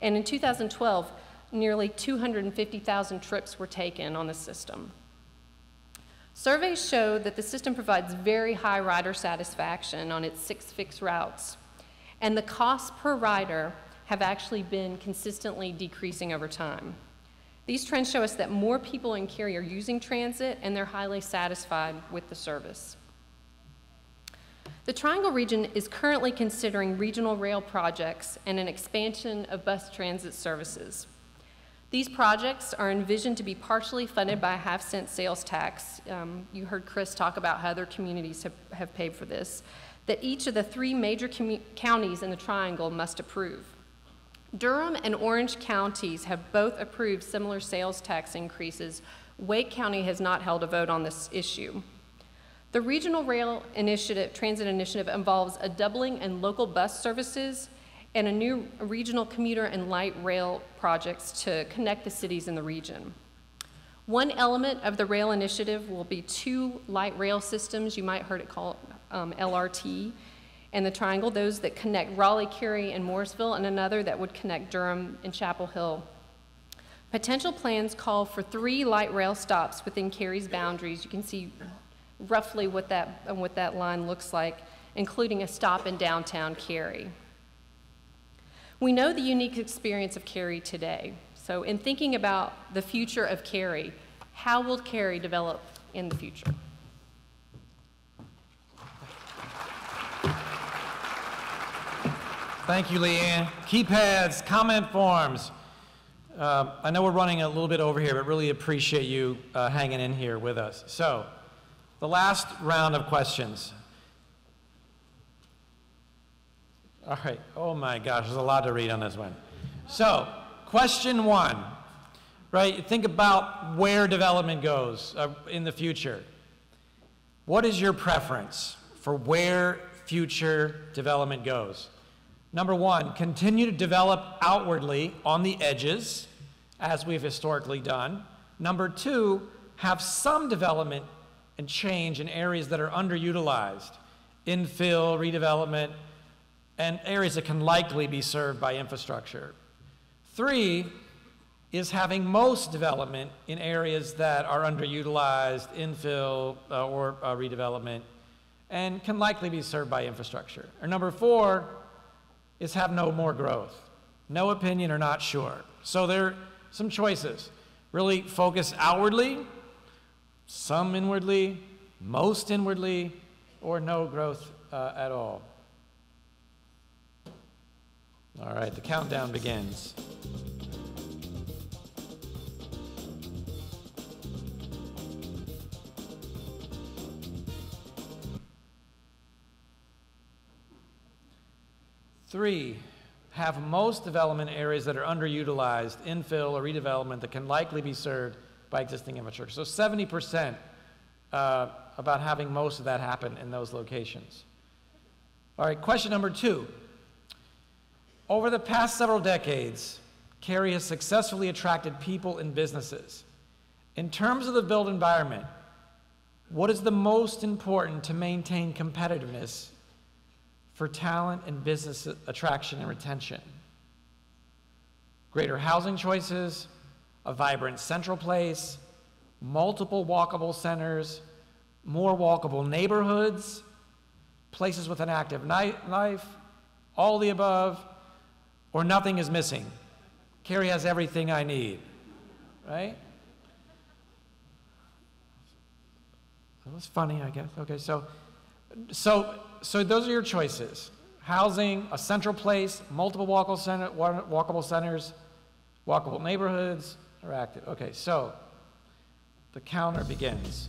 And in 2012, nearly 250,000 trips were taken on the system. Surveys show that the system provides very high rider satisfaction on its 6 fixed routes, and the costs per rider have actually been consistently decreasing over time. These trends show us that more people in Cary are using transit, and they're highly satisfied with the service. The Triangle region is currently considering regional rail projects and an expansion of bus transit services. These projects are envisioned to be partially funded by a half-cent sales tax. You heard Chris talk about how other communities have paid for this, that each of the 3 major counties in the Triangle must approve. Durham and Orange counties have both approved similar sales tax increases. Wake County has not held a vote on this issue. The Regional Rail Transit Initiative involves a doubling in local bus services and a new regional commuter and light rail projects to connect the cities in the region. One element of the rail initiative will be 2 light rail systems, you might have heard it called LRT, and the Triangle, those that connect Raleigh, Cary, and Morrisville, and another that would connect Durham and Chapel Hill. Potential plans call for 3 light rail stops within Cary's boundaries. You can see roughly what that line looks like, including a stop in downtown Cary. We know the unique experience of Cary today. So in thinking about the future of Cary, how will Cary develop in the future? Thank you, Leanne. Keypads, comment forms. I know we're running a little bit over here, but really appreciate you hanging in here with us. So, the last round of questions. All right, oh my gosh, there's a lot to read on this one. So, question 1, right? Think about where development goes in the future. What is your preference for where future development goes? Number 1, continue to develop outwardly on the edges, as we've historically done. Number 2, have some development and change in areas that are underutilized, infill, redevelopment, and areas that can likely be served by infrastructure. 3 is having most development in areas that are underutilized, infill, or redevelopment, and can likely be served by infrastructure. Or number 4 is have no more growth. No opinion or not sure. So there are some choices. Really focus outwardly, some inwardly, most inwardly, or no growth at all. All right, the countdown begins. Three, have most development areas that are underutilized, infill or redevelopment that can likely be served by existing infrastructure. So 70% about having most of that happen in those locations. All right, question number 2. Over the past several decades, Cary has successfully attracted people and businesses. In terms of the built environment, what is the most important to maintain competitiveness for talent and business attraction and retention? Greater housing choices, a vibrant central place, multiple walkable centers, more walkable neighborhoods, places with an active nightlife, all the above, or nothing is missing. Cary has everything I need, right? That was funny, I guess. Okay, so those are your choices. Housing, a central place, multiple walkable centers, walkable neighborhoods, or active. Okay, so the counter begins.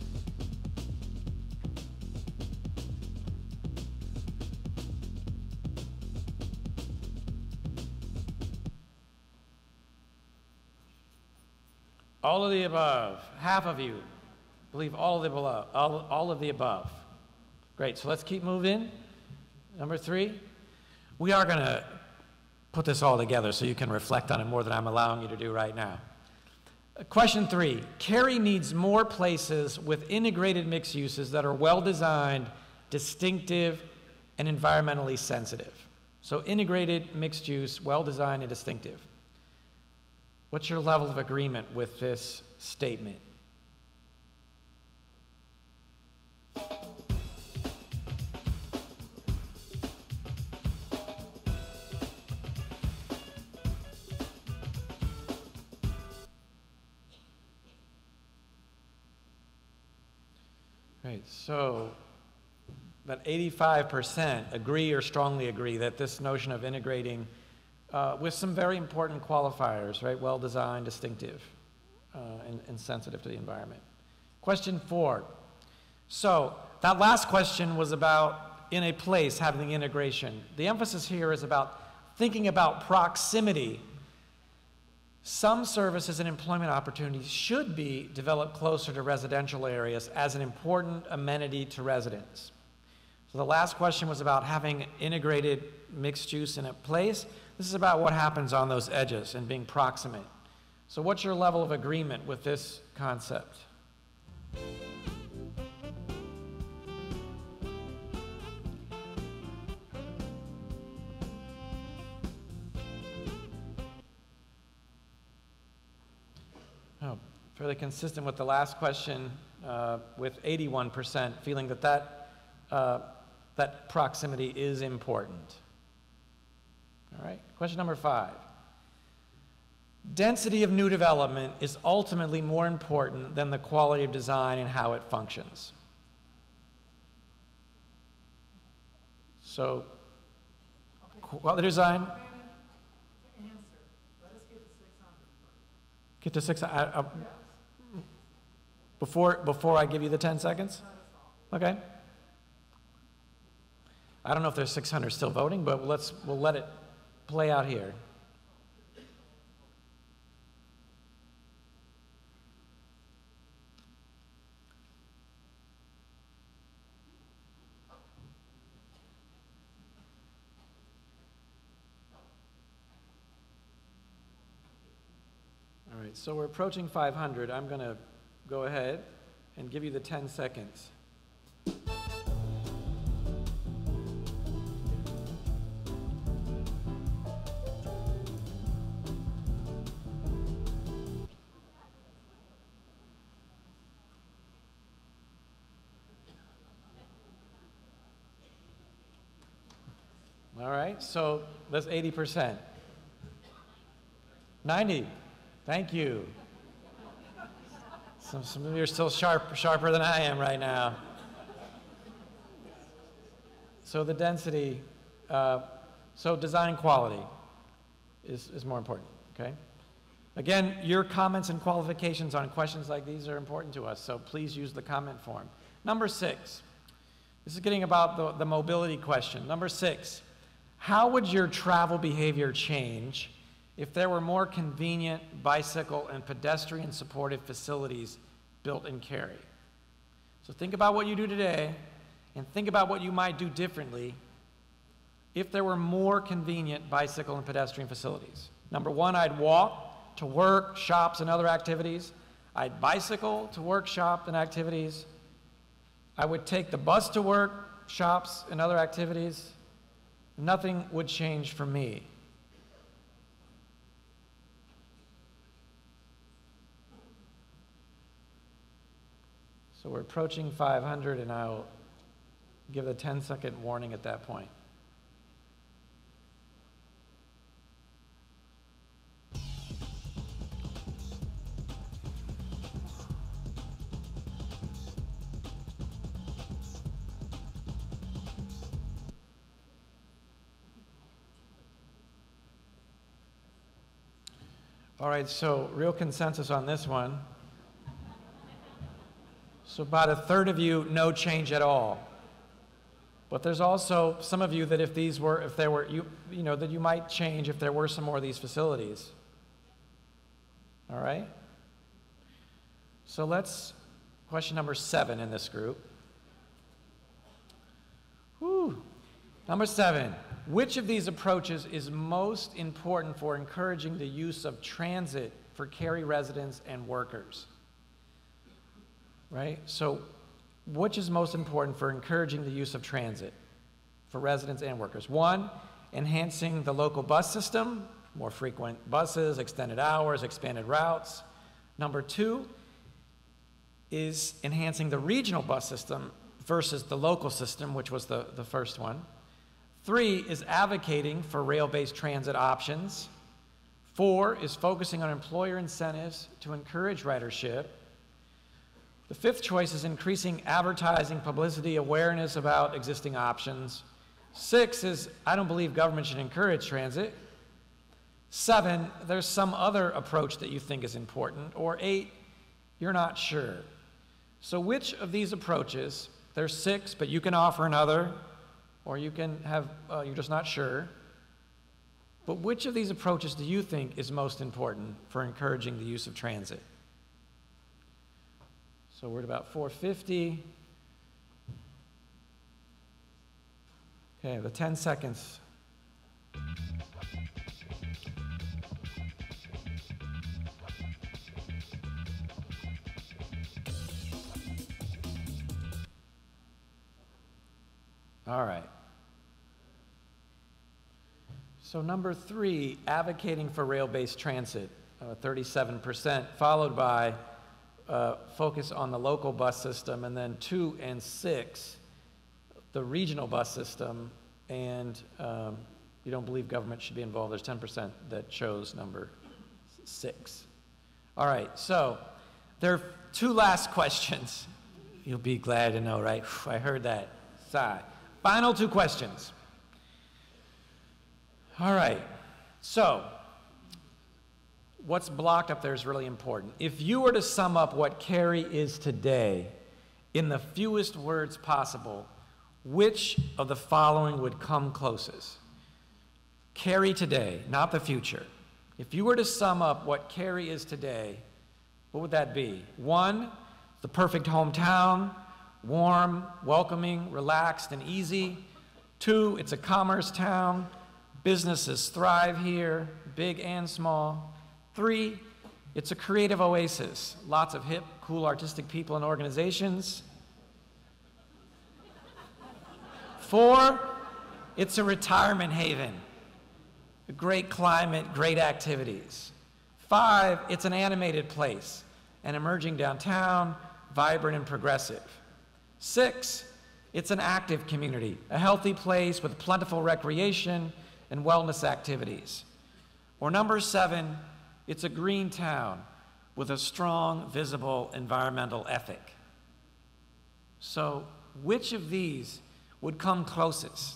All of the above. Half of you believe all of the below, all of the above. Great, so let's keep moving. Number 3, we are going to put this all together so you can reflect on it more than I'm allowing you to do right now. Question 3, Cary needs more places with integrated mixed uses that are well-designed, distinctive, and environmentally sensitive. So integrated, mixed use, well-designed, and distinctive. What's your level of agreement with this statement? Right, so about 85% agree or strongly agree that this notion of integrating with some very important qualifiers, right? Well-designed, distinctive, and sensitive to the environment. Question 4. So that last question was about in a place having the integration. The emphasis here is about thinking about proximity. Some services and employment opportunities should be developed closer to residential areas as an important amenity to residents. So the last question was about having integrated mixed use in a place. This is about what happens on those edges and being proximate. So what's your level of agreement with this concept? Oh, fairly consistent with the last question, with 81% feeling that proximity is important. All right, question number 5. Density of new development is ultimately more important than the quality of design and how it functions. So, quality design. Get to 600. Before I give you the 10 seconds? Okay. I don't know if there's 600 still voting, but we'll let it play out here. All right, so we're approaching 500. I'm going to go ahead and give you the 10 seconds. All right, so that's 80%. 90, thank you. Some of you are still sharper than I am right now. So the density, so design quality is more important, okay? Again, your comments and qualifications on questions like these are important to us, so please use the comment form. Number 6, this is getting about the mobility question. Number 6, how would your travel behavior change if there were more convenient bicycle and pedestrian supportive facilities built in Cary? So think about what you do today and think about what you might do differently if there were more convenient bicycle and pedestrian facilities. Number one, I'd walk to work, shops, and other activities. I'd bicycle to work, shop, and activities. I would take the bus to work, shops, and other activities. Nothing would change for me. So we're approaching 500, and I'll give a 10-second warning at that point. All right, so real consensus on this one. So about a third of you, no change at all. But there's also some of you that that you might change if there were some more of these facilities. All right? So question number 7 in this group. Whew. Number 7, which of these approaches is most important for encouraging the use of transit for Cary residents and workers? Right? So which is most important for encouraging the use of transit for residents and workers? 1, enhancing the local bus system, more frequent buses, extended hours, expanded routes. Number 2 is enhancing the regional bus system versus the local system, which was the first one. 3 is advocating for rail-based transit options. 4 is focusing on employer incentives to encourage ridership. The 5th choice is increasing advertising, publicity, awareness about existing options. 6 is, I don't believe government should encourage transit. 7, there's some other approach that you think is important. Or 8, you're not sure. So which of these approaches, there's 6, but you can offer another, or you can have, you're just not sure. But which of these approaches do you think is most important for encouraging the use of transit? So we're at about 450. Okay, the 10 seconds. All right. So number 3, advocating for rail-based transit, 37%, followed by focus on the local bus system, and then 2 and 6, the regional bus system, and you don't believe government should be involved. There's 10% that chose number 6. All right, so there are 2 last questions. You'll be glad to know, right? I heard that sigh. Final 2 questions. All right, so what's blocked up there is really important. If you were to sum up what Cary is today in the fewest words possible, which of the following would come closest? Cary today, not the future. If you were to sum up what Cary is today, what would that be? 1, the perfect hometown, warm, welcoming, relaxed, and easy. 2, it's a commerce town. Businesses thrive here, big and small. 3, it's a creative oasis. Lots of hip, cool, artistic people and organizations. 4, it's a retirement haven. A great climate, great activities. 5, it's an animated place, an emerging downtown, vibrant and progressive. 6, it's an active community, a healthy place with plentiful recreation and wellness activities. Or number 7, it's a green town with a strong, visible environmental ethic. So which of these would come closest?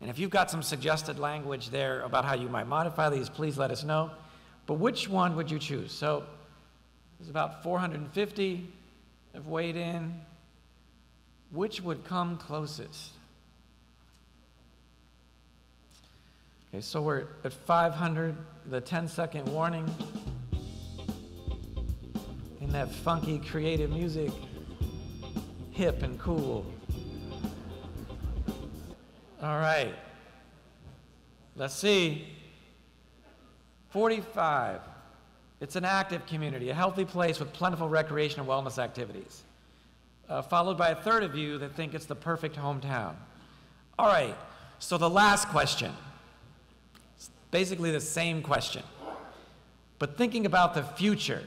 And if you've got some suggested language there about how you might modify these, please let us know. But which one would you choose? So there's about 450 have weighed in. Which would come closest? Okay, so we're at 500, the 10-second warning. In that funky, creative music, hip and cool. All right. Let's see. 45. It's an active community, a healthy place with plentiful recreation and wellness activities. Followed by a third of you that think it's the perfect hometown. All right, so the last question. It's basically the same question, but thinking about the future.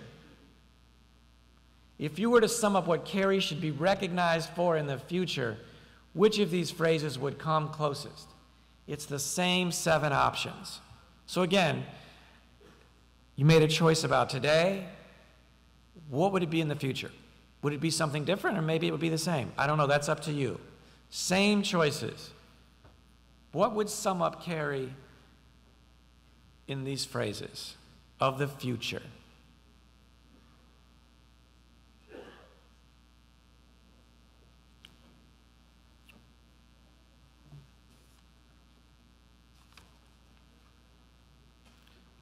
If you were to sum up what Cary should be recognized for in the future, which of these phrases would come closest? It's the same 7 options. So again, you made a choice about today. What would it be in the future? Would it be something different, or maybe it would be the same? I don't know, that's up to you. Same choices. What would sum up Cary in these phrases of the future?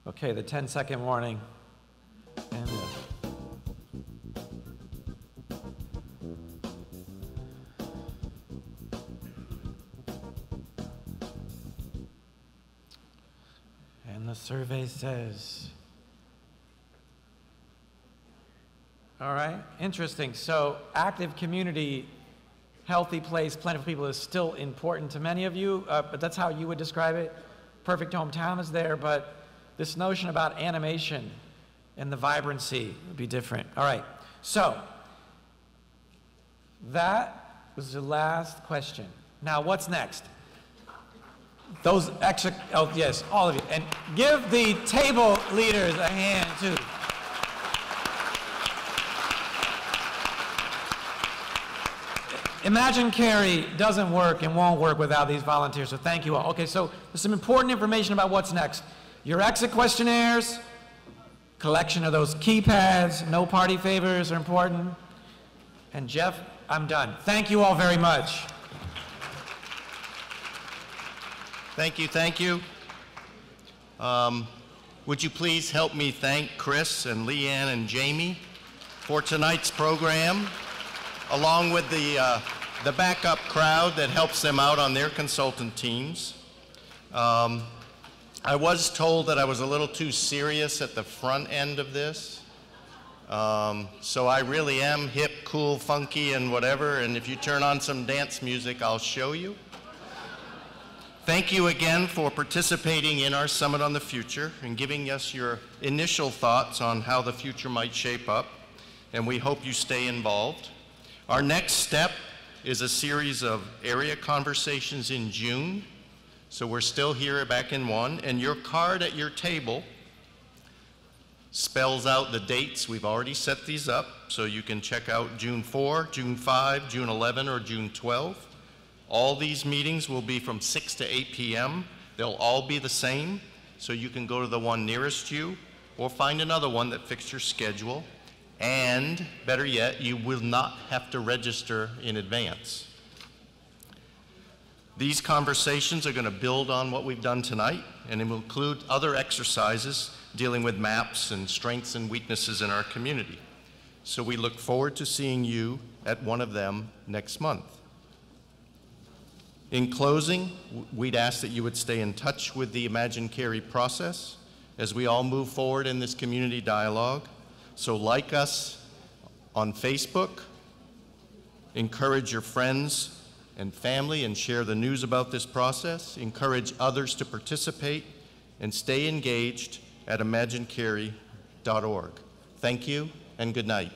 Okay, the 10-second warning. And the survey says, all right, interesting. So active community, healthy place, plenty of people is still important to many of you, but that's how you would describe it. Perfect hometown is there, but this notion about animation and the vibrancy would be different. All right, so that was the last question. Now, what's next? Those extra, oh yes, all of you. And give the table leaders a hand too. Imagine Cary doesn't work and won't work without these volunteers, so thank you all. Okay, so there's some important information about what's next. Your exit questionnaires, collection of those keypads, no party favors are important. And Jeff, I'm done. Thank you all very much. Thank you, thank you. Would you please help me thank Chris and Leanne and Jamie for tonight's program, along with the backup crowd that helps them out on their consultant teams. I was told that I was a little too serious at the front end of this. So I really am hip, cool, funky, and whatever, and if you turn on some dance music, I'll show you. Thank you again for participating in our Summit on the Future and giving us your initial thoughts on how the future might shape up, and we hope you stay involved. Our next step is a series of area conversations in June, so we're still here back in 1, and your card at your table spells out the dates. We've already set these up, so you can check out June 4, June 5, June 11, or June 12. All these meetings will be from 6 to 8 p.m. They'll all be the same, so you can go to the one nearest you or find another one that fits your schedule. And better yet, you will not have to register in advance. These conversations are going to build on what we've done tonight, and it will include other exercises dealing with maps and strengths and weaknesses in our community. So we look forward to seeing you at one of them next month. In closing, we'd ask that you would stay in touch with the Imagine Cary process as we all move forward in this community dialogue. So like us on Facebook, encourage your friends and family and share the news about this process, encourage others to participate, and stay engaged at imaginecary.org. Thank you and good night.